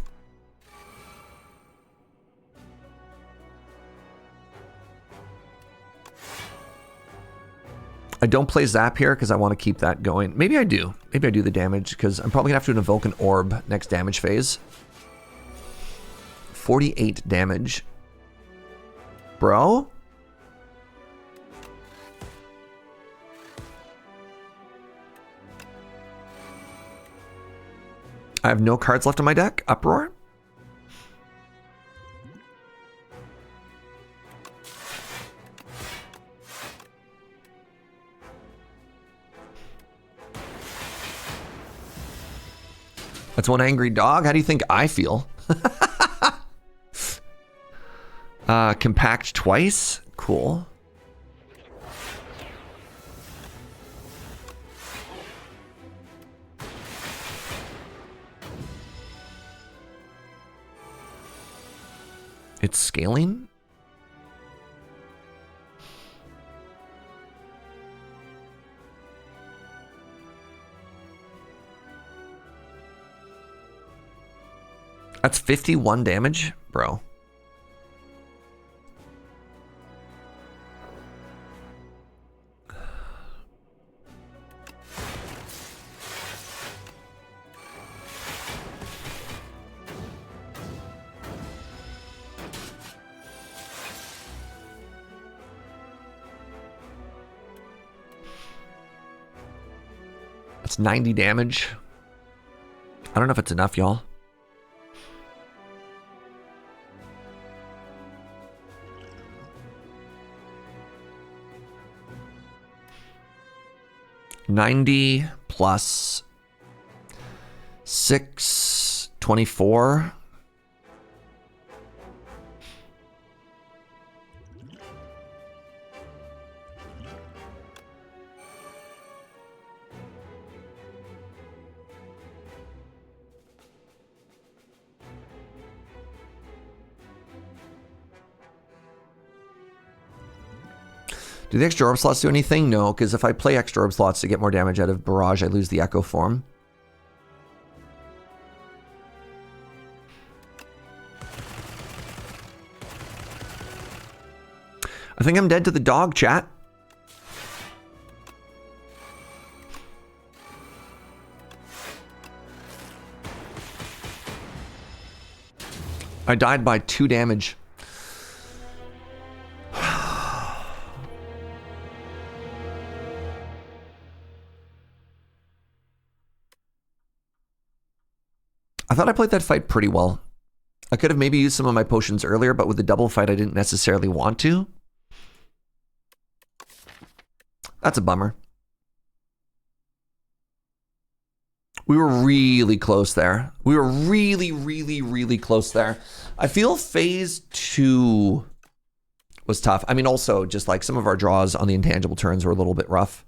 I don't play Zap here because I want to keep that going. Maybe I do. Maybe I do the damage because I'm probably going to have to invoke an orb next damage phase. 48 damage. Bro? I have no cards left on my deck. Uproar. That's one angry dog. How do you think I feel? Compact twice. Cool. It's scaling? That's 51 damage, bro. That's 90 damage. I don't know if it's enough, y'all. $90 plus 6, 24. Do the extra orb slots do anything? No, because if I play extra orb slots to get more damage out of Barrage, I lose the Echo Form. I think I'm dead to the dog, chat. I died by 2 damage. I thought I played that fight pretty well. I could have maybe used some of my potions earlier, but with the double fight, I didn't necessarily want to. That's a bummer. We were really close there. We were really close there. I feel phase 2 was tough. I mean, also just like some of our draws on the intangible turns were a little bit rough.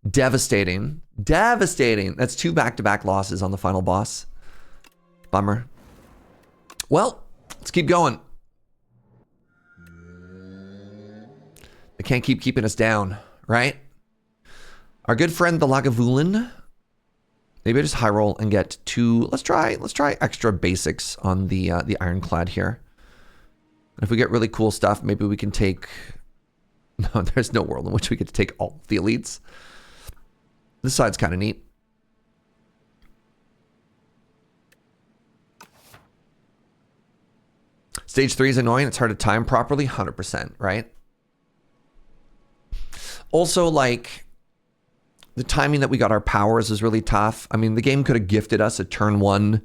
Devastating. Devastating. That's 2 back-to-back losses on the final boss. Bummer. Well, let's keep going. They can't keep keeping us down, right? Our good friend the Lagavulin. Maybe I just high roll and get 2. Let's try extra basics on the Ironclad here. And if we get really cool stuff, maybe we can take. No, there's no world in which we get to take all the elites. This side's kind of neat. Stage 3 is annoying. It's hard to time properly. 100%, right? Also, like, The timing that we got our powers is really tough. I mean, the game could have gifted us a turn one.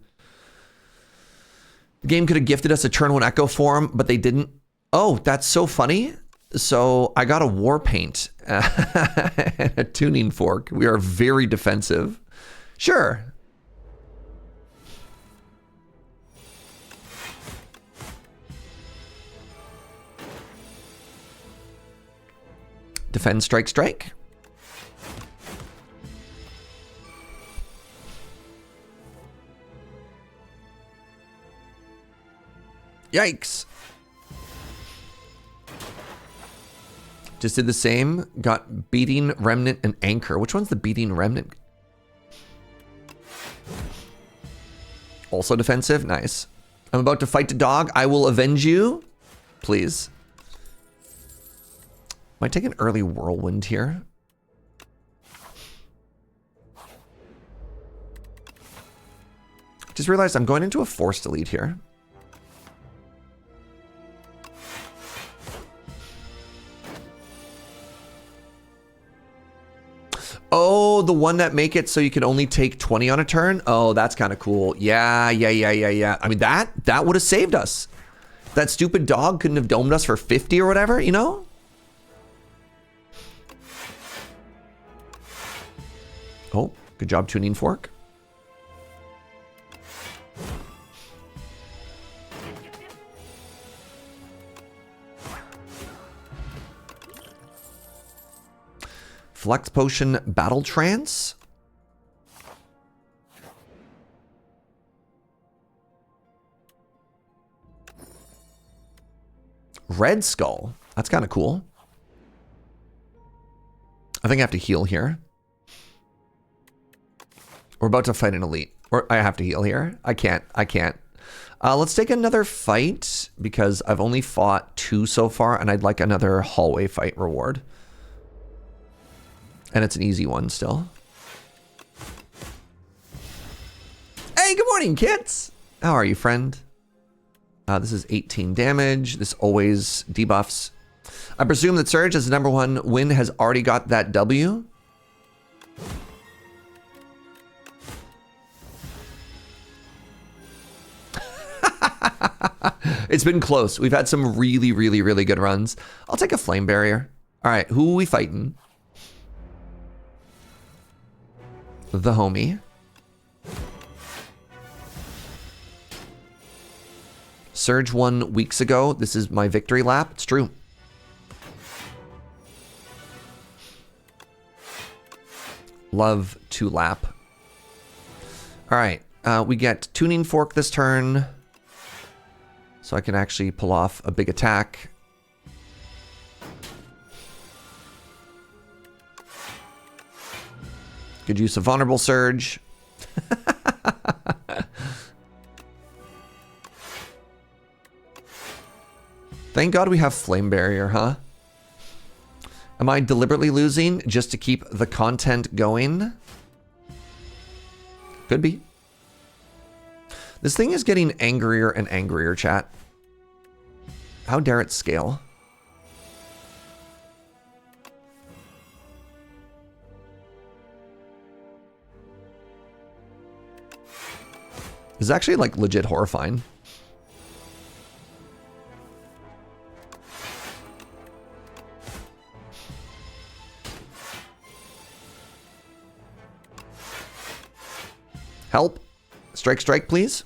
The game could have gifted us a turn one Echo Form, but they didn't. Oh, that's so funny. So I got a War Paint and a Tuning Fork. We are very defensive. Sure. Defend, strike, strike. Yikes. Just did the same. Got Beating, Remnant, and Anchor. Which one's the Beating Remnant? Also defensive. Nice. I'm about to fight the dog. I will avenge you. Please. Might take an early Whirlwind here. Just realized I'm going into a Force Delete here. Oh, the one that make it so you can only take 20 on a turn? Oh, that's kind of cool. Yeah. I mean, that would have saved us. That stupid dog couldn't have domed us for 50 or whatever, you know? Oh, good job, Tuning Fork. Flex Potion, Battle Trance. Red Skull. That's kind of cool. I think I have to heal here. We're about to fight an elite. Or I have to heal here. I can't. Let's take another fight because I've only fought 2 so far and I'd like another hallway fight reward. And it's an easy one still. Hey, good morning, kids. How are you, friend? This is 18 damage. This always debuffs. I presume that Surge as the #1 win has already got that W. It's been close. We've had some really good runs. I'll take a Flame Barrier. All right, who are we fighting? The homie. Surge won weeks ago. This is my victory lap. It's true. Love to lap. All right. We get Tuning Fork this turn. So I can actually pull off a big attack. Good use of Vulnerable Surge. Thank God we have Flame Barrier, huh? Am I deliberately losing just to keep the content going? Could be. This thing is getting angrier and angrier, chat. How dare it scale? This is actually like legit horrifying. Help. Strike, strike, please.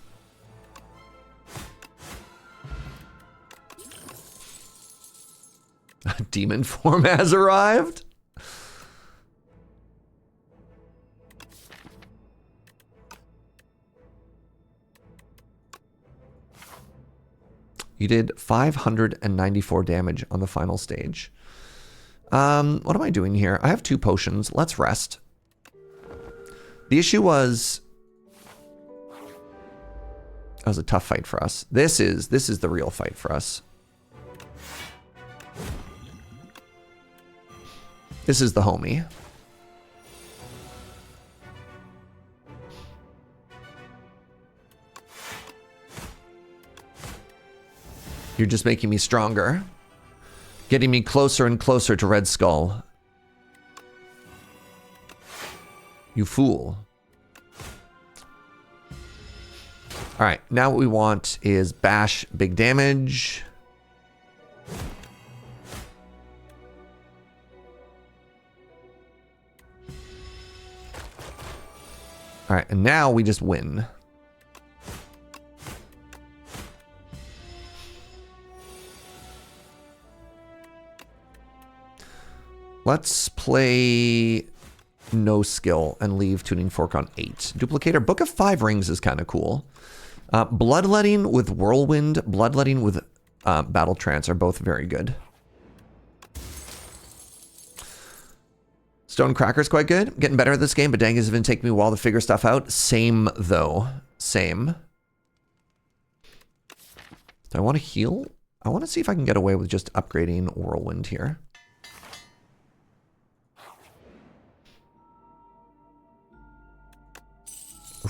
Demon form has arrived. You did 594 damage on the final stage. What am I doing here? I have 2 potions. Let's rest. The issue was... That was a tough fight for us. This is the real fight for us. This is the homie. You're just making me stronger. Getting me closer and closer to Red Skull. You fool. All right, now what we want is bash, big damage. All right, and now we just win. Let's play no skill and leave Tuning Fork on 8. Duplicator, Book of 5 Rings is kind of cool. Bloodletting with Whirlwind, Bloodletting with Battle Trance are both very good. Stone Cracker's quite good. Getting better at this game, but dang, it's been taking me a while to figure stuff out. Same, though. Same. Do I want to heal? I want to see if I can get away with just upgrading Whirlwind here.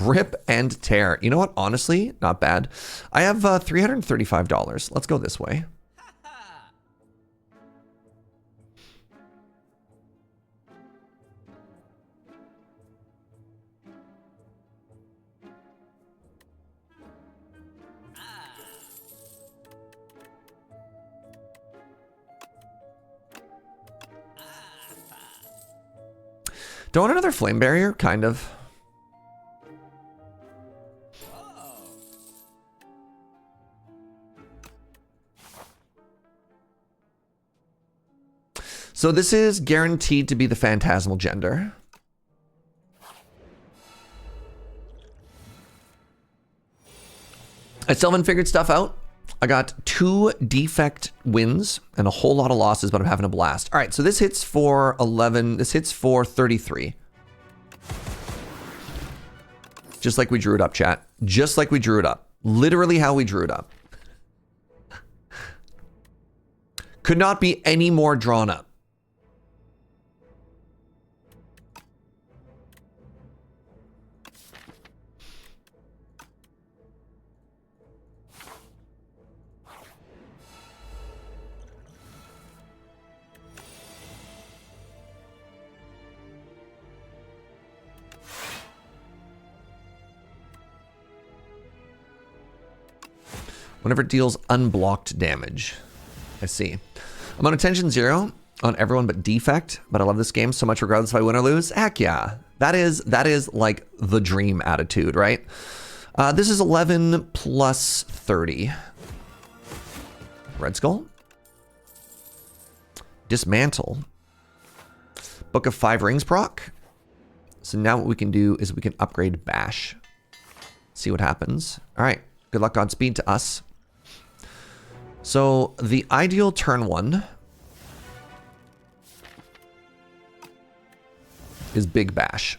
Rip and tear. You know what? Honestly, not bad. I have $335. Let's go this way. Do I want another flame barrier? Kind of. So this is guaranteed to be the phantasmal gender. I still haven't figured stuff out. I got 2 defect wins and a whole lot of losses, but I'm having a blast. All right, so this hits for 11. This hits for 33. Just like we drew it up, chat. Just like we drew it up. Literally how we drew it up. Could not be any more drawn up. Whenever it deals unblocked damage. I see. I'm on attention 0 on everyone but defect, but I love this game so much regardless if I win or lose. Heck yeah. That is like the dream attitude, right? This is 11 plus 30. Red Skull. Dismantle. Book of 5 Rings proc. So now what we can do is we can upgrade Bash. See what happens. All right. Good luck, Godspeed to us. So the ideal turn 1 is Big Bash.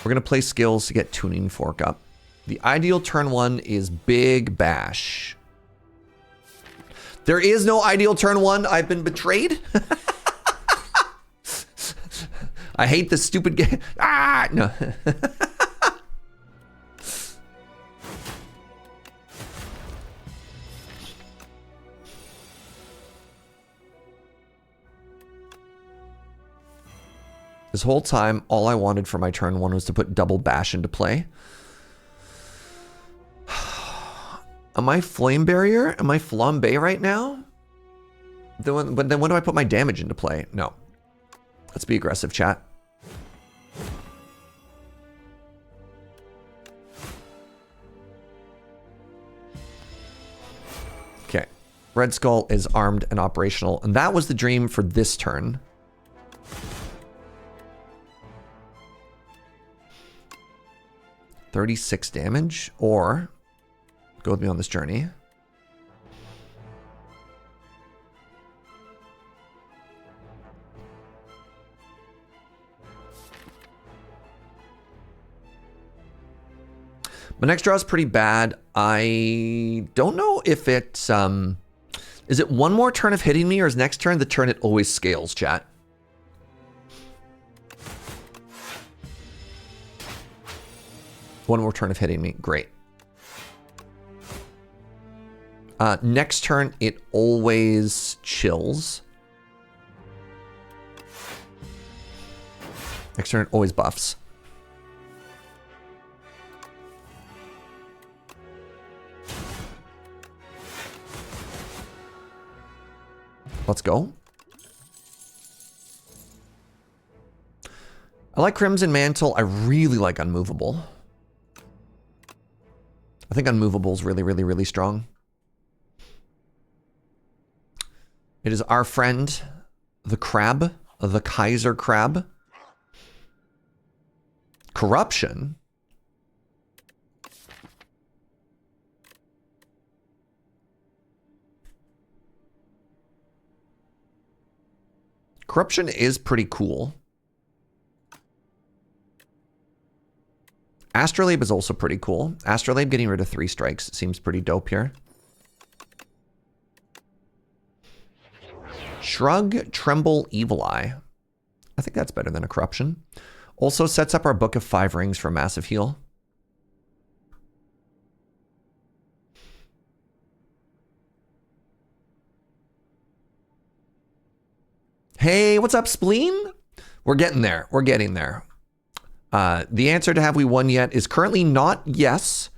We're going to play skills to get Tuning Fork up. The ideal turn 1 is Big Bash. There is no ideal turn 1. I've been betrayed. I hate this stupid game. Ah, no. This whole time, all I wanted for my turn 1 was to put double bash into play. Am I flame barrier? Am I flambe right now? Then when do I put my damage into play? No. Let's be aggressive, chat. Okay. Red Skull is armed and operational, and that was the dream for this turn. $36 damage, or go with me on this journey. My next draw is pretty bad. I don't know if it's is it one more turn of hitting me, or is next turn the turn it always scales, chat? One more turn of hitting me. Great. Next turn, it always chills. Next turn always buffs. Let's go. I like Crimson Mantle. I really like Unmovable. I think Unmovable is really, really, really strong. It is our friend, the Crab, the Kaiser Crab. Corruption. Corruption is pretty cool. Astrolabe is also pretty cool. Astrolabe getting rid of 3 strikes seems pretty dope here. Shrug, Tremble, Evil Eye. I think that's better than a Corruption. Also sets up our Book of 5 Rings for massive heal. Hey, what's up, Spleen? We're getting there. We're getting there. The answer to have we won yet is currently not yes.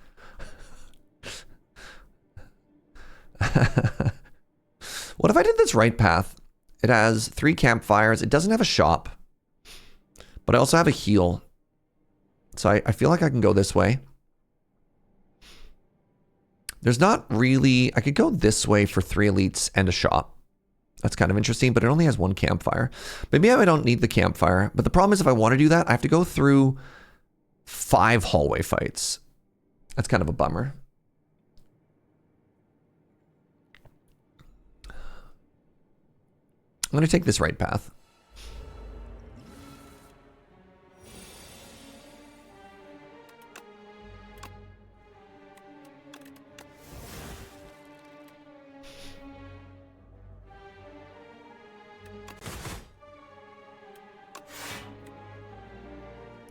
What if I did this right path? It has 3 campfires. It doesn't have a shop. But I also have a heal. So I feel like I can go this way. There's not really... I could go this way for 3 elites and a shop. That's kind of interesting, but it only has 1 campfire. Maybe I don't need the campfire. But the problem is if I want to do that, I have to go through 5 hallway fights. That's kind of a bummer. I'm going to take this right path.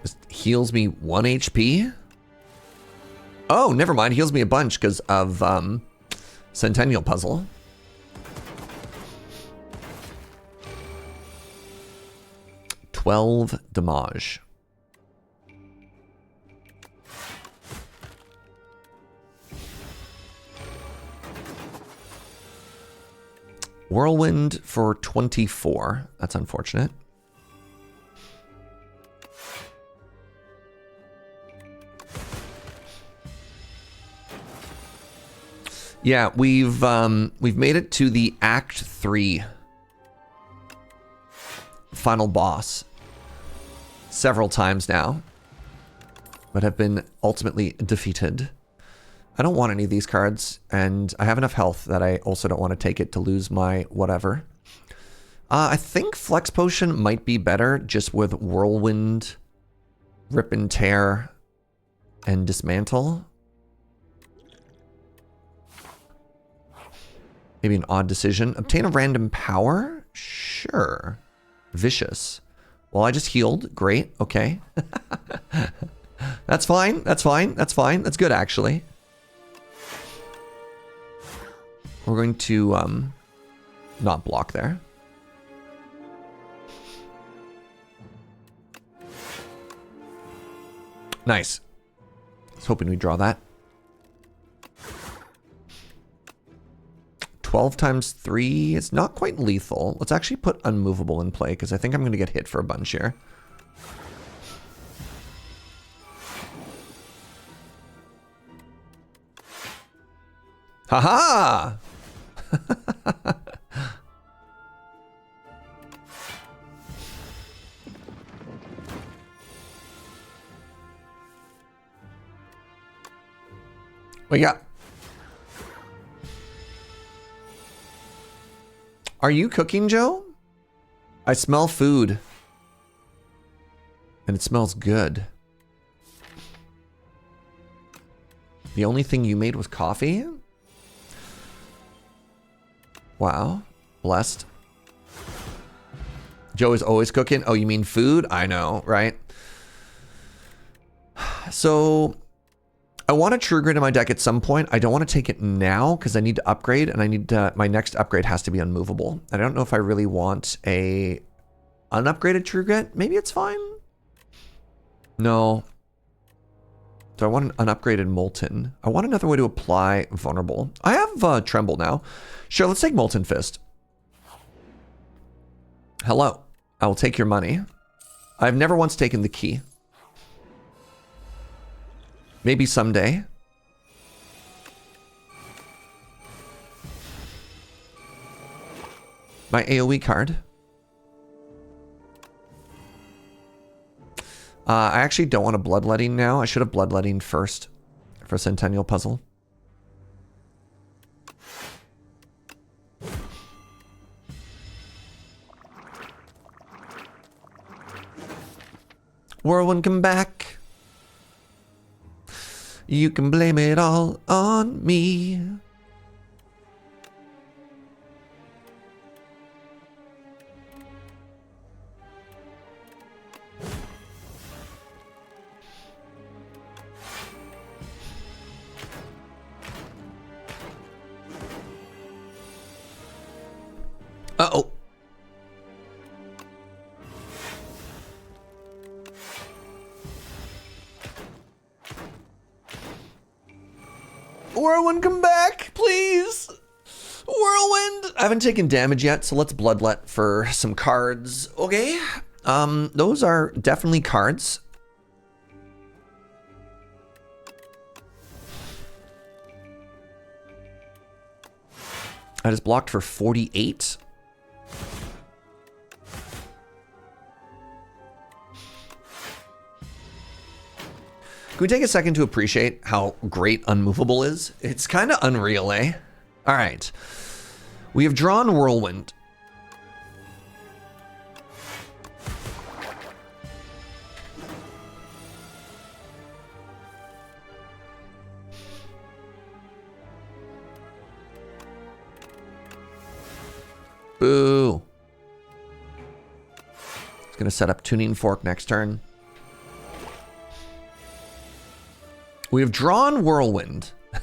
This heals me 1 HP. Oh, never mind. Heals me a bunch because of Centennial Puzzle. $12 damage. Whirlwind for 24. That's unfortunate. Yeah, we've made it to the Act 3 final boss several times now, but have been ultimately defeated. I don't want any of these cards, and I have enough health that I also don't want to take it to lose my whatever. I think Flex Potion might be better just with Whirlwind, Rip and Tear, and Dismantle. Maybe an odd decision. Obtain a random power? Sure. Vicious. Well, I just healed. Great. Okay. That's fine. That's fine. That's fine. That's good, actually. We're going to not block there. Nice. I was hoping we'd draw that. 12 times 3 is not quite lethal. Let's actually put Unmovable in play because I think I'm going to get hit for a bunch here. Haha! What you got? Are you cooking, Joe? I smell food. And it smells good. The only thing you made was coffee? Wow. Blessed. Joe is always cooking. Oh, you mean food? I know, right? So... I want a True Grit in my deck at some point. I don't want to take it now because I need to upgrade, and I need to, my next upgrade has to be Unmovable. I don't know if I really want a unupgraded True Grit. Maybe it's fine. No. Do I want an upgraded Molten? I want another way to apply Vulnerable. I have Tremble now. Sure, let's take Molten Fist. Hello. I will take your money. I've never once taken the key. Maybe someday. My AoE card. I actually don't want a Bloodletting now. I should have Bloodletting first for Centennial Puzzle. Whirlwind, come back. You can blame it all on me. Uh-oh. Whirlwind, come back, please. Whirlwind. I haven't taken damage yet, so let's bloodlet for some cards. Okay. Those are definitely cards. I just blocked for 48. Can we take a second to appreciate how great Unmovable is? It's kind of unreal, eh? All right. We have drawn Whirlwind. Boo. It's going to set up Tuning Fork next turn. We have drawn Whirlwind. I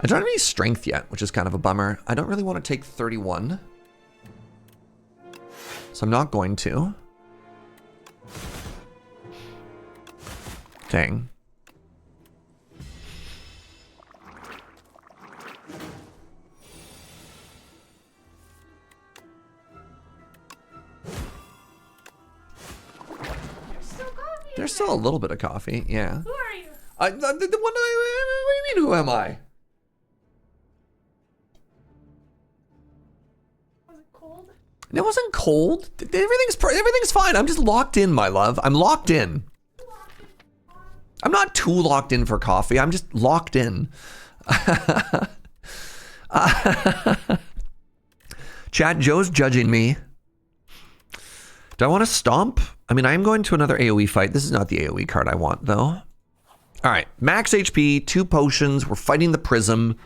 don't have any strength yet, which is kind of a bummer. I don't really want to take 31. So I'm not going to. Dang. There's still a little bit of coffee, yeah. Who are you? What do you mean, who am I? Was it cold? It wasn't cold. Everything's fine. I'm just locked in, my love. I'm locked in. I'm not too locked in for coffee. I'm just locked in. Chat, Joe's judging me. Do I want to stomp? I mean, I am going to another AoE fight. This is not the AoE card I want, though. All right, max HP, 2 potions. We're fighting the Prism.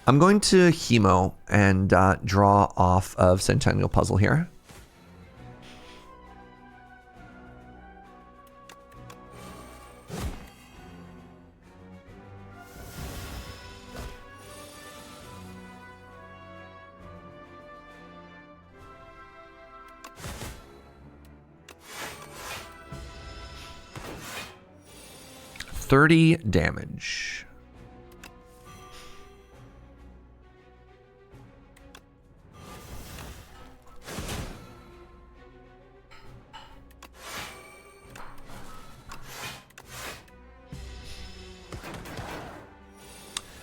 I'm going to Hemo and draw off of Centennial Puzzle here. $30 damage.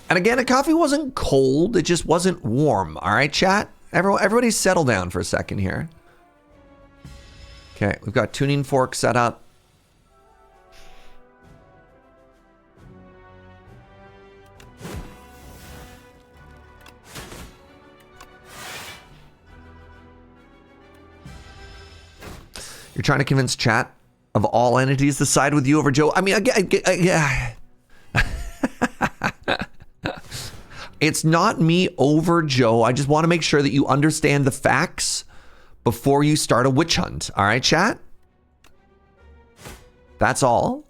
And again, the coffee wasn't cold, it just wasn't warm. All right, chat? Everybody settle down for a second here. Okay, we've got Tuning Fork set up. You're trying to convince chat of all entities to side with you over Joe. I mean, yeah. It's not me over Joe. I just want to make sure that you understand the facts before you start a witch hunt. All right, chat? That's all.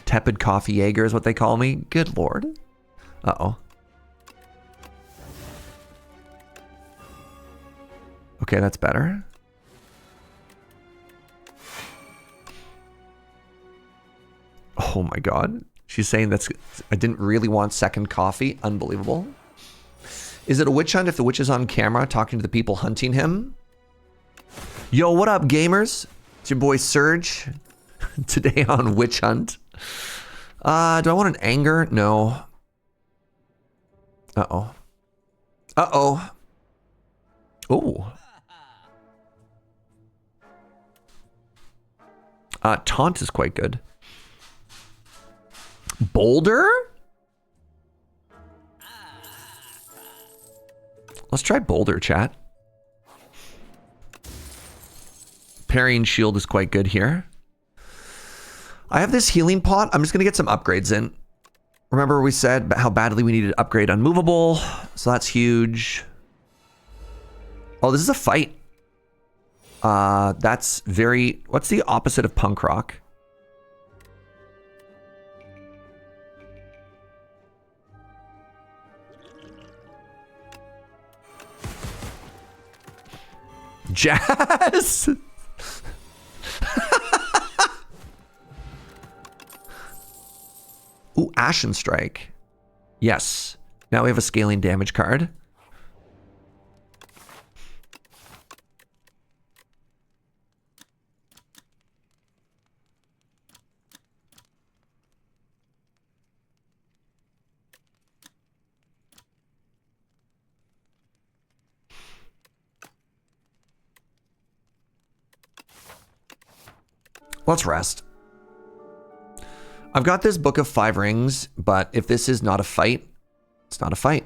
Tepid coffee Jaeger is what they call me. Good Lord. Uh-oh. Okay, that's better. Oh my god. She's saying that's... I didn't really want second coffee. Unbelievable. Is it a witch hunt if the witch is on camera talking to the people hunting him? Yo, what up, gamers? It's your boy Serge. Today on Witch Hunt. Do I want an anger? No. Uh-oh. Uh-oh. Oh. Taunt is quite good. Boulder? Let's try Boulder, chat. Parrying shield is quite good here. I have this healing pot. I'm just going to get some upgrades in. Remember we said how badly we needed to upgrade Unmovable. So that's huge. Oh, this is a fight. That's very... What's the opposite of punk rock? Jazz! Ooh, Ashen Strike. Yes. Now we have a scaling damage card. Let's rest. I've got this Book of 5 Rings, but if this is not a fight, it's not a fight.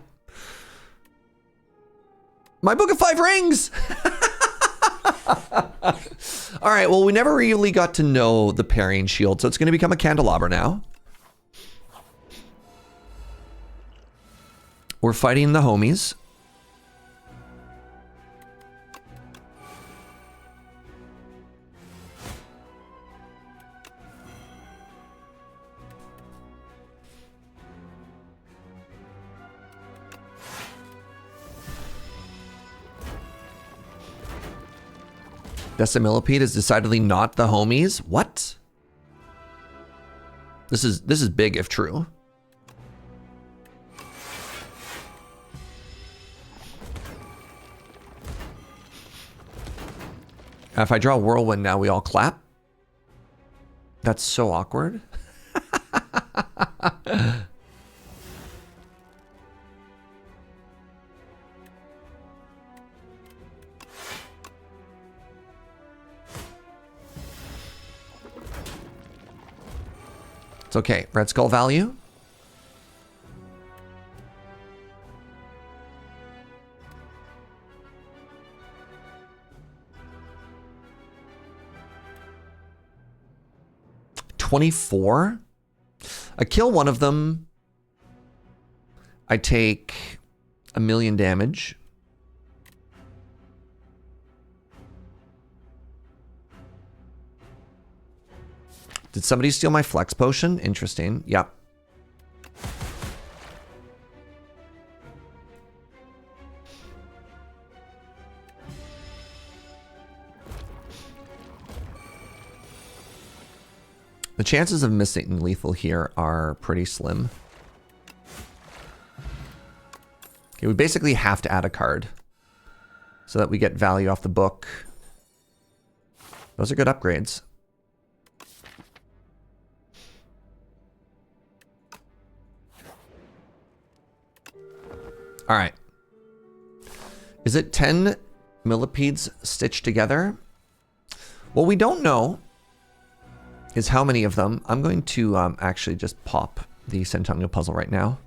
My Book of 5 Rings! All right, well, we never really got to know the parrying shield, so it's going to become a candelabra now. We're fighting the homies. Decimillipede is decidedly not the homies. What? This is big if true. If I draw Whirlwind now, we all clap. That's so awkward. It's okay. Red Skull value. $24. I kill one of them. I take 1,000,000 damage. Did somebody steal my flex potion? Interesting. Yep. The chances of missing lethal here are pretty slim. Okay, we basically have to add a card so that we get value off the book. Those are good upgrades. All right. Is it 10 millipedes stitched together? What we don't know is how many of them. I'm going to actually just pop the Centennial puzzle right now.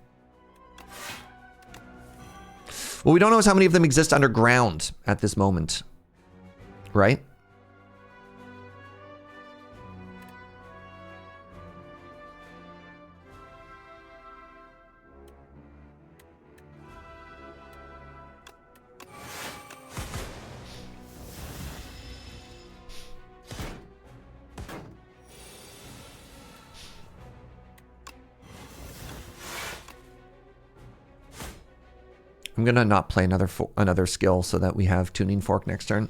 What we don't know is how many of them exist underground at this moment, right? I'm I'm gonna not play another skill so that we have Tuning Fork next turn.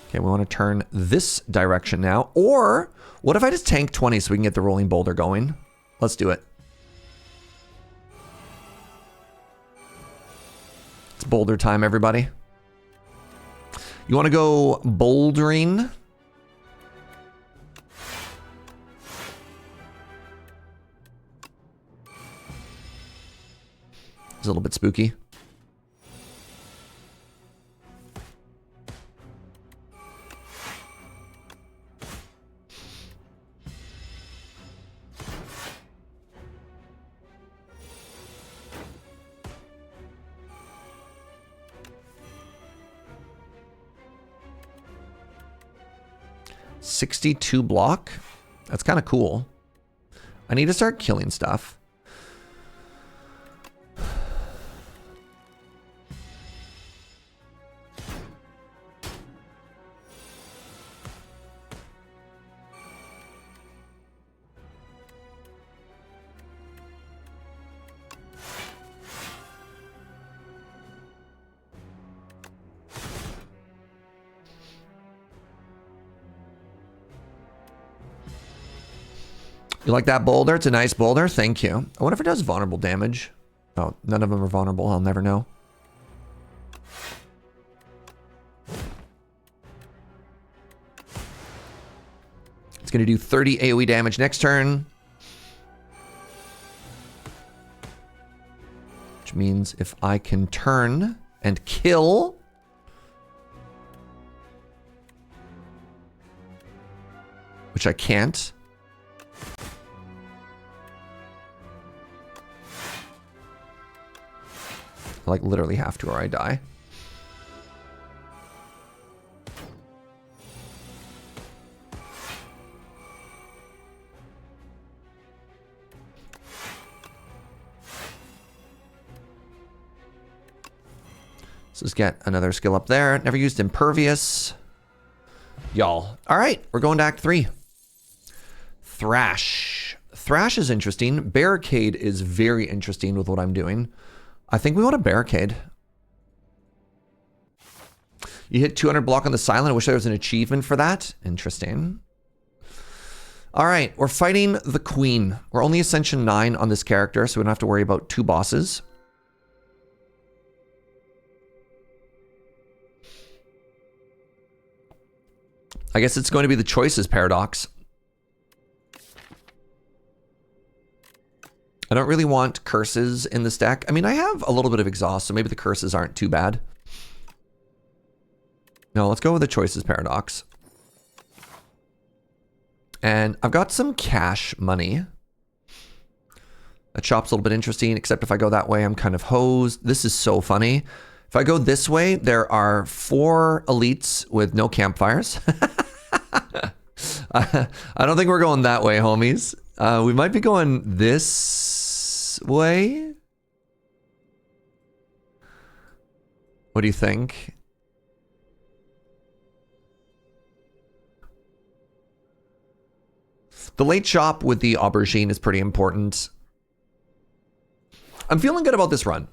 Okay, we want to turn this direction now. Or what if I just tank 20 so we can get the Rolling Boulder going? Let's do it. It's boulder time, everybody. You want to go bouldering? It's a little bit spooky. $62 block. That's kind of cool. I need to start killing stuff. You like that boulder? It's a nice boulder. Thank you. I wonder if it does vulnerable damage. Oh, none of them are vulnerable. I'll never know. It's going to do 30 AoE damage next turn. Which means if I can turn and kill... which I can't. I like literally have to or I die. So let's get another skill up there. Never used Impervious. Y'all. All right, we're going to Act 3. Thrash. Thrash is interesting. Barricade is very interesting with what I'm doing. I think we want a Barricade. You hit 200 block on the silent. I wish there was an achievement for that. Interesting. All right, we're fighting the Queen. We're only Ascension 9 on this character, so we don't have to worry about 2 bosses. I guess it's going to be the Choices Paradox. I don't really want curses in this deck. I mean, I have a little bit of exhaust, so maybe the curses aren't too bad. No, let's go with the Choices Paradox. And I've got some cash money. That shop's a little bit interesting, except if I go that way, I'm kind of hosed. This is so funny. If I go this way, there are 4 elites with no campfires. I don't think we're going that way, homies. We might be going this way. What do you think? The late shop with the aubergine is pretty important. I'm feeling good about this run.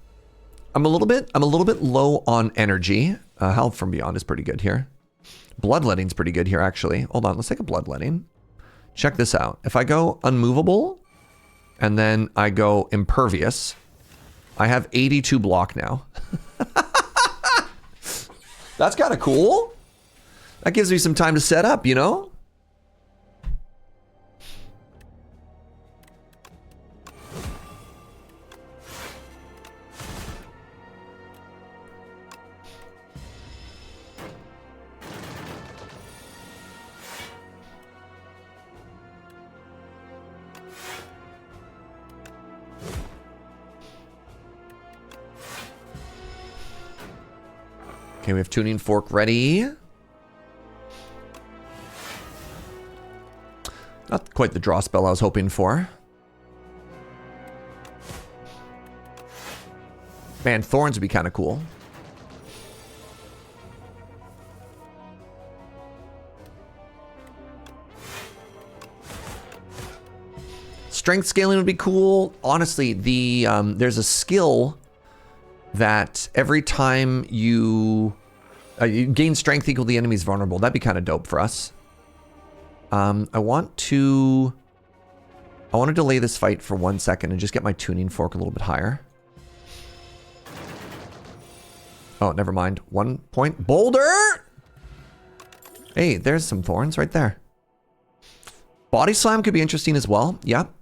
I'm a little bit low on energy. Health from Beyond is pretty good here. Bloodletting's pretty good here, actually. Hold on, let's take a Bloodletting. Check this out. If I go Unmovable, and then I go Impervious, I have 82 block now. That's kind of cool. That gives me some time to set up, you know? Okay, we have Tuning Fork ready. Not quite the draw spell I was hoping for. Man, Thorns would be kind of cool. Let's Strength scaling would be cool. Honestly, there's a skill that every time you gain strength equal to the enemy's vulnerable. That'd be kind of dope for us. I want to delay this fight for 1 second and just get my tuning fork a little bit higher. Oh, never mind. 1 point. Boulder! Hey, there's some thorns right there. Body slam could be interesting as well. Yep.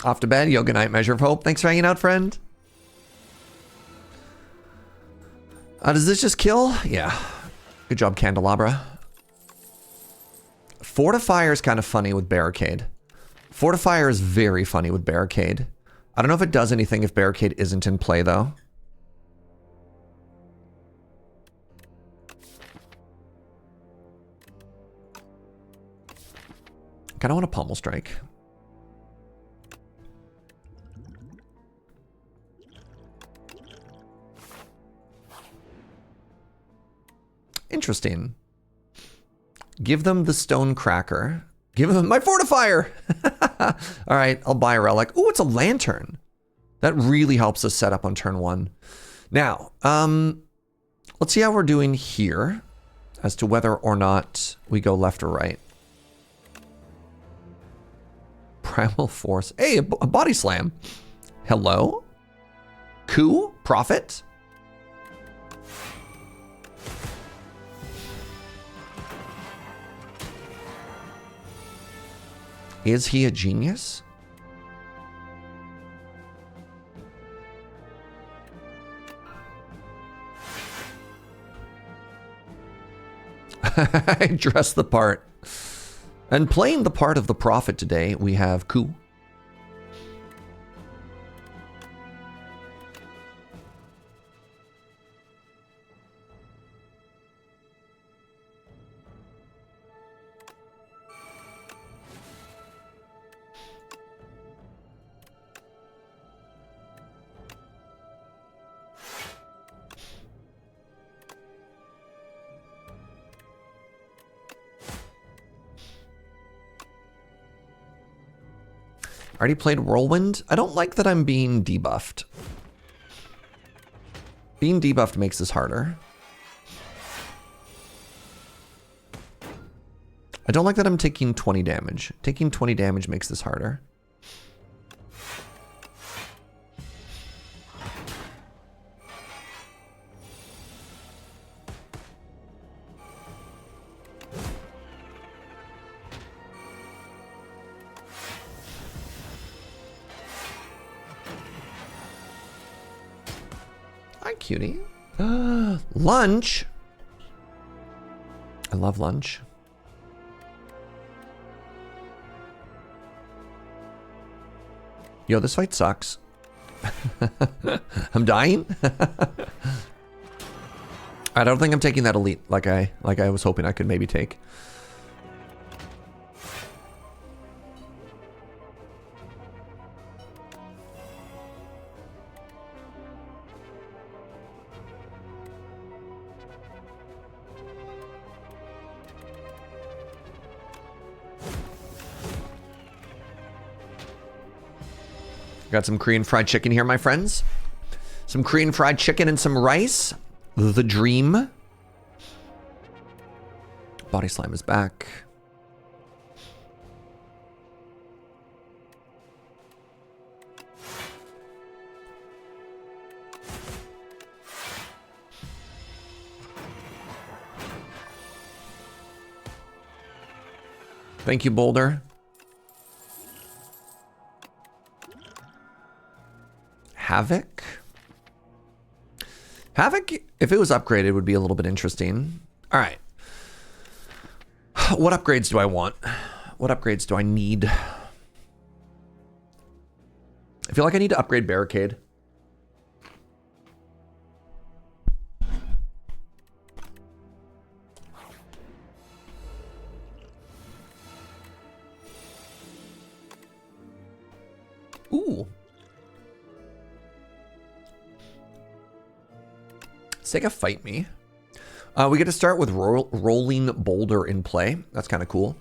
Off to bed. Yoga night. Measure of hope. Thanks for hanging out, friend. Does this just kill? Yeah. Good job, Candelabra. Fortifier is kind of funny with Barricade. Fortifier is very funny with Barricade. I don't know if it does anything if Barricade isn't in play, though. I kind of want a Pommel Strike. Interesting. Give them the Stone Cracker. Give them my Fortifier! All right, I'll buy a relic. Oh, it's a lantern. That really helps us set up on turn 1. Now, let's see how we're doing here as to whether or not we go left or right. Primal Force. Hey, a body slam. Hello? Coup? Profit? Is he a genius? I dress the part. And playing the part of the prophet today, we have Coup. Already played Whirlwind. I don't like that I'm being debuffed. Being debuffed makes this harder. I don't like that I'm taking 20 damage. Taking 20 damage makes this harder. Cutie. Lunch. I love lunch. Yo, this fight sucks. I'm dying. I don't think I'm taking that elite like I was hoping I could maybe take. Got some Korean fried chicken here, my friends. Some Korean fried chicken and some rice. The dream. Body slam is back. Thank you, Boulder. Havoc. Havoc, if it was upgraded, would be a little bit interesting. All right. What upgrades do I want? What upgrades do I need? I feel like I need to upgrade Barricade. Ooh. Let's take a fight me. We get to start with Rolling Boulder in play. That's kind of cool.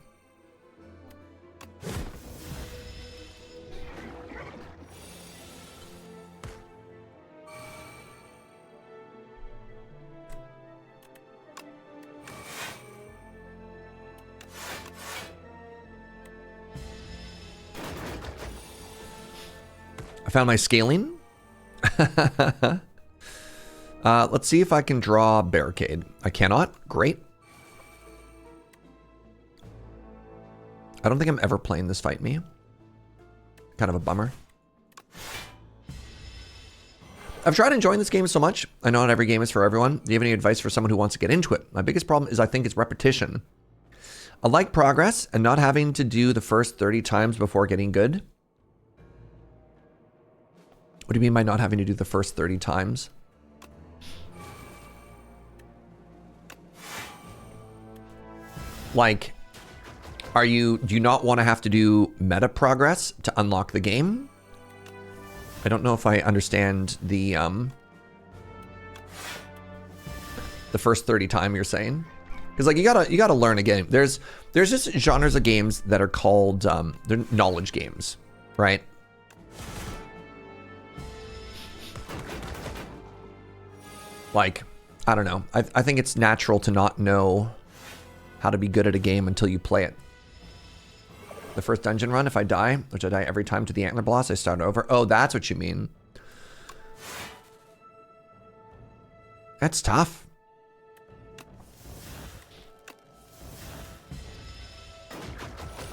I found my scaling. Let's see if I can draw Barricade. I cannot. Great. I don't think I'm ever playing this fight me. Kind of a bummer. I've tried enjoying this game so much. I know not every game is for everyone. Do you have any advice for someone who wants to get into it? My biggest problem is I think it's repetition. I like progress and not having to do the first 30 times before getting good. What do you mean by not having to do the first 30 times? Like, do you not want to have to do meta progress to unlock the game? I don't know if I understand the first 30 time you're saying. Because like you gotta learn a game. There's just genres of games that are called they're knowledge games, right? Like, I don't know. I think it's natural to not know how to be good at a game until you play it. The first dungeon run, if I die, which I die every time to the antler boss, I start over. Oh, that's what you mean. That's tough.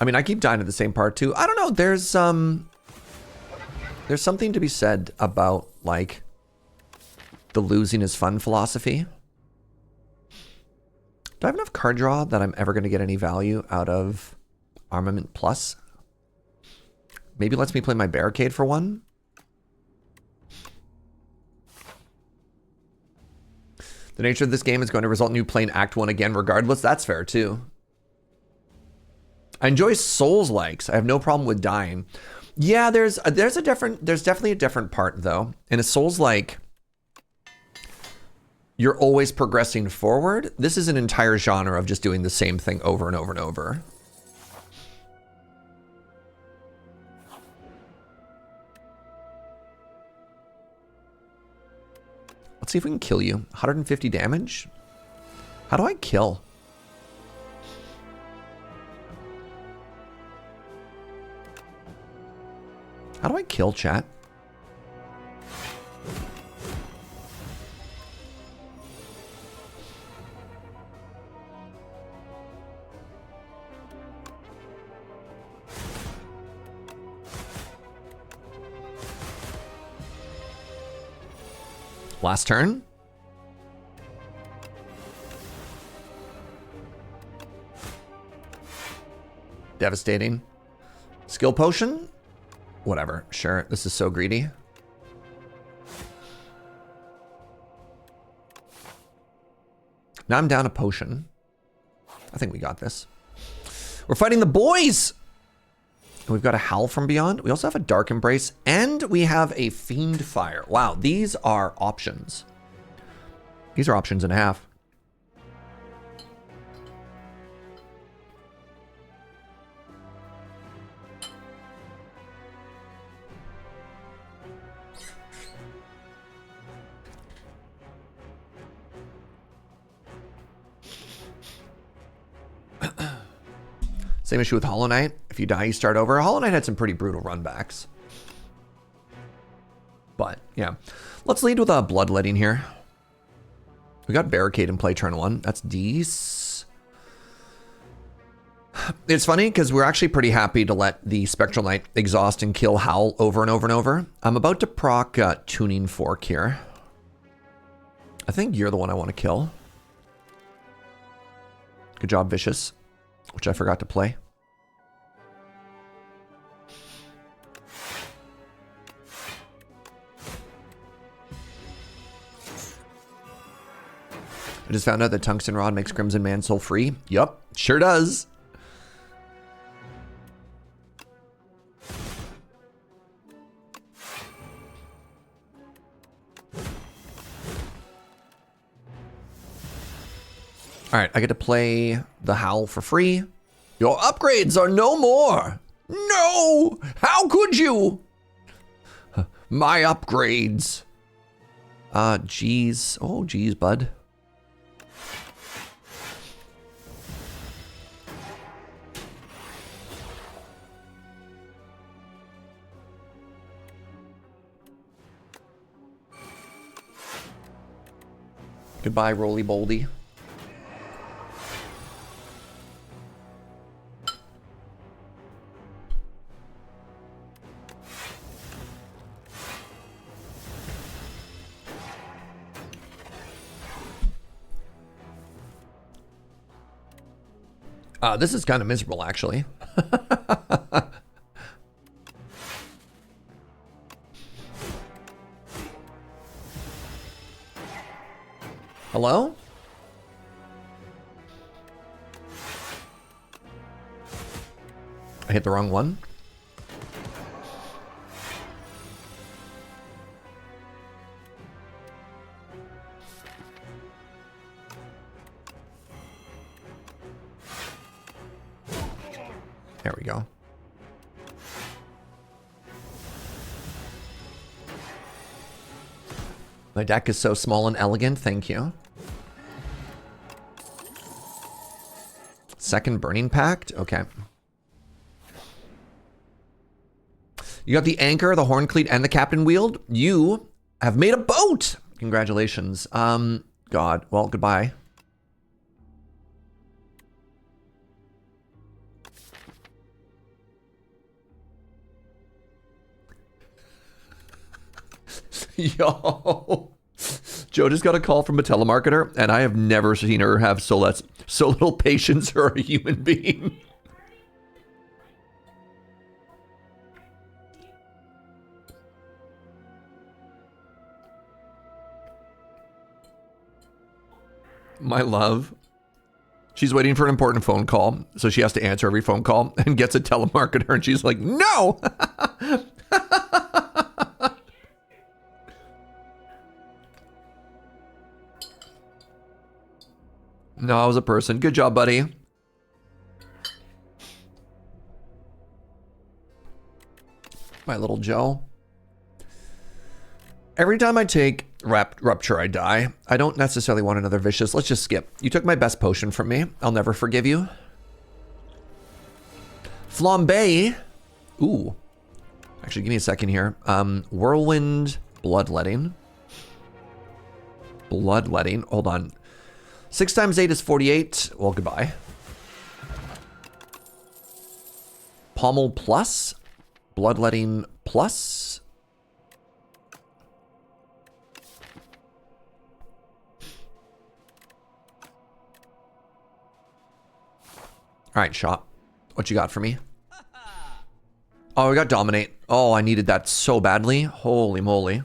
I mean, I keep dying at the same part too. I don't know. There's something to be said about like the losing is fun philosophy. Do I have enough card draw that I'm ever going to get any value out of Armament Plus? Maybe lets me play my Barricade for one. The nature of this game is going to result in you playing Act 1 again regardless. That's fair too. I enjoy Souls-likes. I have no problem with dying. Yeah, there's definitely a different part though. In a Souls-like, you're always progressing forward. This is an entire genre of just doing the same thing over and over and over. Let's see if we can kill you. 150 damage? How do I kill? How do I kill, chat? Last turn. Devastating. Skill potion? Whatever. Sure. This is so greedy. Now I'm down a potion. I think we got this. We're fighting the boys! We've got a Howl from Beyond. We also have a Dark Embrace, and we have a Fiend Fire. Wow, these are options. These are options and a half. Same issue with Hollow Knight. If you die, you start over. Hollow Knight had some pretty brutal runbacks. But, yeah. Let's lead with a Bloodletting here. We got Barricade in play turn 1. That's D's. It's funny because we're actually pretty happy to let the Spectral Knight exhaust and kill Howl over and over and over. I'm about to proc Tuning Fork here. I think you're the one I want to kill. Good job, Vicious, which I forgot to play. I just found out that Tungsten Rod makes Crimson Mansoul free. Yup, sure does. All right, I get to play the Howl for free. Your upgrades are no more. No, how could you? My upgrades. Geez. Oh, geez, bud. Goodbye, Roly Boldy. This is kind of miserable, actually. Hello? I hit the wrong one. There we go. My deck is so small and elegant, thank you. Second Burning Pact? Okay. You got the anchor, the Horncleat, and the Captain Wield. You have made a boat! Congratulations. God. Well, goodbye. Yo. Joe just got a call from a telemarketer, and I have never seen her have so little patience for a human being. My love. She's waiting for an important phone call, so she has to answer every phone call and gets a telemarketer, and she's like, no! No, I was a person. Good job, buddy. My little Joe. Every time I take Rupture, I die. I don't necessarily want another Vicious. Let's just skip. You took my best potion from me. I'll never forgive you. Flambe. Ooh. Actually, give me a second here. Whirlwind, Bloodletting. Bloodletting. Hold on. 6 times 8 is 48. Well, goodbye. Pommel Plus. Bloodletting Plus. All right, Shot. What you got for me? Oh, we got Dominate. Oh, I needed that so badly. Holy moly.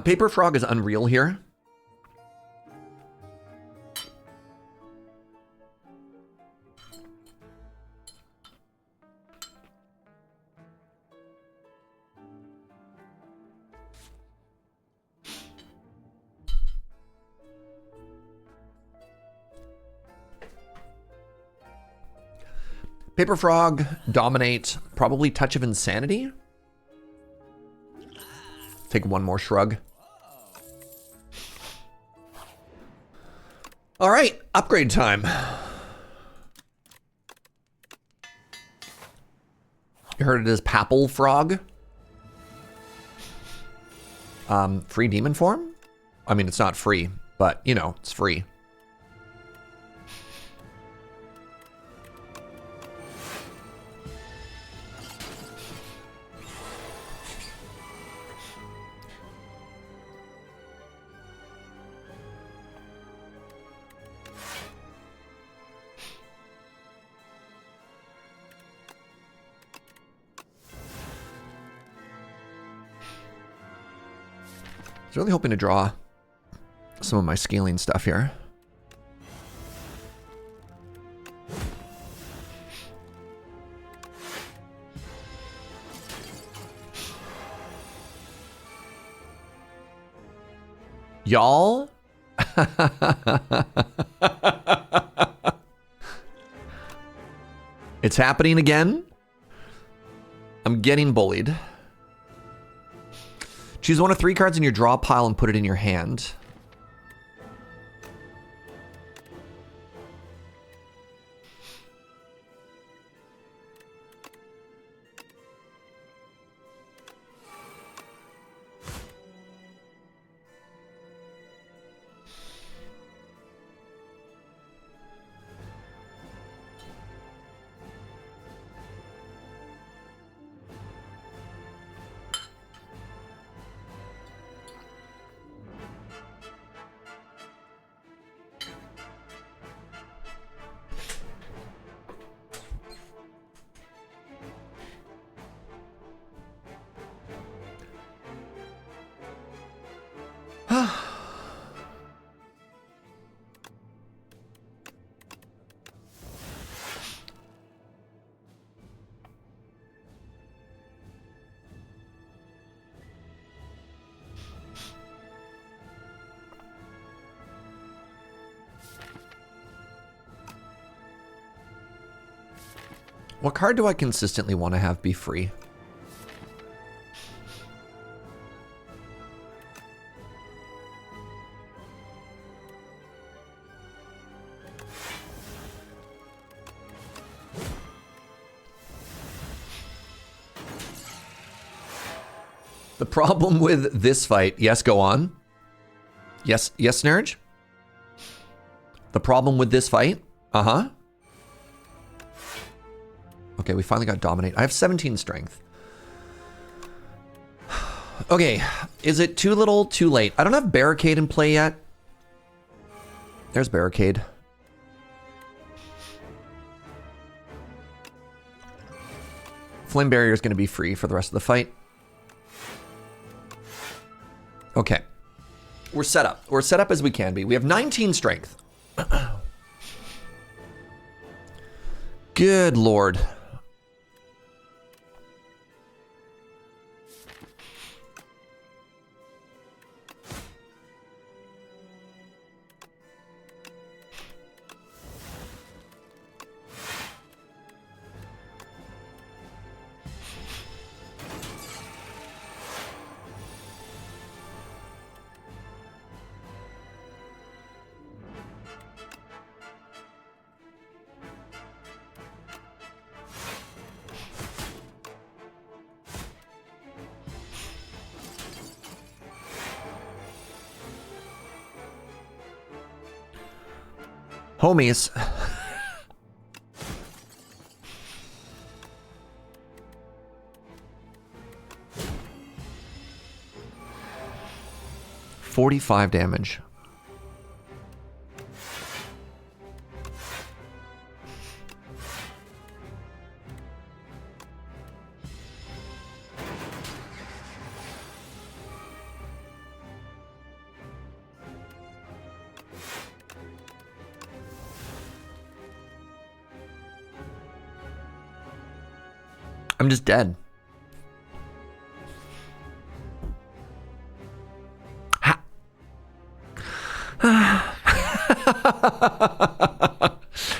Paper Frog is unreal here. Paper Frog, Dominate, probably Touch of Insanity. Take one more shrug. All right, upgrade time. You heard it as Papal Frog? Free demon form? I mean, it's not free, but you know, it's free. I was really hoping to draw some of my scaling stuff here. Y'all? It's happening again. I'm getting bullied. Choose one of 3 cards in your draw pile and put it in your hand. What card do I consistently want to have be free? The problem with this fight, yes, go on. Yes, Nerge? The problem with this fight, Okay, we finally got Dominate. I have 17 strength. Okay, is it too little, too late? I don't have Barricade in play yet. There's Barricade. Flame Barrier is going to be free for the rest of the fight. Okay. We're set up. We're set up as we can be. We have 19 strength. Good Lord. Homies. $45 damage. I'm just dead.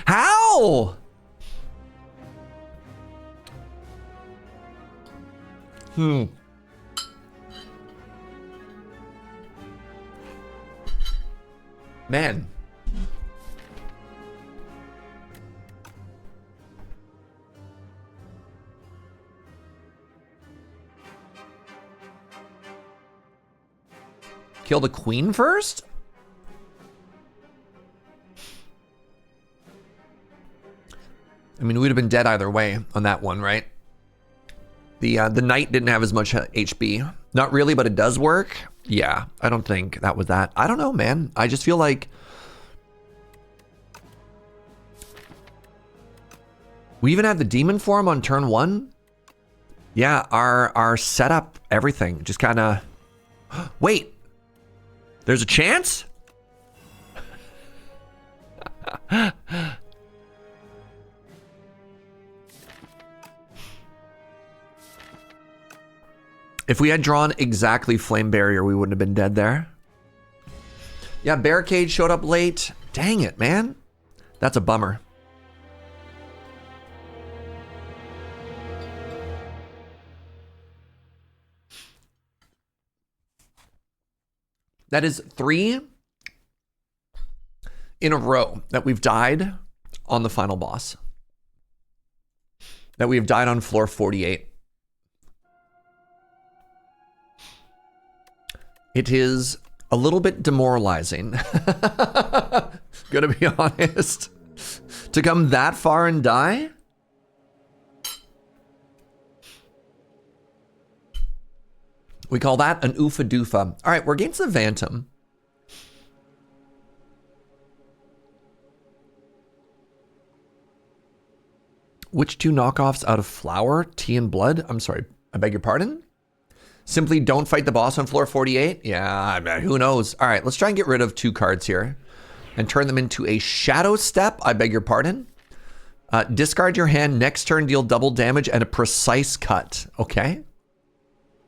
How? Man. Kill the queen first? I mean, we'd have been dead either way on that one, right? The knight didn't have as much HP. Not really, but it does work. Yeah, I don't think that was that. I don't know, man. I just feel like we even had the demon form on turn 1. Yeah, our setup, everything, just kind of... Wait, there's a chance? If we had drawn exactly Flame Barrier, we wouldn't have been dead there. Yeah, Barricade showed up late. Dang it, man. That's a bummer. That is 3 in a row that we've died on the final boss. That we have died on floor 48. It is a little bit demoralizing, gonna be honest. To come that far and die? We call that an oofa doofa. All right, we're against the Phantom. Which 2 knockoffs out of Flower, Tea, and Blood? I'm sorry, I beg your pardon? Simply don't fight the boss on floor 48? Yeah, I mean, who knows? All right, let's try and get rid of 2 cards here and turn them into a Shadow Step. I beg your pardon. Discard your hand. Next turn, deal double damage and a Precise Cut. Okay.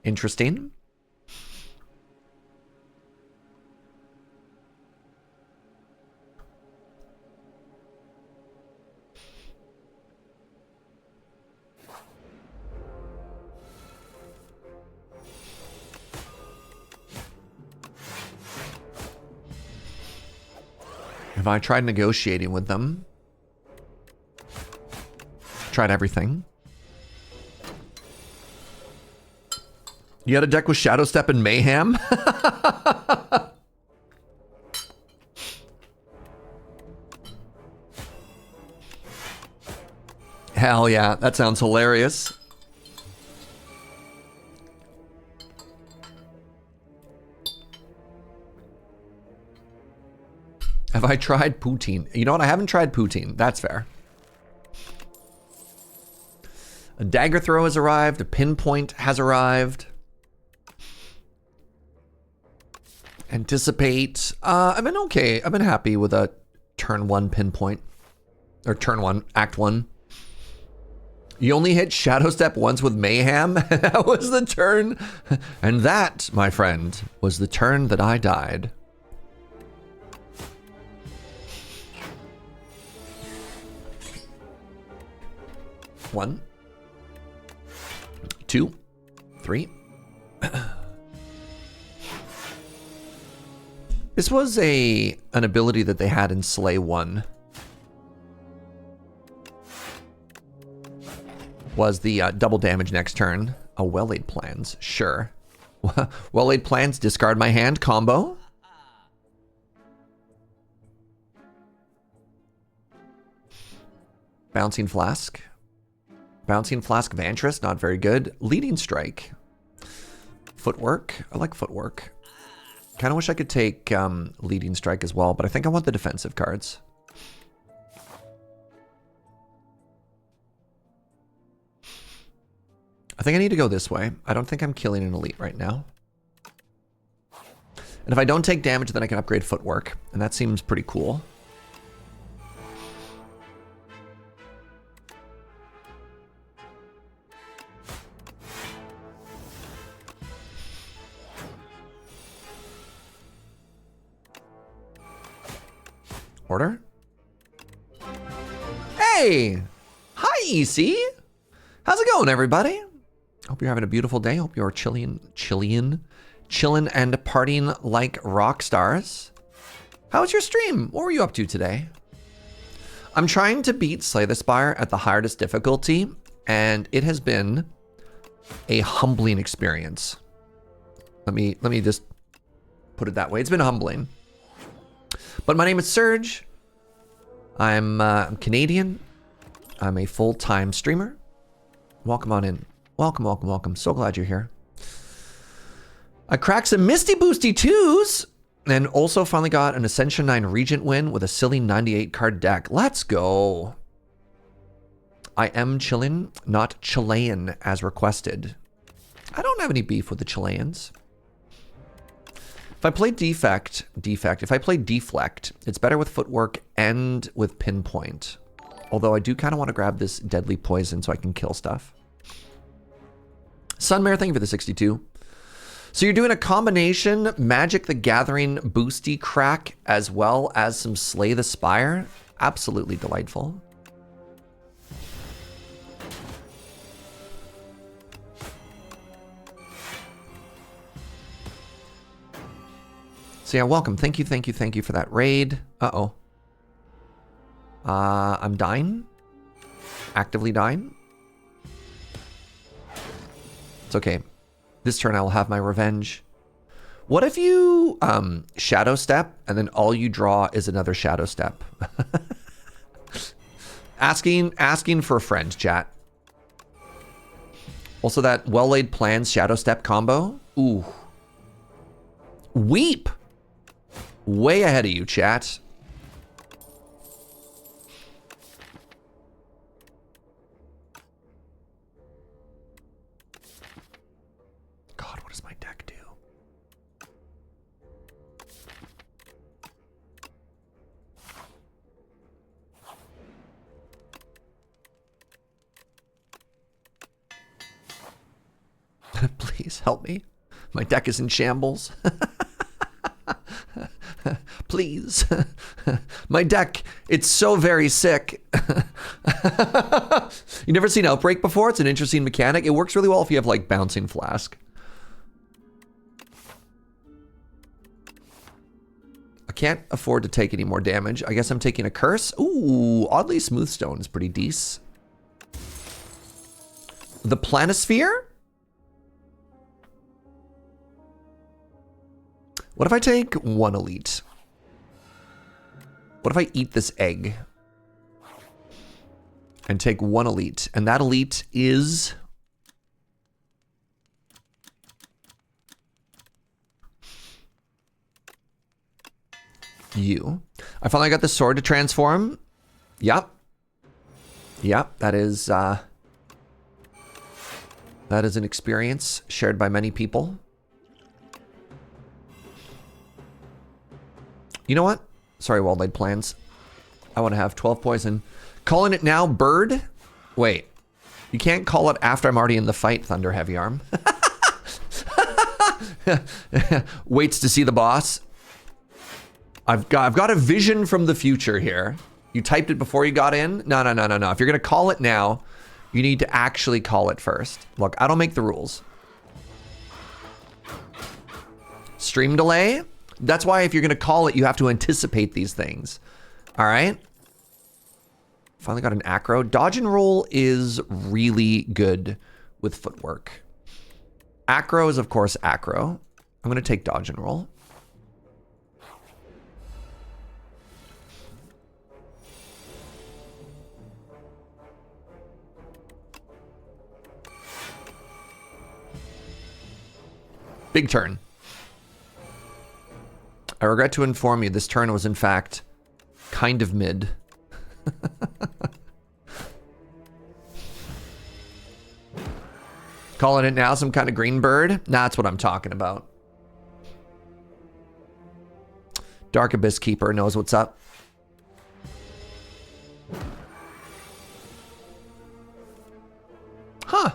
Interesting. Have I tried negotiating with them? Tried everything. You had a deck with Shadow Step and Mayhem? Hell yeah, that sounds hilarious. Have I tried poutine? You know what? I haven't tried poutine. That's fair. A dagger throw has arrived. A pinpoint has arrived. Anticipate. I've been okay. I've been happy with a turn 1 pinpoint. Or turn 1, act 1. You only hit Shadow Step once with Mayhem? That was the turn. And that, my friend, was the turn that I died. One, 2, 3. This was an ability that they had in Slay 1. Was the double damage next turn. Oh, well-laid plans, sure. Well-laid plans, discard my hand combo. Bouncing Flask. Bouncing Flask Vantress, not very good. Leading Strike. Footwork, I like Footwork. Kind of wish I could take Leading Strike as well, but I think I want the defensive cards. I think I need to go this way. I don't think I'm killing an elite right now. And if I don't take damage, then I can upgrade Footwork, and that seems pretty cool. Order? Hey! Hi, EC! How's it going, everybody? Hope you're having a beautiful day. Hope you're chilling and partying like rock stars. How was your stream? What were you up to today? I'm trying to beat Slay the Spire at the hardest difficulty, and it has been a humbling experience. Let me just put it that way. It's been humbling. But my name is Serge. I'm Canadian. I'm a full-time streamer. Welcome on in. Welcome, welcome, welcome. So glad you're here. I cracked some Misty Boosty 2s and also finally got an Ascension 9 Regent win with a silly 98 card deck. Let's go. I am chillin', not Chilean as requested. I don't have any beef with the Chileans. If I play Defect, if I play Deflect, it's better with Footwork and with Pinpoint. Although I do kind of want to grab this Deadly Poison so I can kill stuff. Sunmare, thank you for the 62. So you're doing a combination Magic the Gathering boosty crack as well as some Slay the Spire? Absolutely delightful. So yeah, welcome. Thank you for that raid. Uh-oh. I'm dying. Actively dying. It's okay. This turn I will have my revenge. What if you Shadow Step and then all you draw is another Shadow Step? asking for a friend, chat. Also that Well-Laid Plans Shadow Step combo. Ooh. Weep. Way ahead of you, chat. God, what does my deck do? Please help me. My deck is in shambles. Please. My deck, it's so very sick. You never seen Outbreak before? It's an interesting mechanic. It works really well if you have like Bouncing Flask. I can't afford to take any more damage. I guess I'm taking a curse. Ooh, oddly Smooth Stone is pretty decent. The Planisphere? What if I take one elite? What if I eat this egg and take one elite? And that elite is you. I finally got the sword to transform. Yep. Yep, that is an experience shared by many people. You know what? Sorry, Well-Laid Plans. I want to have 12 poison. Calling it now, bird? Wait. You can't call it after I'm already in the fight, Thunder Heavy Arm. Waits to see the boss. I've got a vision from the future here. You typed it before you got in? No. If you're going to call it now, you need to actually call it first. Look, I don't make the rules. Stream delay? That's why if you're going to call it, you have to anticipate these things. All right? Finally got an acro. Dodge and roll is really good with footwork. Acro is, of course, acro. I'm going to take dodge and roll. Big turn. I regret to inform you, this turn was in fact kind of mid. Calling it now some kind of green bird? Nah, that's what I'm talking about. Dark Abyss Keeper knows what's up. Huh.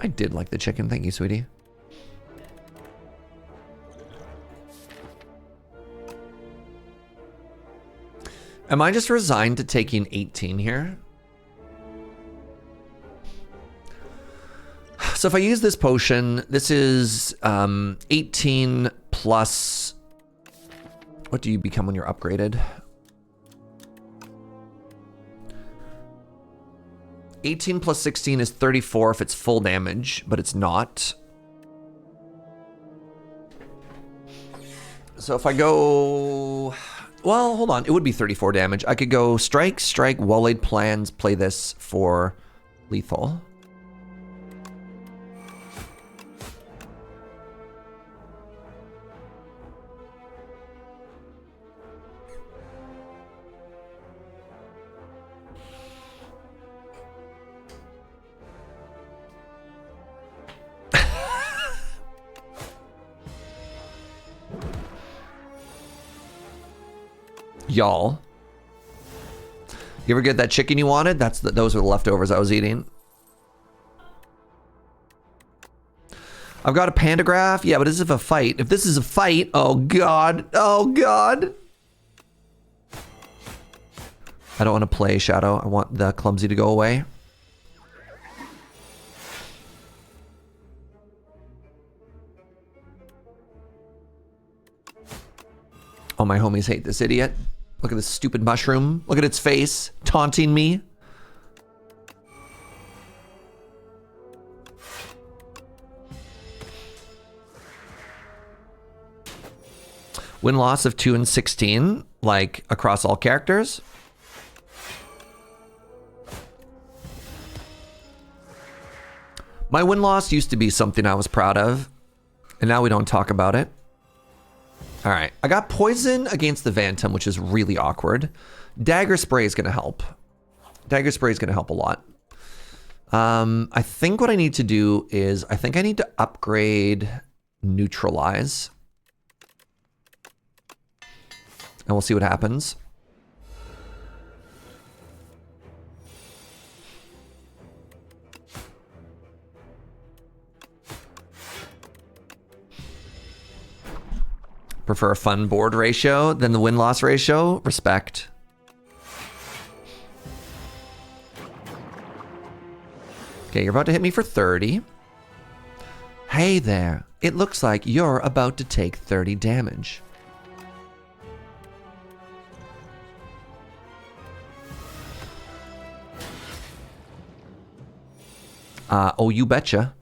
I did like the chicken. Thank you, sweetie. Am I just resigned to taking 18 here? So if I use this potion, this is 18 plus... What do you become when you're upgraded? 18 plus 16 is 34 if it's full damage, but it's not. So if I go... Well, hold on. It would be 34 damage. I could go strike, strike, well-laid plans, play this for lethal. Y'all. You ever get that chicken you wanted? Those are the leftovers I was eating. I've got a pandagraph. Yeah, but this is a fight. If this is a fight, oh god. Oh god. I don't want to play Shadow. I want the clumsy to go away. Oh, my homies hate this idiot. Look at this stupid mushroom. Look at its face, taunting me. Win-loss of 2 and 16, like across all characters. My win-loss used to be something I was proud of, and now we don't talk about it. All right, I got poison against the Vantum, which is really awkward. Dagger spray is gonna help. Dagger spray is gonna help a lot. I think what I need to do is, I think I need to upgrade neutralize. And we'll see what happens. Prefer a fun board ratio than the win-loss ratio? Respect. Okay, you're about to hit me for 30. Hey there. It looks like you're about to take 30 damage. Oh, you betcha.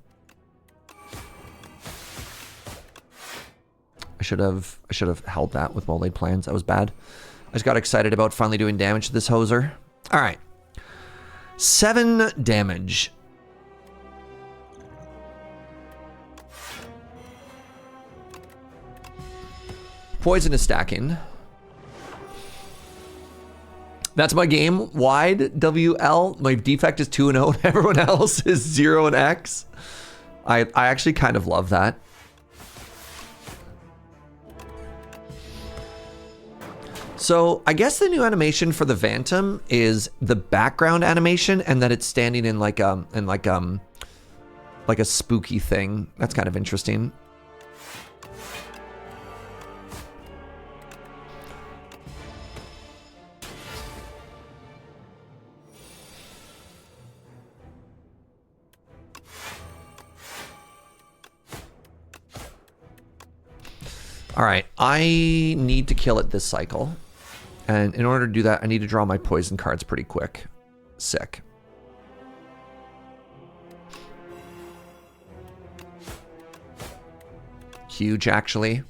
I should have held that with well-laid plans. That was bad. I just got excited about finally doing damage to this hoser. All right. 7 damage. Poison is stacking. That's my game. Wide WL. My defect is 2 and 0. Everyone else is 0 and X. I actually kind of love that. So I guess the new animation for the Vantum is the background animation, and that it's standing in like a spooky thing. That's kind of interesting. All right, I need to kill it this cycle. And in order to do that, I need to draw my poison cards pretty quick. Sick. Huge, actually.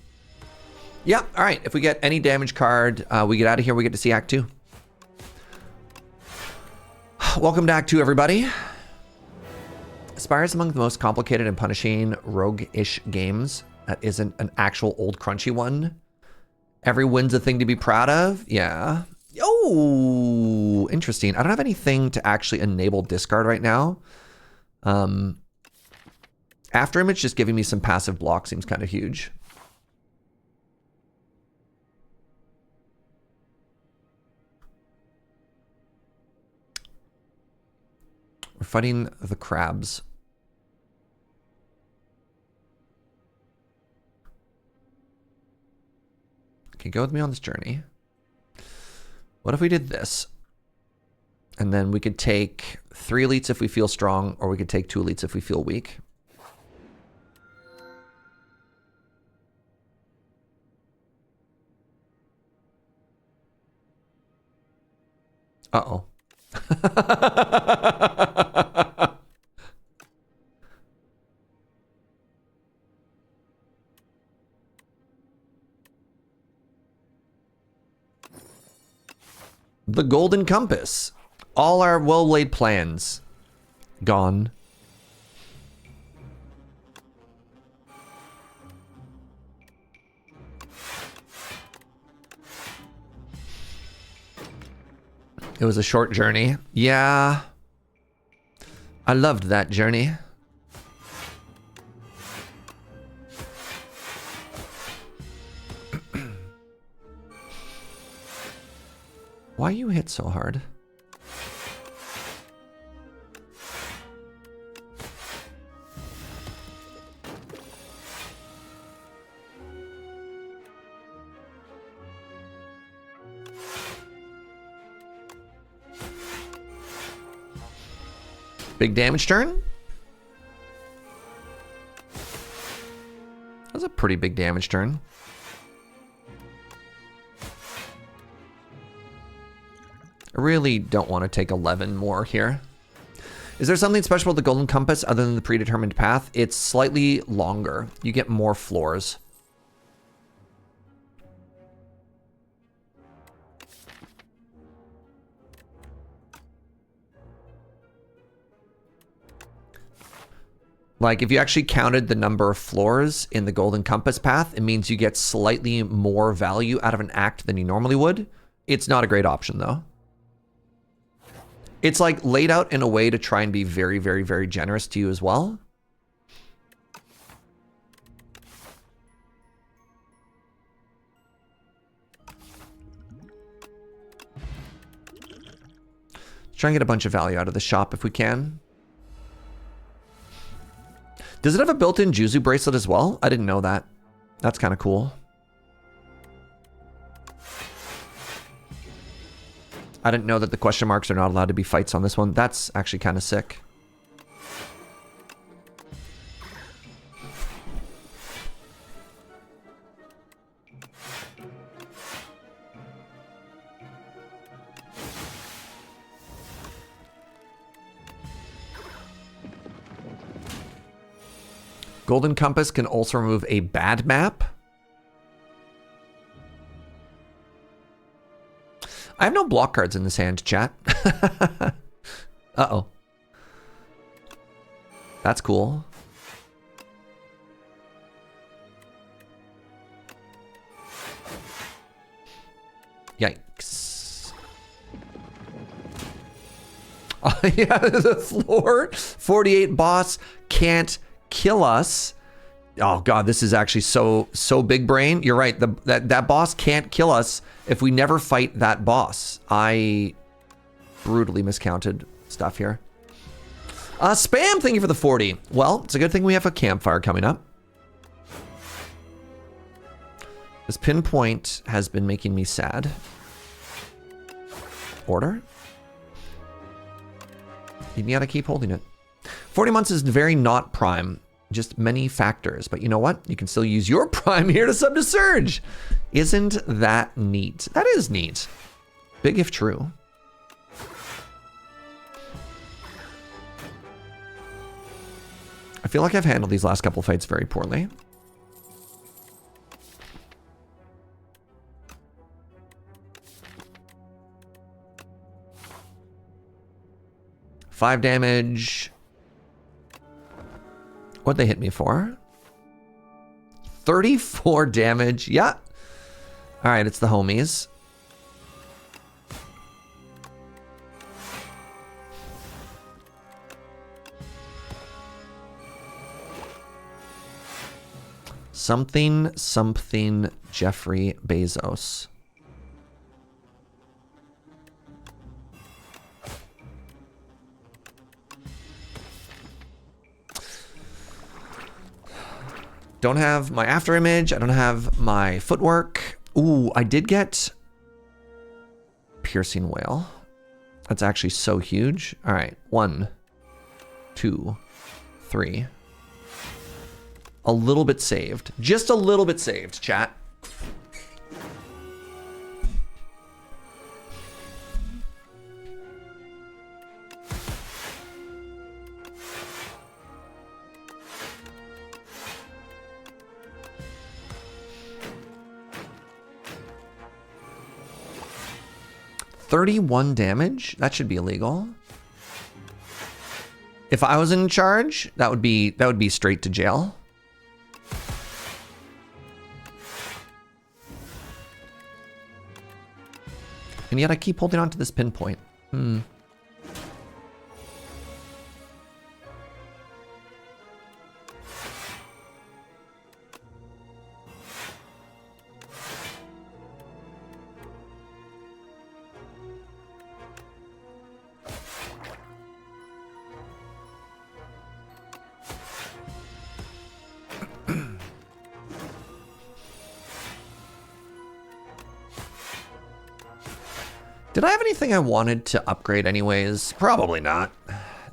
Yeah, all right. If we get any damage card, we get out of here, we get to see Act 2. Welcome to Act 2, everybody. Spire is among the most complicated and punishing rogue-ish games that isn't an actual old crunchy one. Every win's a thing to be proud of. Yeah. Oh, interesting. I don't have anything to actually enable discard right now. After image just giving me some passive block seems kind of huge. We're fighting the crabs. Okay, go with me on this journey. What if we did this? And then we could take 3 elites if we feel strong, or we could take 2 elites if we feel weak. Uh-oh. The Golden Compass. All our well-laid plans gone. It was a short journey. Yeah. I loved that journey. Why you hit so hard? Big damage turn? That's a pretty big damage turn. I really don't want to take 11 more here. Is there something special with the Golden Compass other than the predetermined path? It's slightly longer. You get more floors. Like, if you actually counted the number of floors in the Golden Compass path, it means you get slightly more value out of an act than you normally would. It's not a great option, though. It's, like, laid out in a way to try and be very, very, very generous to you as well. Try and get a bunch of value out of the shop if we can. Does it have a built-in Juzu bracelet as well? I didn't know that. That's kind of cool. I didn't know that the question marks are not allowed to be fights on this one. That's actually kind of sick. Golden Compass can also remove a bad map. I have no block cards in this hand, chat. Uh-oh. That's cool. Yikes. Oh, yeah, the floor 48 boss can't kill us. Oh god, this is actually so big brain. You're right. That boss can't kill us if we never fight that boss. I brutally miscounted stuff here. Spam, thank you for the 40. Well, it's a good thing we have a campfire coming up. This pinpoint has been making me sad. Order? You gotta keep holding it. 40 months is very not prime. Just many factors. But you know what? You can still use your prime here to sub to Surge. Isn't that neat? That is neat. Big if true. I feel like I've handled these last couple fights very poorly. Five damage. What'd they hit me for? 34 damage. Yeah. All right, it's the homies. Something Jeffrey Bezos. Don't have my after image. I don't have my footwork. Ooh, I did get piercing whale. That's actually so huge. All right, 1, 2, 3. A little bit saved. Just a little bit saved, chat. 31 damage? That should be illegal. If I was in charge, that would be straight to jail. And yet I keep holding on to this pinpoint. Did I have anything I wanted to upgrade anyways? Probably not.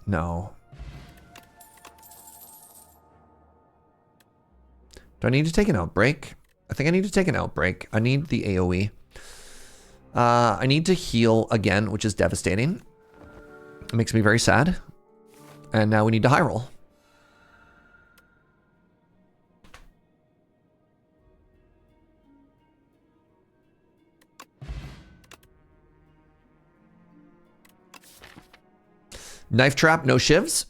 No. Do I need to take an outbreak? I think I need to take an outbreak. I need the AoE. I need to heal again, which is devastating. It makes me very sad. And now we need to high roll. Knife trap, no shivs.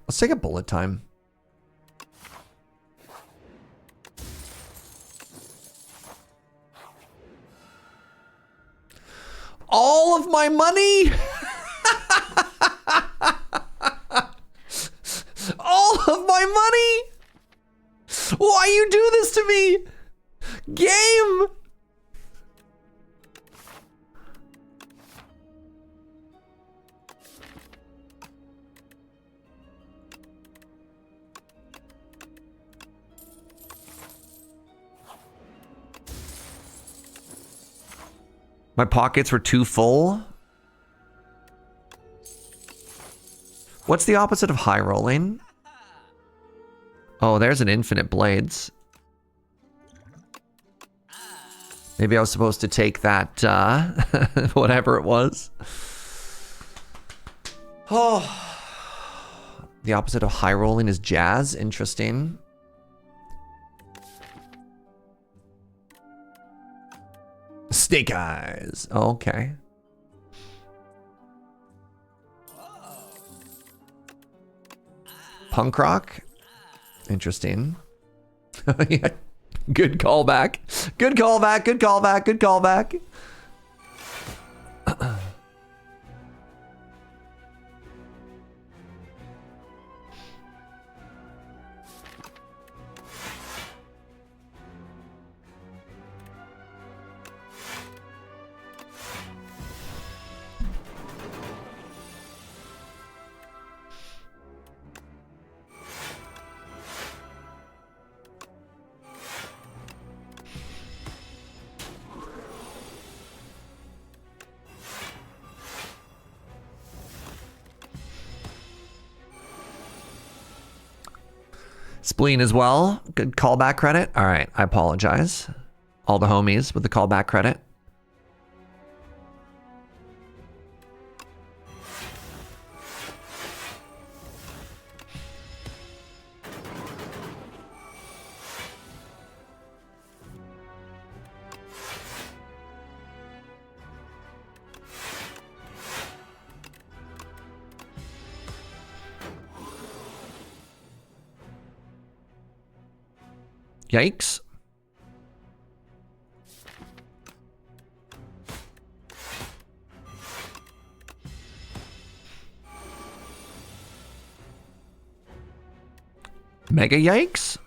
Let's take a bullet time. All of my money? All of my money? Why you do this to me? Game! My pockets were too full. What's the opposite of high rolling? Oh, there's an infinite blades. Maybe I was supposed to take that, whatever it was. Oh. The opposite of high rolling is jazz. Interesting. Snake eyes. Oh, okay. Punk rock. Interesting. Yeah. Good callback. Good callback. Good callback. Good callback. Spleen as well. Good callback credit. All right, I apologize. All the homies with the callback credit. Yikes. Mega yikes.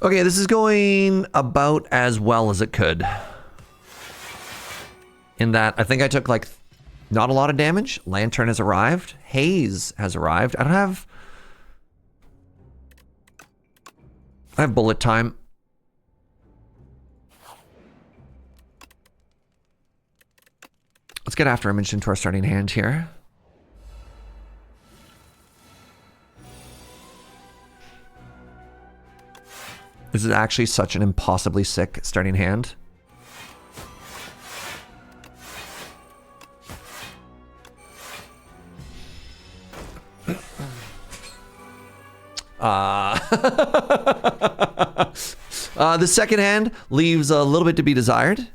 Okay, this is going about as well as it could. In that, I think I took like not a lot of damage. Lantern has arrived. Haze has arrived. I have bullet time. Let's get after Image into our starting hand here. This is actually such an impossibly sick starting hand. The second hand leaves a little bit to be desired.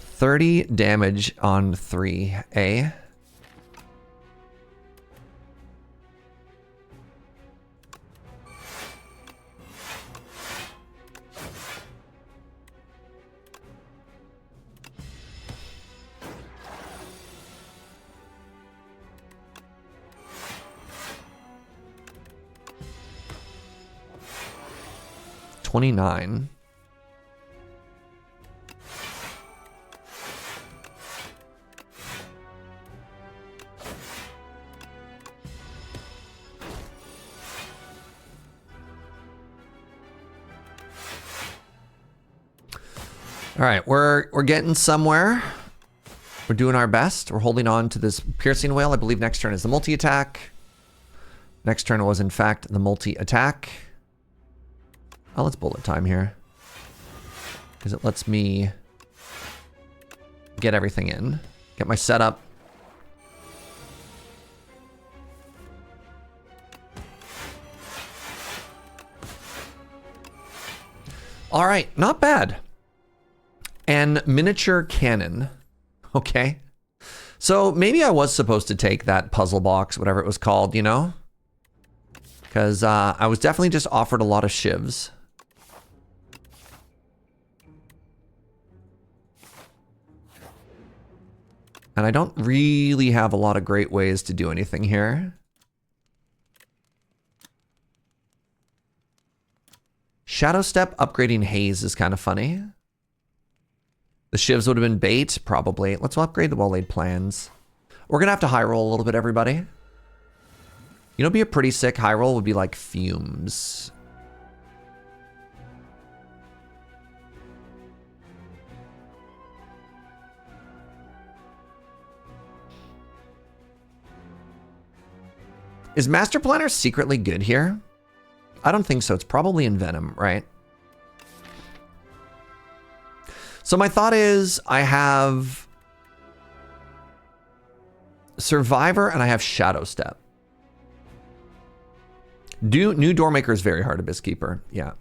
30 damage on 3A. $29. All right, we're getting somewhere. We're doing our best. We're holding on to this piercing whale. I believe next turn is the multi-attack. Next turn was in fact the multi-attack. Oh, let's bullet time here, because it lets me get everything in, get my setup. All right, not bad. And miniature cannon. Okay. So maybe I was supposed to take that puzzle box, whatever it was called, you know? Because I was definitely just offered a lot of shivs. And I don't really have a lot of great ways to do anything here. Shadow Step upgrading Haze is kind of funny. The shivs would have been bait, probably. Let's upgrade the well-laid plans. We're going to have to high roll a little bit, everybody. You know, be a pretty sick high roll would be like fumes. Is Master Planner secretly good here? I don't think so. It's probably in Venom, right? So my thought is I have Survivor and I have Shadow Step. New Doormaker is very hard, Abyss Keeper. Yeah.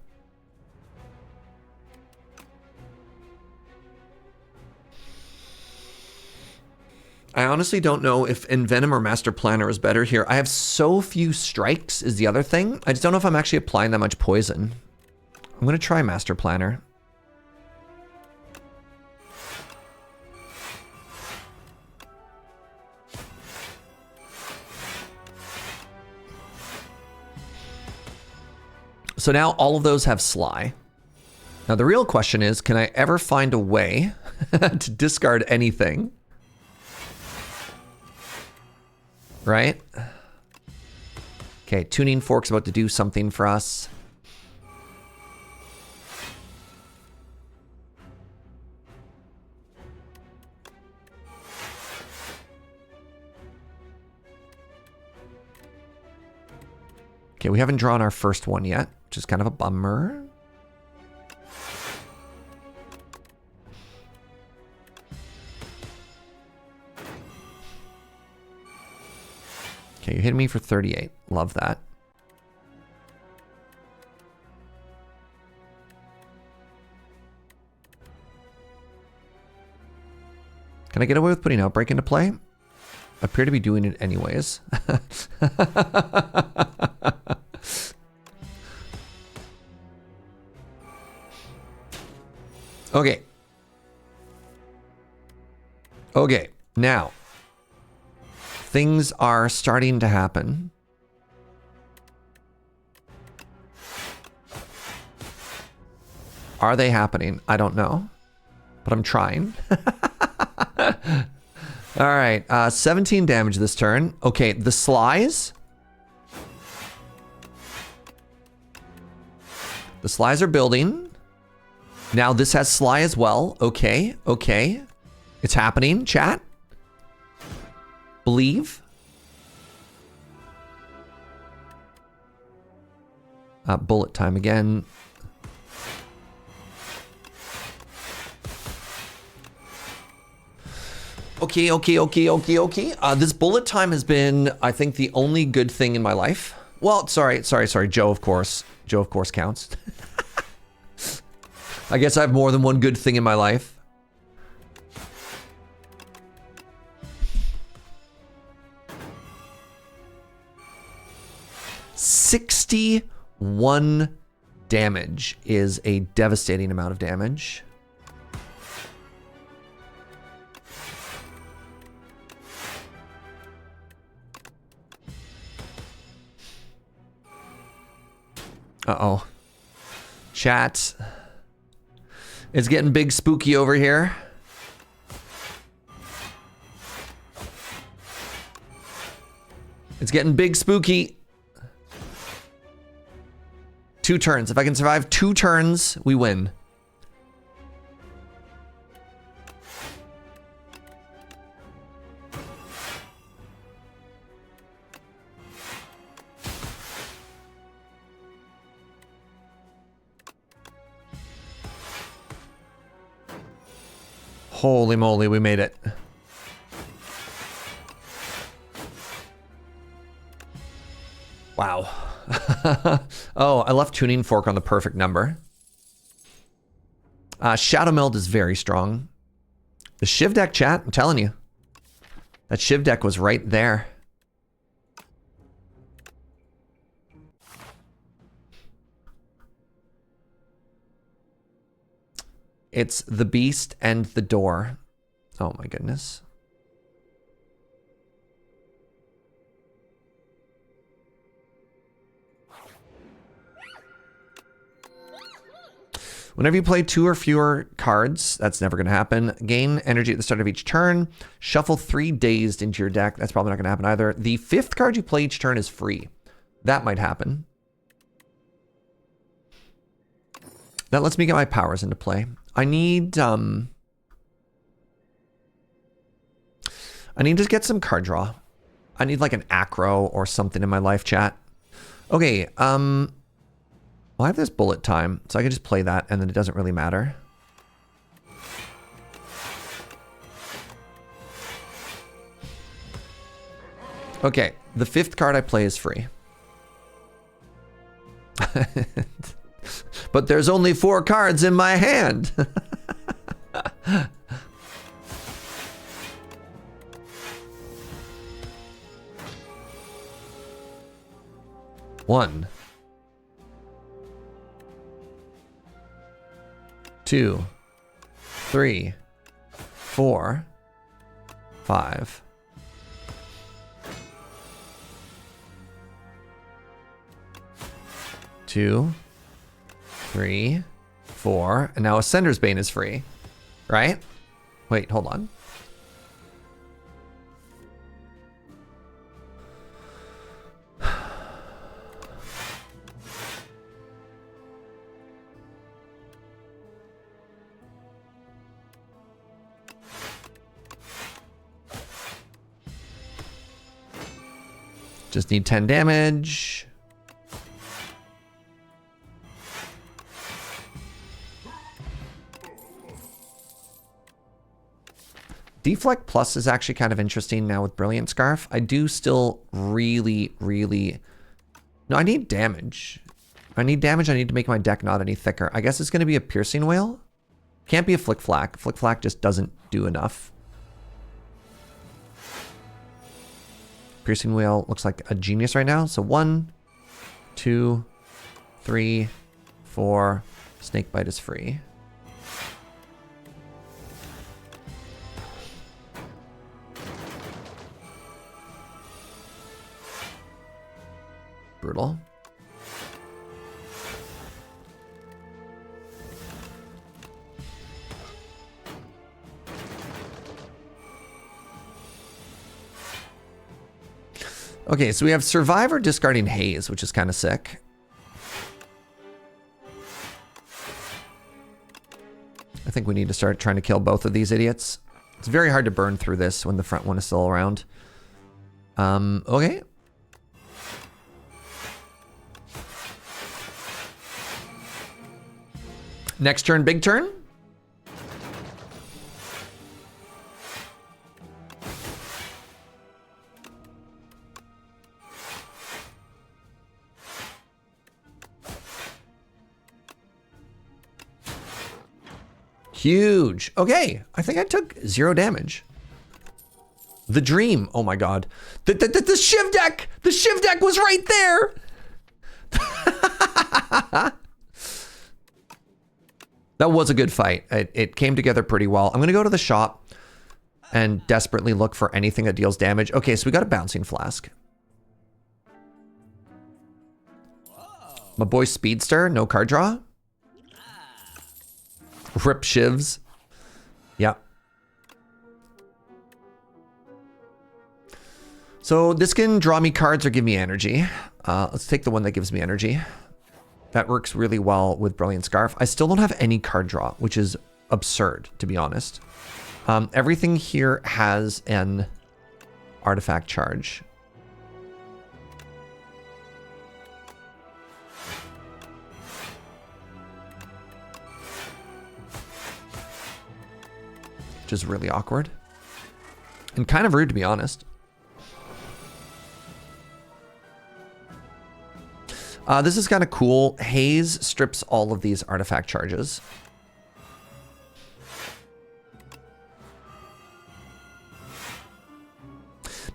I honestly don't know if Envenom or Master Planner is better here. I have so few strikes is the other thing. I just don't know if I'm actually applying that much poison. I'm going to try Master Planner. So now all of those have Sly. Now the real question is, can I ever find a way to discard anything? Right? Okay, Tuning Fork's about to do something for us. Okay, we haven't drawn our first one yet, which is kind of a bummer. Okay, you hit me for 38. Love that. Can I get away with putting Outbreak into play? I appear to be doing it anyways. Okay. Okay, now. Things are starting to happen. Are they happening? I don't know, but I'm trying. All right, 17 damage this turn. Okay, the Slies. The Slies are building. Now this has Sly as well. Okay, okay. It's happening, chat. Believe. Bullet time again. Okay. This bullet time has been, I think, the only good thing in my life. Well, sorry. Joe, of course. Joe, of course, counts. I guess I have more than one good thing in my life. $61 damage is a devastating amount of damage. Uh-oh. Chat. It's getting big spooky over here. It's getting big spooky. 2 turns. If I can survive 2 turns, we win. Holy moly, we made it. Wow. Oh, I left tuning fork on the perfect number. Shadow Meld is very strong. The Shiv deck, chat, I'm telling you. That Shiv deck was right there. It's the Beast and the Door. Oh my goodness. Whenever you play 2 or fewer cards, that's never going to happen. Gain energy at the start of each turn. Shuffle 3 Dazed into your deck. That's probably not going to happen either. The 5th card you play each turn is free. That might happen. That lets me get my powers into play. I need to get some card draw. I need like an acro or something in my life, chat. Okay, well, I have this bullet time, so I can just play that, and then it doesn't really matter. Okay, the 5th card I play is free. But there's only 4 cards in my hand. One. 2, 3, 4, 5. 2, 3, 4, and now Ascender's Bane is free, right? Wait, hold on. Just need 10 damage. Deflect Plus is actually kind of interesting now with Brilliant Scarf. I do still really... No, I need damage. I need damage. I need to make my deck not any thicker. I guess it's going to be a Piercing Wail. Can't be a Flick Flack. Flick Flack just doesn't do enough. Piercing Wail looks like a genius right now. So 1, 2, 3, 4. Snakebite is free. Brutal. Okay, so we have Survivor discarding Haze, which is kind of sick. I think we need to start trying to kill both of these idiots. It's very hard to burn through this when the front one is still around. Okay. Next turn, big turn. Huge. Okay, I think I took 0 damage. The dream. Oh my god. The shiv deck. The shiv deck was right there. That was a good fight. It came together pretty well. I'm gonna go to the shop and desperately look for anything that deals damage. Okay, so we got a bouncing flask. My boy Speedster, no card draw. Rip shivs. Yep. So this can draw me cards or give me energy. Let's take the one that gives me energy. That works really well with Brilliant Scarf. I still don't have any card draw, which is absurd, to be honest. Everything here has an artifact charge. Which is really awkward. And kind of rude, to be honest. This is kind of cool. Haze strips all of these artifact charges.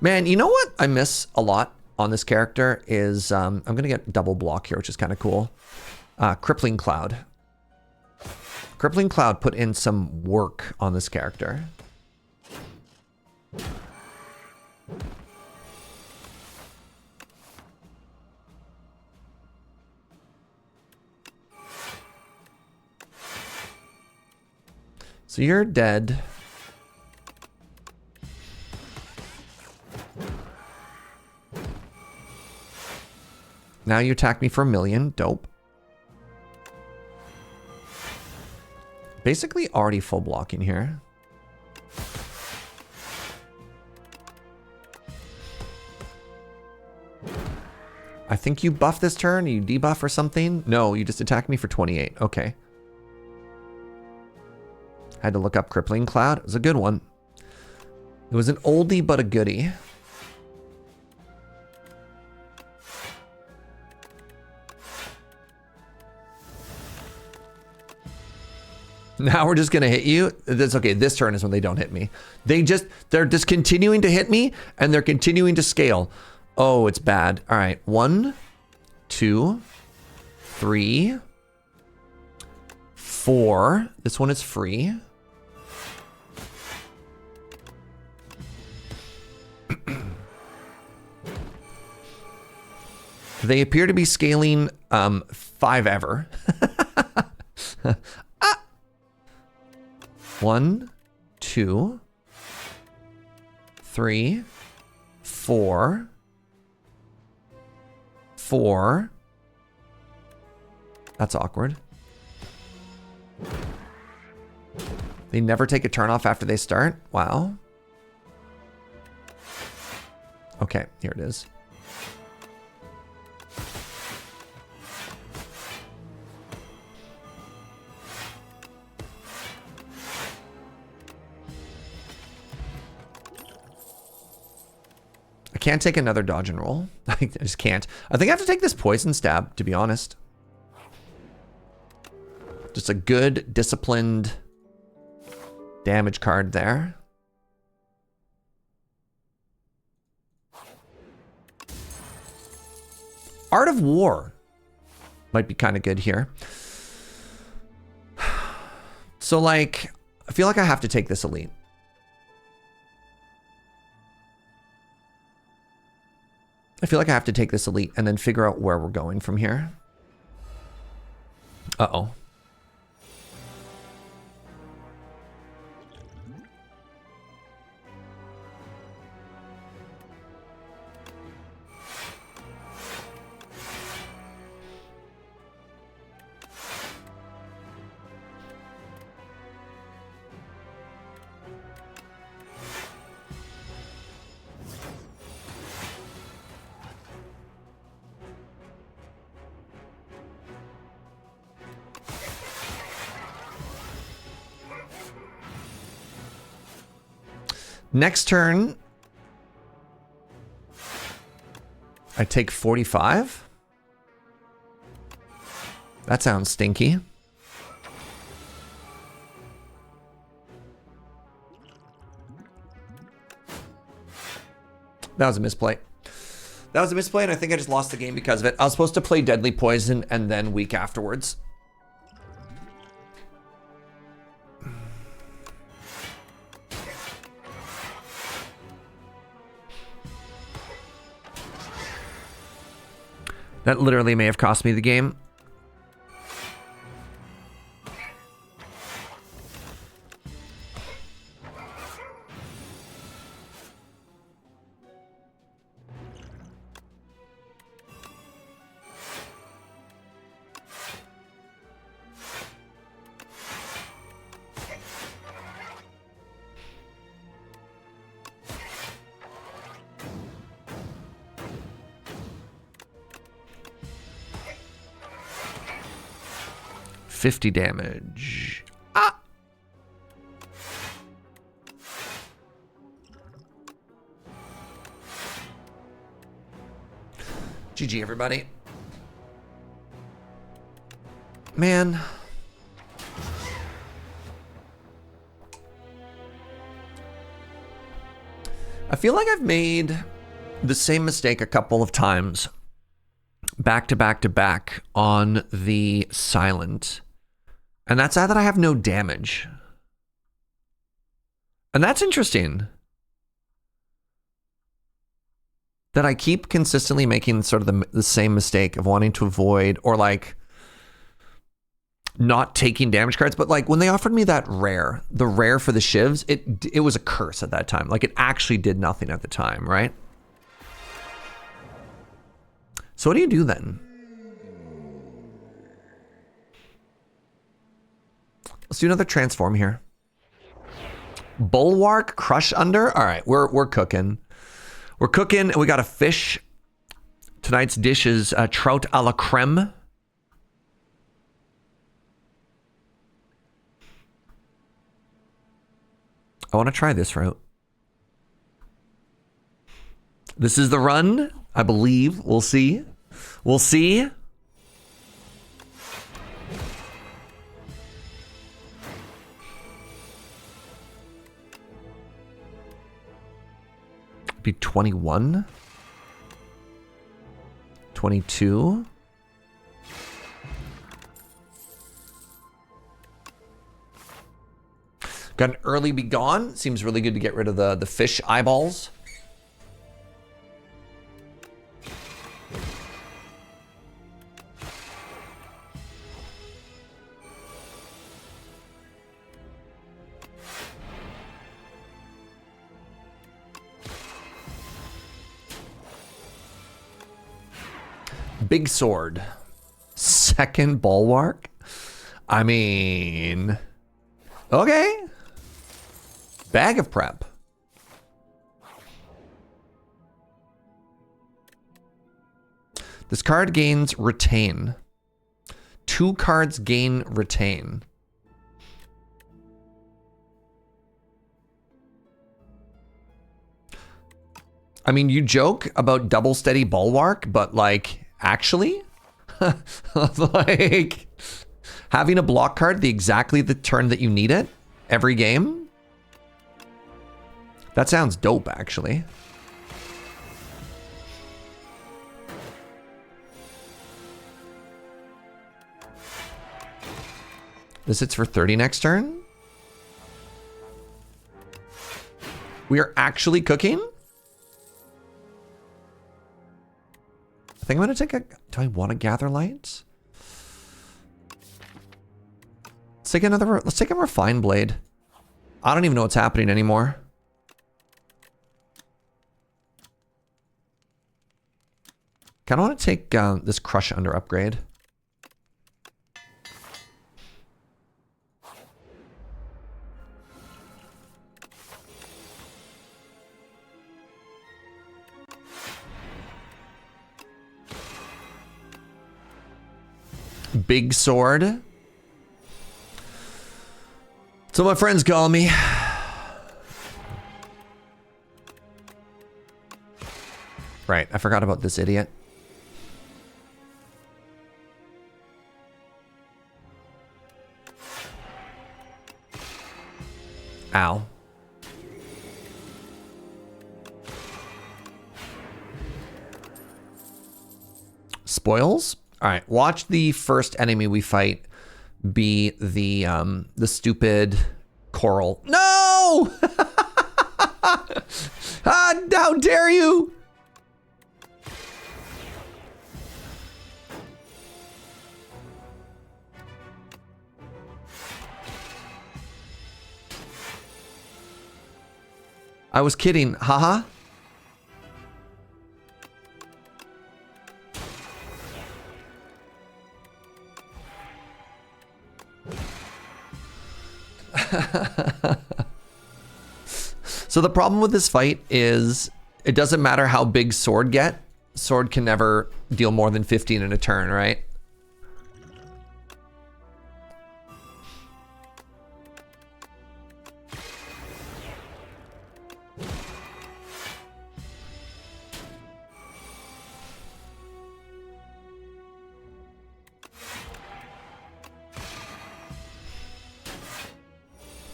Man, you know what I miss a lot on this character is, I'm going to get double block here, which is kind of cool. Crippling Cloud. Crippling Cloud put in some work on this character. So you're dead. Now you attack me for 1,000,000. Dope. Basically already full blocking here. I think you buff this turn. You debuff or something? No, you just attack me for 28. Okay. Had to look up Crippling Cloud. It was a good one. It was an oldie but a goodie. Now we're just gonna hit you. That's okay. This turn is when they don't hit me. They're just continuing to hit me and they're continuing to scale. Oh, it's bad. All right. 1, 2, 3, 4. This one is free. They appear to be scaling 5 ever. 1, 2, 3, 4, 4. That's awkward. They never take a turn off after they start? Wow. Okay, here it is. I can't take another dodge and roll. I just can't. I think I have to take this poison stab, to be honest. Just a good, disciplined damage card there. Art of War might be kind of good here. So, like, I feel like I have to take this elite. I feel like I have to take this elite and then figure out where we're going from here. Uh-oh. Next turn, I take 45. That sounds stinky. That was a misplay. That was a misplay, and I think I just lost the game because of it. I was supposed to play Deadly Poison and then week afterwards. That literally may have cost me the game. $50 damage. Ah! GG, everybody. Man. I feel like I've made the same mistake a couple of times. Back to back to back on the silent. And that's that I have no damage. And that's interesting. That I keep consistently making sort of the same mistake of wanting to avoid or like not taking damage cards. But like when they offered me that rare, the rare for the shivs, it was a curse at that time. Like it actually did nothing at the time, right? So what do you do then? Let's do another transform here. Bulwark, crush under. All right, we're cooking. We're cooking, and we got a fish. Tonight's dish is trout a la creme. I want to try this route. This is the run, I believe. We'll see. We'll see. Be 21, 22. Got an early be gone. Seems really good to get rid of the fish eyeballs. Big sword. Second bulwark? I mean... Okay. Bag of prep. This card gains retain. 2 cards gain retain. I mean, you joke about double steady bulwark, but like... Actually, like having a block card exactly the turn that you need it every game. That sounds dope, actually. This hits for 30 next turn. We are actually cooking. I think I'm gonna take a. Do I want to gather lights? Let's take another. Let's take a refined blade. I don't even know what's happening anymore. Kind of want to take this crush under upgrade. Big sword. So my friends call me. Right, I forgot about this idiot. Ow. spoils. All right, watch the first enemy we fight be the stupid coral. No! How dare you! I was kidding, haha. So the problem with this fight is it doesn't matter how big sword get. Sword can never deal more than 15 in a turn, right?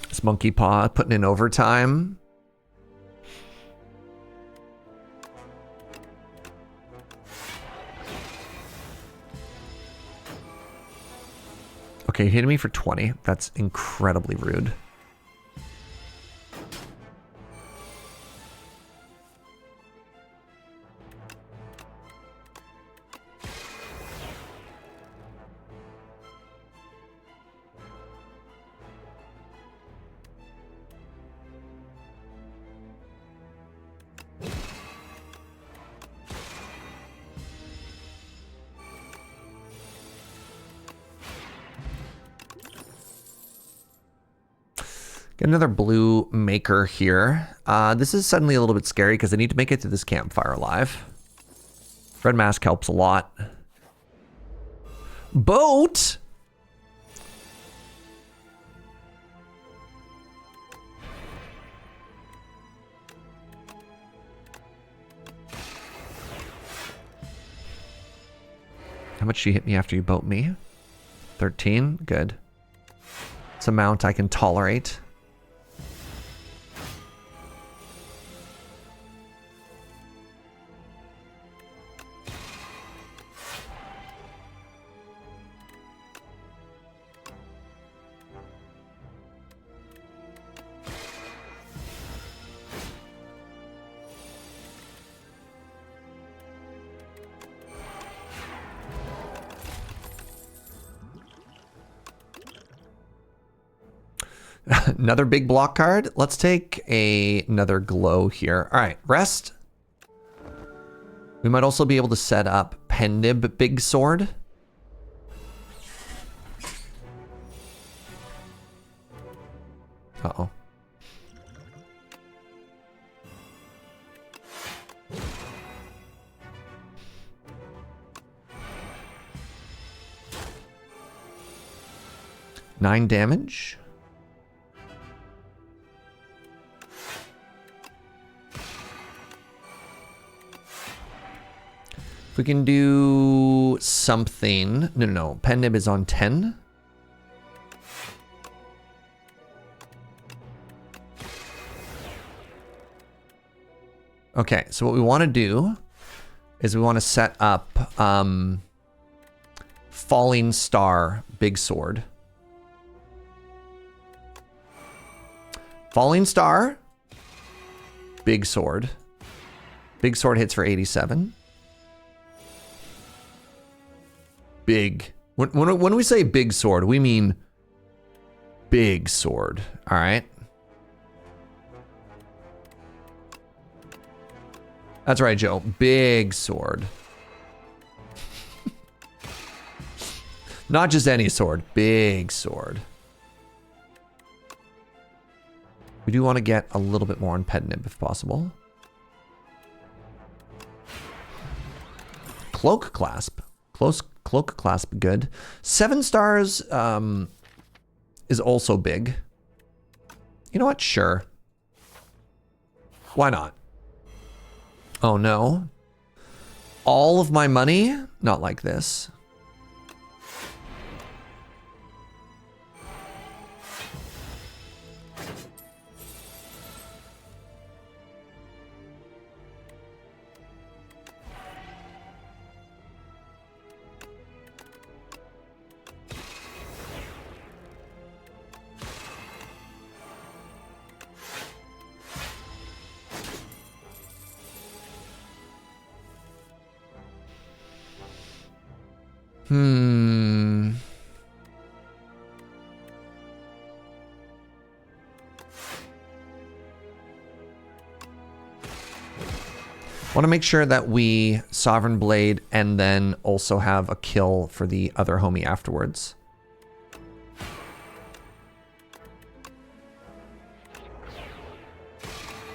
This monkey paw putting in overtime. Okay, hitting me for 20. That's incredibly rude. Get another blue maker here. This is suddenly a little bit scary because I need to make it to this campfire alive. Red mask helps a lot. Boat? How much did you hit me after you boat me? 13? Good. It's an amount I can tolerate. Another big block card. Let's take another glow here. All right, rest. We might also be able to set up Pendib Big Sword. Uh-oh. Nine damage. If we can do something. No. Pendib is on 10. Okay, so what we want to do is we want to set up Falling Star Big Sword. Falling Star, Big Sword. Big Sword hits for 87. Big. When we say big sword, we mean big sword. All right. That's right, Joe. Big sword. Not just any sword. Big sword. We do want to get a little bit more on Pendib if possible. Cloak Clasp. Cloak Clasp, good. 7 stars is also big. You know what? Sure. Why not? Oh no. All of my money? Not like this. Hmm. Want to make sure that we Sovereign Blade and then also have a kill for the other homie afterwards.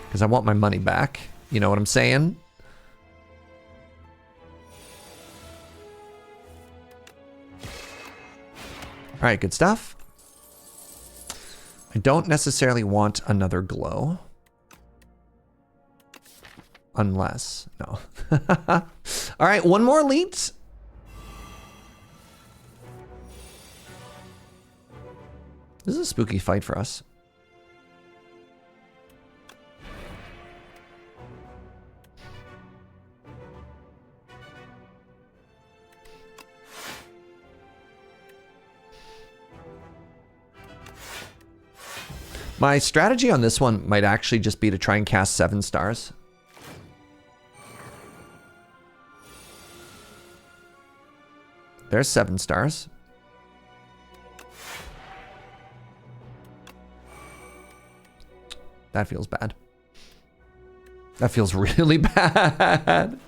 Because I want my money back. You know what I'm saying? All right, good stuff. I don't necessarily want another glow. Unless, no. All right, one more elite. This is a spooky fight for us. My strategy on this one might actually just be to try and cast 7 stars. There's 7 stars. That feels bad. That feels really bad.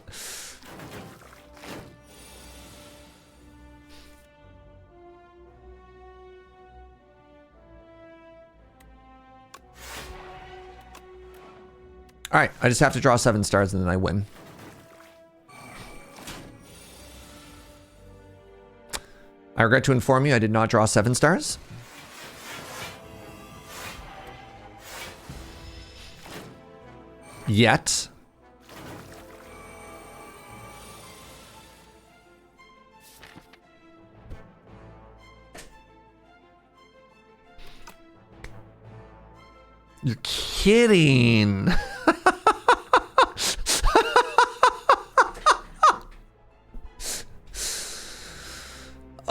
All right, I just have to draw 7 stars and then I win. I regret to inform you, I did not draw 7 stars. Yet. You're kidding.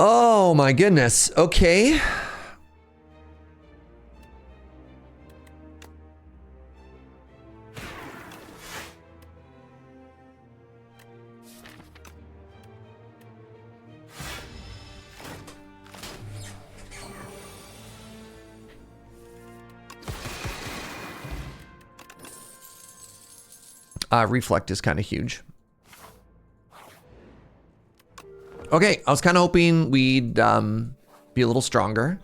Oh my goodness. Okay. Reflect is kind of huge. Okay, I was kind of hoping we'd be a little stronger.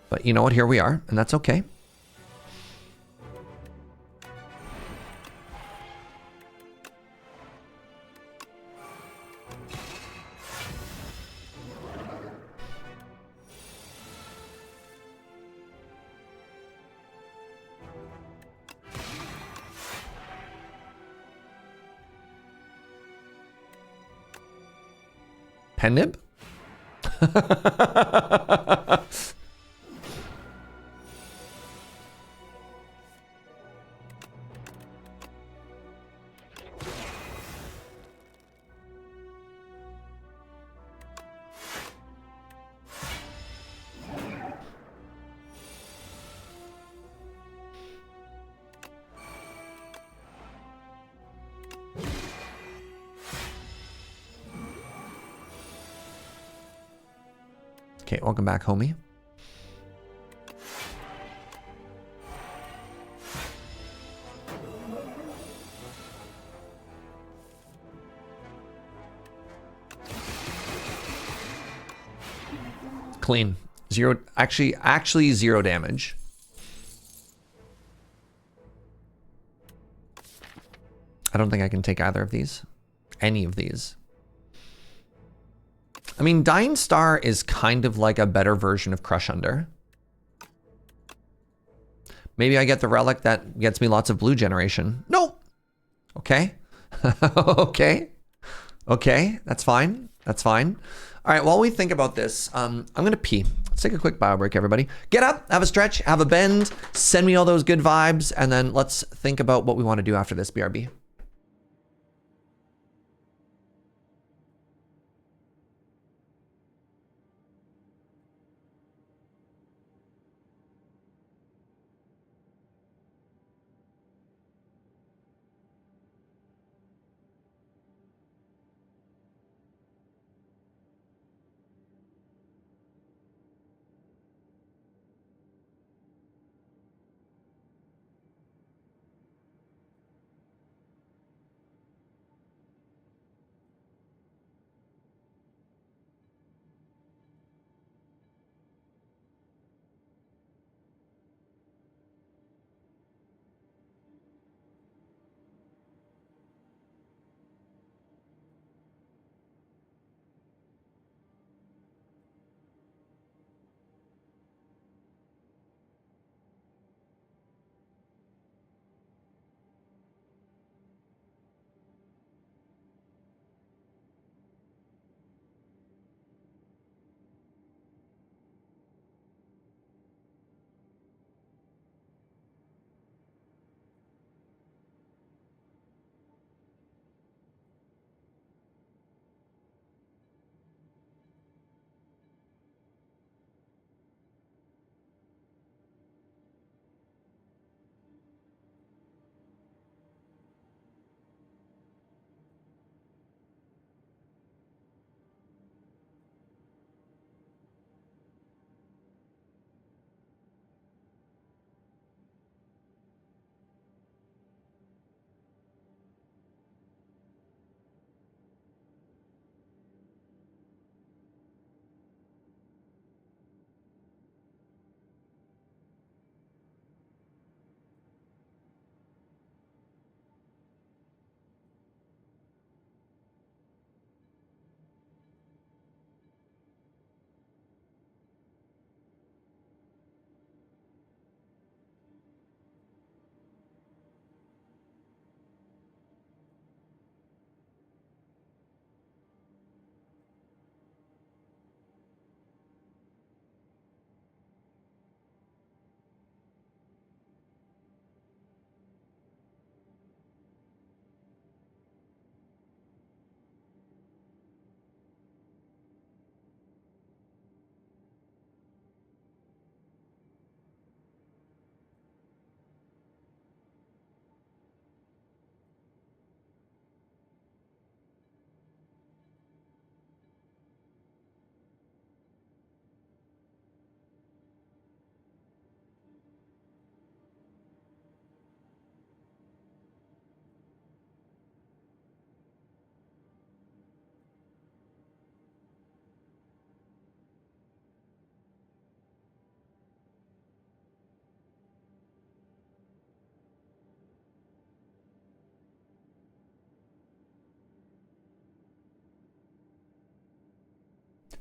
But you know what? Here we are, and that's okay. Nib? Okay, welcome back, homie. Clean. Zero, actually 0 damage. I don't think I can take either of these. Any of these. I mean, Dying Star is kind of like a better version of Crush Under. Maybe I get the relic that gets me lots of blue generation. No. Okay. Okay. Okay. That's fine. That's fine. All right. While we think about this, I'm going to pee. Let's take a quick bio break, everybody. Get up, have a stretch, have a bend, send me all those good vibes, and then let's think about what we want to do after this, BRB.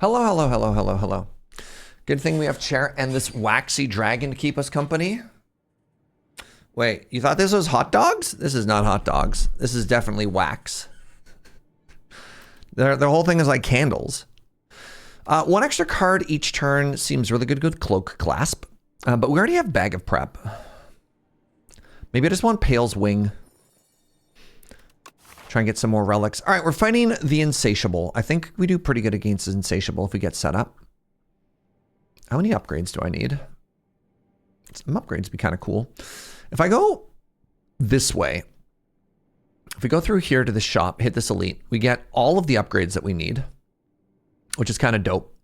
Hello, hello, hello, hello, hello. Good thing we have chair and this waxy dragon to keep us company. Wait, you thought this was hot dogs? This is not hot dogs. This is definitely wax. The whole thing is like candles. One extra card each turn seems really good with Cloak Clasp. But we already have Bag of Prep. Maybe I just want Pale's Wing. Try and get some more relics. All right, we're fighting the Insatiable. I think we do pretty good against the Insatiable if we get set up. How many upgrades do I need? Some upgrades would be kind of cool. If I go this way, if we go through here to the shop, hit this elite, we get all of the upgrades that we need, which is kind of dope.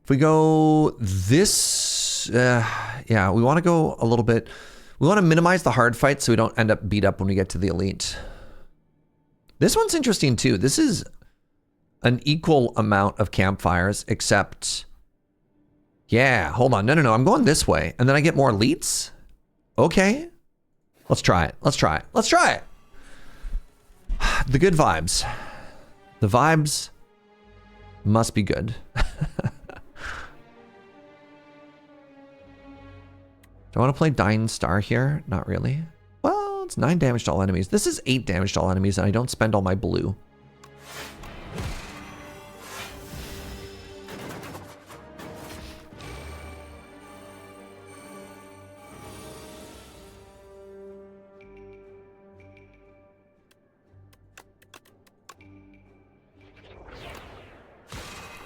If we go this, yeah, we want to go a little bit, we want to minimize the hard fights so we don't end up beat up when we get to the elite. This one's interesting too. This is an equal amount of campfires, except, yeah, hold on. No. I'm going this way. And then I get more elites. Okay. Let's try it. Let's try it. Let's try it. The good vibes. The vibes must be good. Do I want to play Dying Star here? Not really. Well, it's 9 damage to all enemies. This is 8 damage to all enemies, and I don't spend all my blue.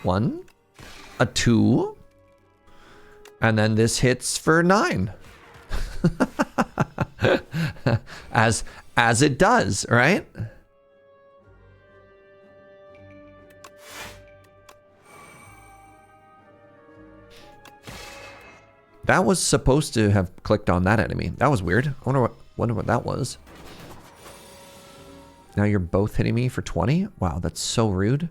One, a 2, and then this hits for 9. as it does, right? That was supposed to have clicked on that enemy. That was weird. I wonder what that was. Now you're both hitting me for 20? Wow, that's so rude.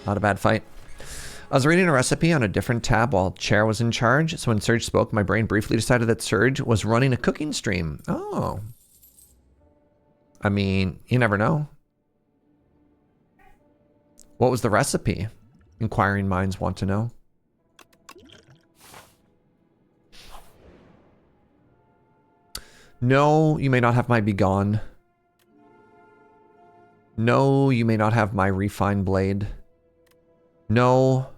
Not a bad fight. I was reading a recipe on a different tab while Chair was in charge, so when Surge spoke, my brain briefly decided that Surge was running a cooking stream. Oh. I mean, you never know. What was the recipe? Inquiring minds want to know. No, you may not have my Begone. No, you may not have my Refine Blade. No.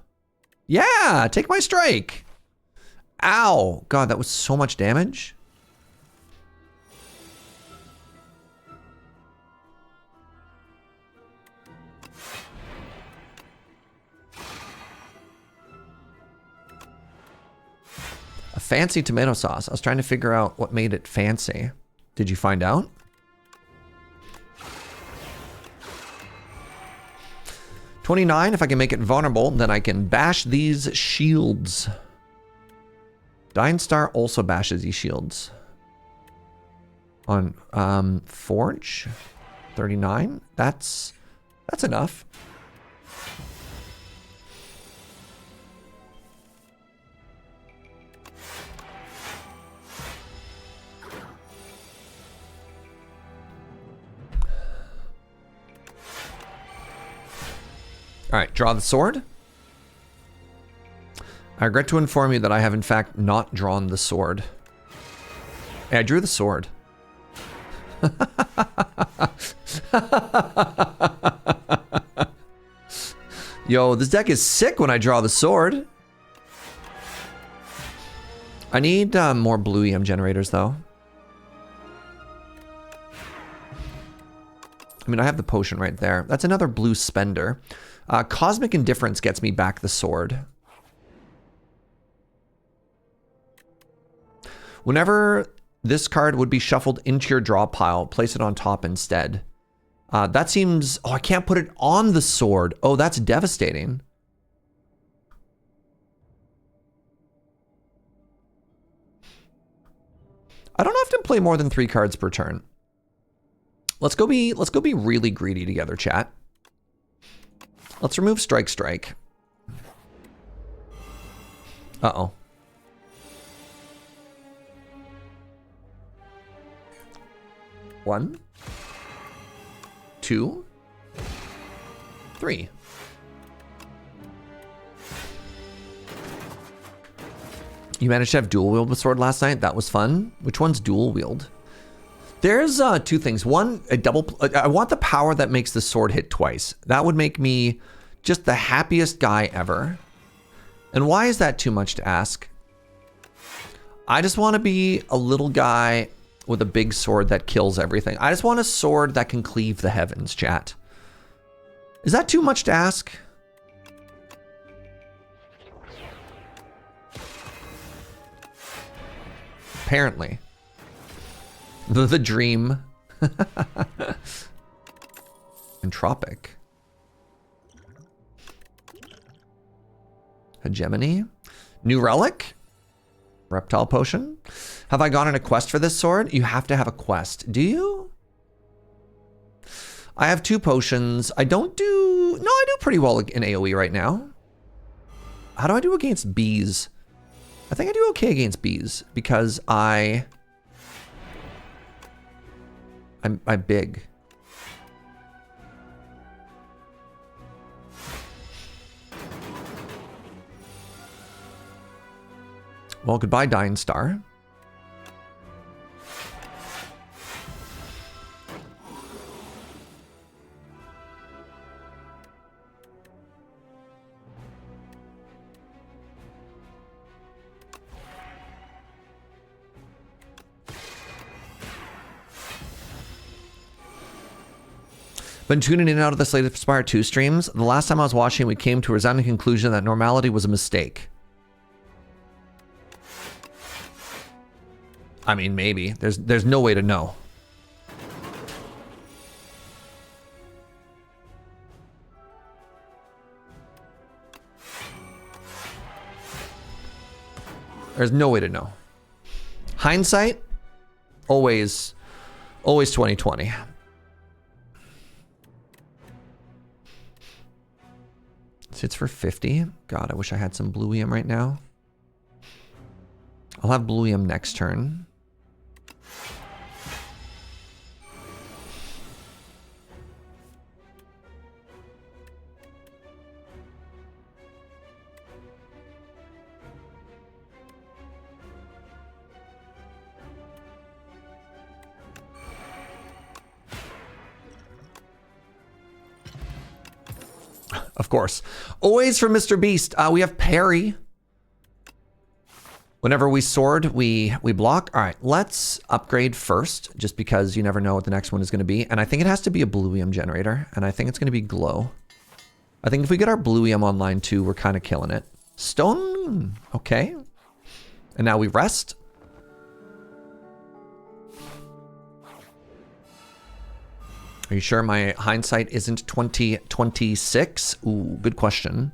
Yeah, take my strike. Ow. God, that was so much damage. A fancy tomato sauce. I was trying to figure out what made it fancy. Did you find out? $29, if I can make it vulnerable, then I can bash these shields. Dying Star also bashes these shields. On Forge, 39. That's enough. All right, draw the sword. I regret to inform you that I have in fact not drawn the sword. Hey, I drew the sword. Yo, this deck is sick when I draw the sword. I need more blue EM generators though. I mean, I have the potion right there. That's another blue spender. Cosmic Indifference gets me back the sword. Whenever this card would be shuffled into your draw pile, place it on top instead. That seems... Oh, I can't put it on the sword. Oh, that's devastating. I don't often play more than 3 cards per turn. Let's go be really greedy together, chat. Let's remove strike. Uh-oh. One, two, three. You managed to have dual wield with sword last night? That was fun. Which one's dual wield? There's two things. One, I want the power that makes the sword hit twice. That would make me just the happiest guy ever. And why is that too much to ask? I just want to be a little guy with a big sword that kills everything. I just want a sword that can cleave the heavens, chat. Is that too much to ask? Apparently. The dream. Entropic. Hegemony. New relic. Reptile potion. Have I gone on a quest for this sword? You have to have a quest. Do you? I have 2 potions. I don't do... No, I do pretty well in AoE right now. How do I do against bees? I think I do okay against bees because I'm big. Well, goodbye, Dying Star. Been tuning in and out of this latest Spire 2 streams. The last time I was watching, we came to a resounding conclusion that normality was a mistake. I mean, maybe. There's no way to know. There's no way to know. Hindsight, always 2020. It's for 50. God, I wish I had some blue EM right now. I'll have blue EM next turn. Of course. Always for Mr. Beast. We have parry. Whenever we sword, we block. All right, let's upgrade first, just because you never know what the next one is going to be. And I think it has to be a blue EM generator, and I think it's going to be glow. I think if we get our blue EM online too, we're kind of killing it. Stone, okay. And now we rest. Are you sure my hindsight isn't 2026? Ooh, good question.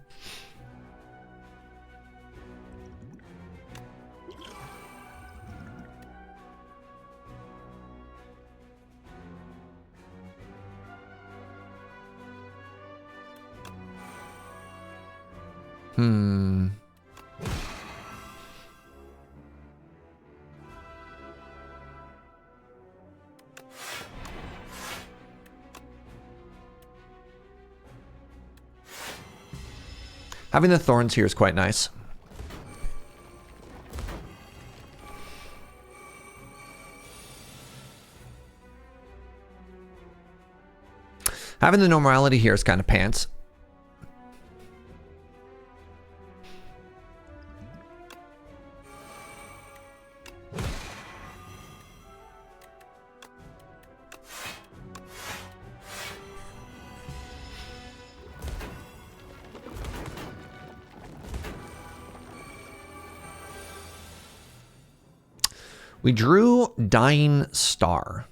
Having the thorns here is quite nice. Having the normality here is kind of pants. We drew Dying Star.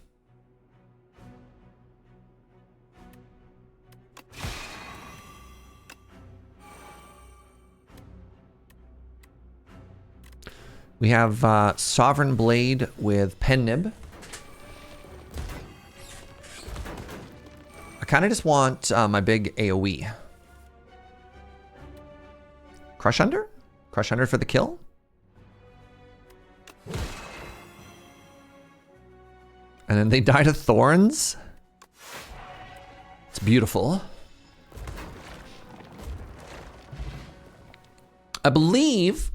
We have Sovereign Blade with Pen Nib. I kind of just want my big AoE. Crush Under? Crush Under for the kill? And then they die to Thorns? It's beautiful. I believe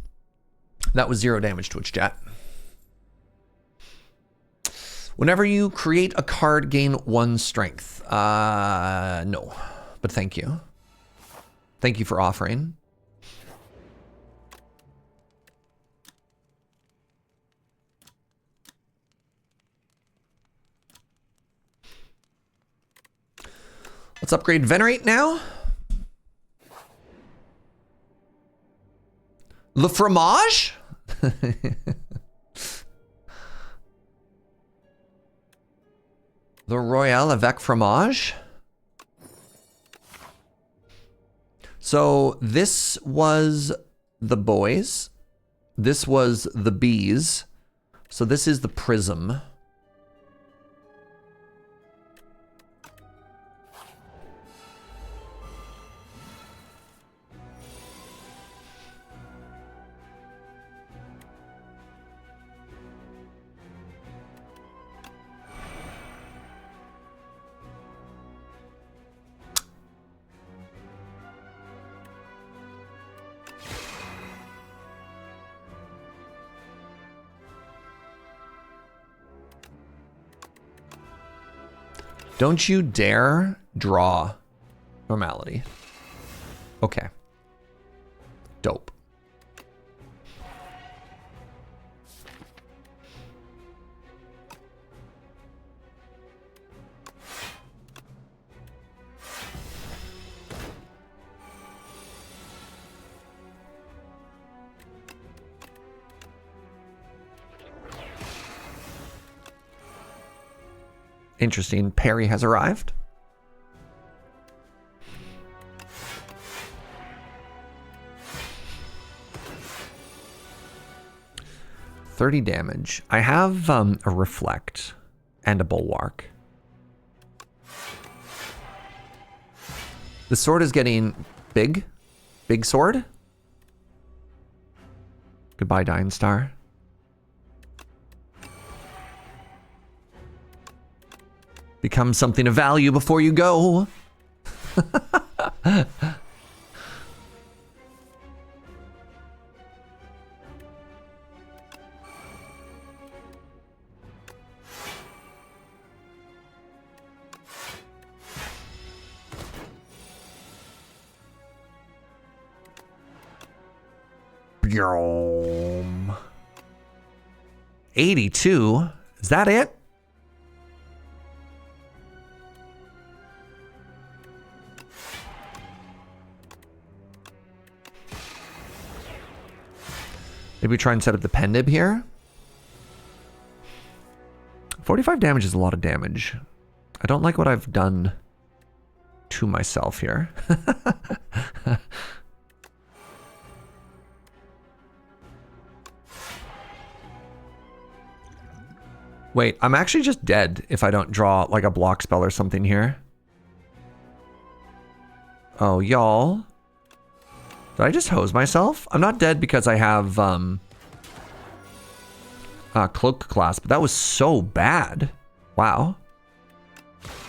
that was 0 damage, Twitch chat. Whenever you create a card, gain 1 strength. No, but thank you. Thank you for offering. Let's upgrade Venerate now. Le Fromage? The Royale avec Fromage. So this was the boys. This was the bees. So this is the prism. Don't you dare draw normality. Okay. Dope. Interesting. Perry has arrived. $30 damage. I have a Reflect and a Bulwark. The sword is getting big. Big sword. Goodbye, Dying Star. Become something of value before you go. Bjorm. 82. Is that it? Maybe try and set up the Pendib here. 45 damage is a lot of damage. I don't like what I've done to myself here. Wait, I'm actually just dead if I don't draw like a block spell or something here. Oh, y'all. Did I just hose myself? I'm not dead because I have Cloak Clasp, but that was so bad. Wow.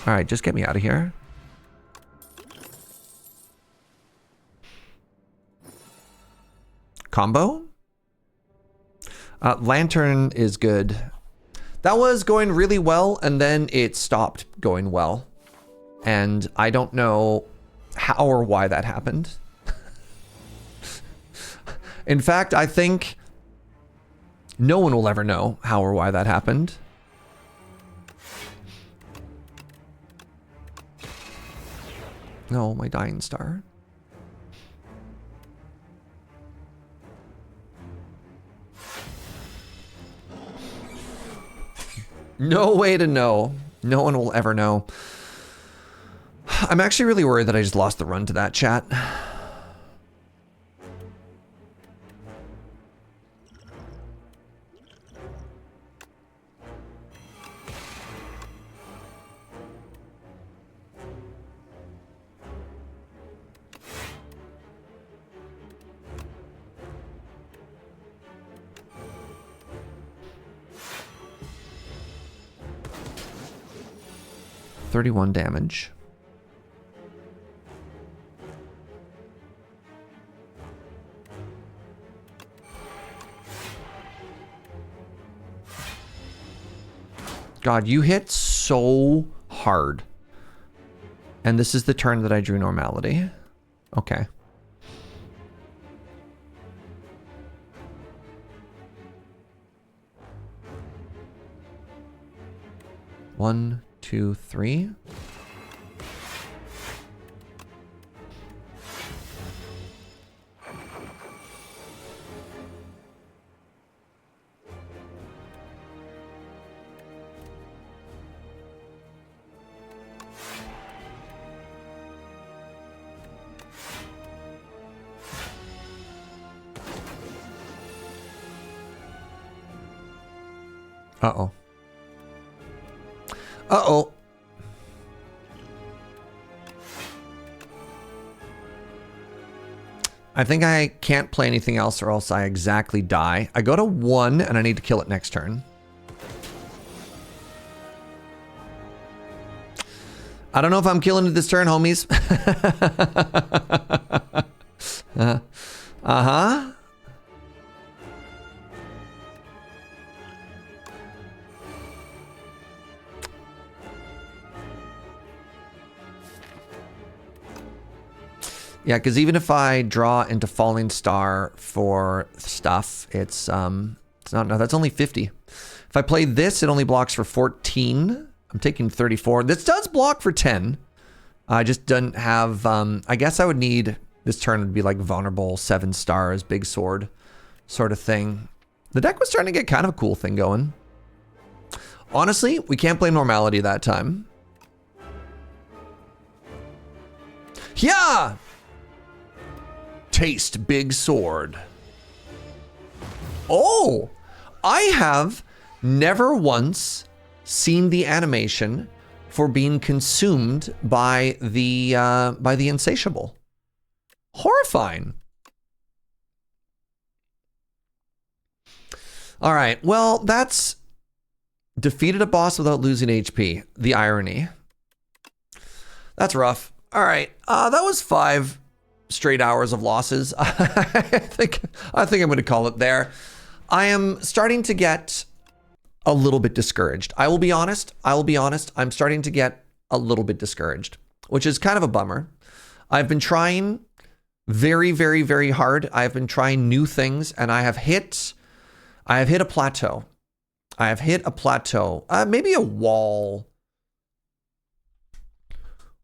All right, just get me out of here. Combo? Lantern is good. That was going really well, and then it stopped going well. And I don't know how or why that happened. In fact, I think no one will ever know how or why that happened. No, my Dying Star. No way to know. No one will ever know. I'm actually really worried that I just lost the run to that chat. 31 damage. God, you hit so hard. And this is the turn that I drew normality. Okay. One, two, three. Uh-oh. Uh-oh. I think I can't play anything else or else I exactly die. I go to 1 and I need to kill it next turn. I don't know if I'm killing it this turn, homies. Uh-huh. Yeah, because even if I draw into Falling Star for stuff, it's not, no, that's only 50. If I play this, it only blocks for 14. I'm taking 34. This does block for 10. I just don't have, I guess I would need, this turn would be like vulnerable, 7 stars, big sword sort of thing. The deck was starting to get kind of a cool thing going. Honestly, we can't play normality that time. Yeah! Taste big sword. Oh, I have never once seen the animation for being consumed by the insatiable. Horrifying. All right, well, that's defeated a boss without losing HP. The irony. That's rough. All right, that was 5 straight hours of losses. I think I'm going to call it there. I am starting to get a little bit discouraged. I will be honest. I'm starting to get a little bit discouraged, which is kind of a bummer. I've been trying very, very, very hard. I've been trying new things, and I have hit a plateau. I have hit a plateau, maybe a wall.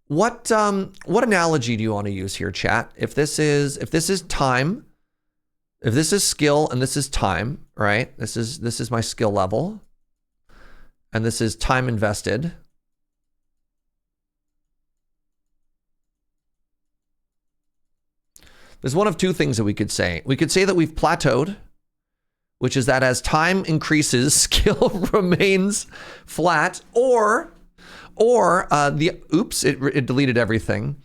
What analogy do you want to use here, chat? If this is time, if this is skill and this is time, right? This is my skill level, and this is time invested. There's one of two things that we could say. We could say that we've plateaued, which is that as time increases, skill remains flat, or oops, it deleted everything.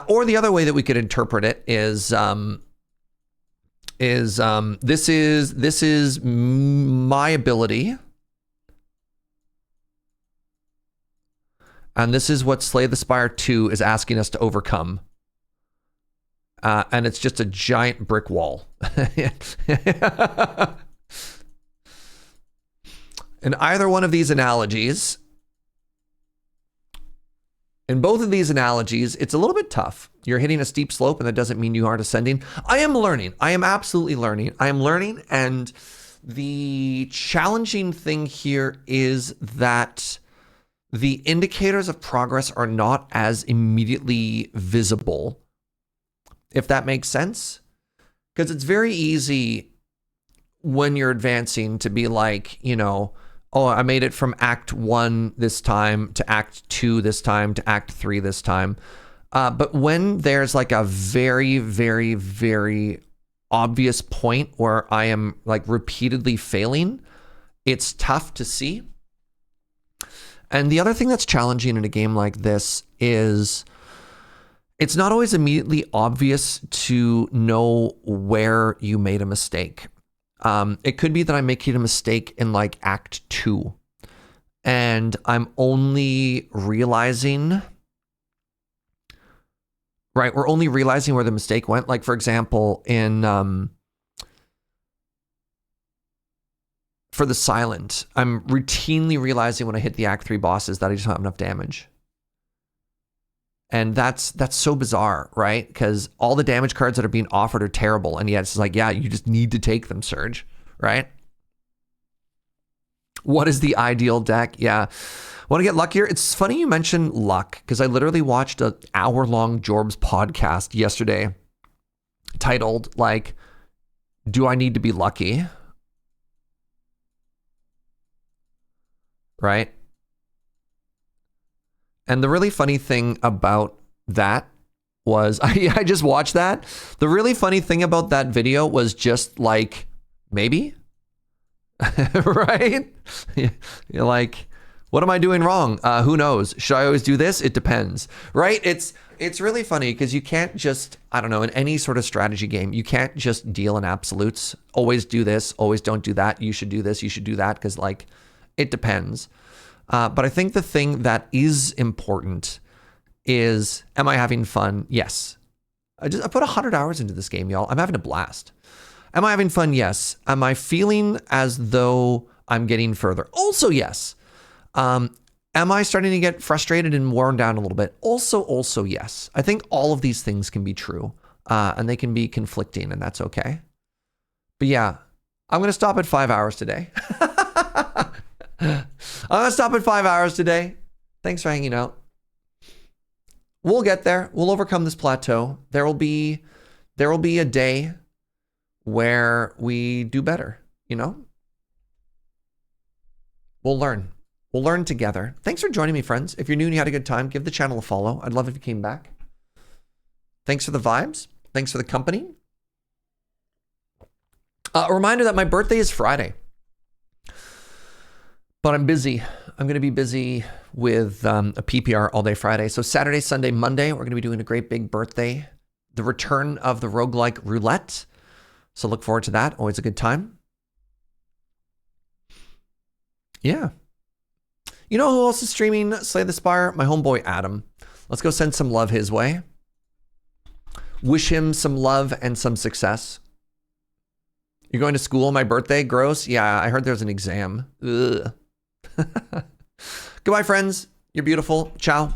Or the other way that we could interpret it is this is my ability, and this is what Slay the Spire 2 is asking us to overcome. And it's just a giant brick wall. In either one of these analogies, in both of these analogies, it's a little bit tough. You're hitting a steep slope, and that doesn't mean you aren't ascending. I am learning. I am absolutely learning. I am learning, and the challenging thing here is that the indicators of progress are not as immediately visible, if that makes sense. Because it's very easy when you're advancing to be like, you know, oh, I made it from Act 1 this time to Act 2 this time to Act 3 this time. But when there's like a very, very, very obvious point where I am like repeatedly failing, it's tough to see. And the other thing that's challenging in a game like this is it's not always immediately obvious to know where you made a mistake. It could be that I'm making a mistake in like Act 2. And I'm only realizing, right? We're only realizing where the mistake went. Like, for example, in for the Silent, I'm routinely realizing when I hit the Act 3 bosses that I just don't have enough damage. And that's so bizarre, right? Because all the damage cards that are being offered are terrible. And yet it's like, yeah, you just need to take them, Surge, right? What is the ideal deck? Yeah. Want to get luckier? It's funny you mentioned luck, because I literally watched an hour-long Jorbs podcast yesterday titled, like, Do I Need to Be Lucky? Right? And the really funny thing about that was, I just watched that. The really funny thing about that video was just like, maybe? Right? You're like, what am I doing wrong? Who knows? Should I always do this? It depends, right? It's really funny because you can't just, I don't know, in any sort of strategy game, you can't just deal in absolutes. Always do this, always don't do that. You should do this, you should do that, because like, it depends. But I think the thing that is important is, am I having fun? Yes. I put 100 hours into this game, y'all. I'm having a blast. Am I having fun? Yes. Am I feeling as though I'm getting further? Also, yes. Am I starting to get frustrated and worn down a little bit? Also, yes. I think all of these things can be true, and they can be conflicting, and that's okay. But yeah, I'm going to stop at 5 hours today. I'm going to stop at 5 hours today. Thanks for hanging out. We'll get there. We'll overcome this plateau. There will be a day where we do better, you know? We'll learn. We'll learn together. Thanks for joining me, friends. If you're new and you had a good time, give the channel a follow. I'd love if you came back. Thanks for the vibes. Thanks for the company. A reminder that my birthday is Friday. But I'm busy. I'm going to be busy with a PPR all day Friday. So Saturday, Sunday, Monday, we're going to be doing a great big birthday. The return of the roguelike roulette. So look forward to that. Always a good time. Yeah. You know who else is streaming Slay the Spire? My homeboy Adam. Let's go send some love his way. Wish him some love and some success. You're going to school on my birthday? Gross. Yeah, I heard there's an exam. Ugh. Goodbye, friends. You're beautiful. Ciao.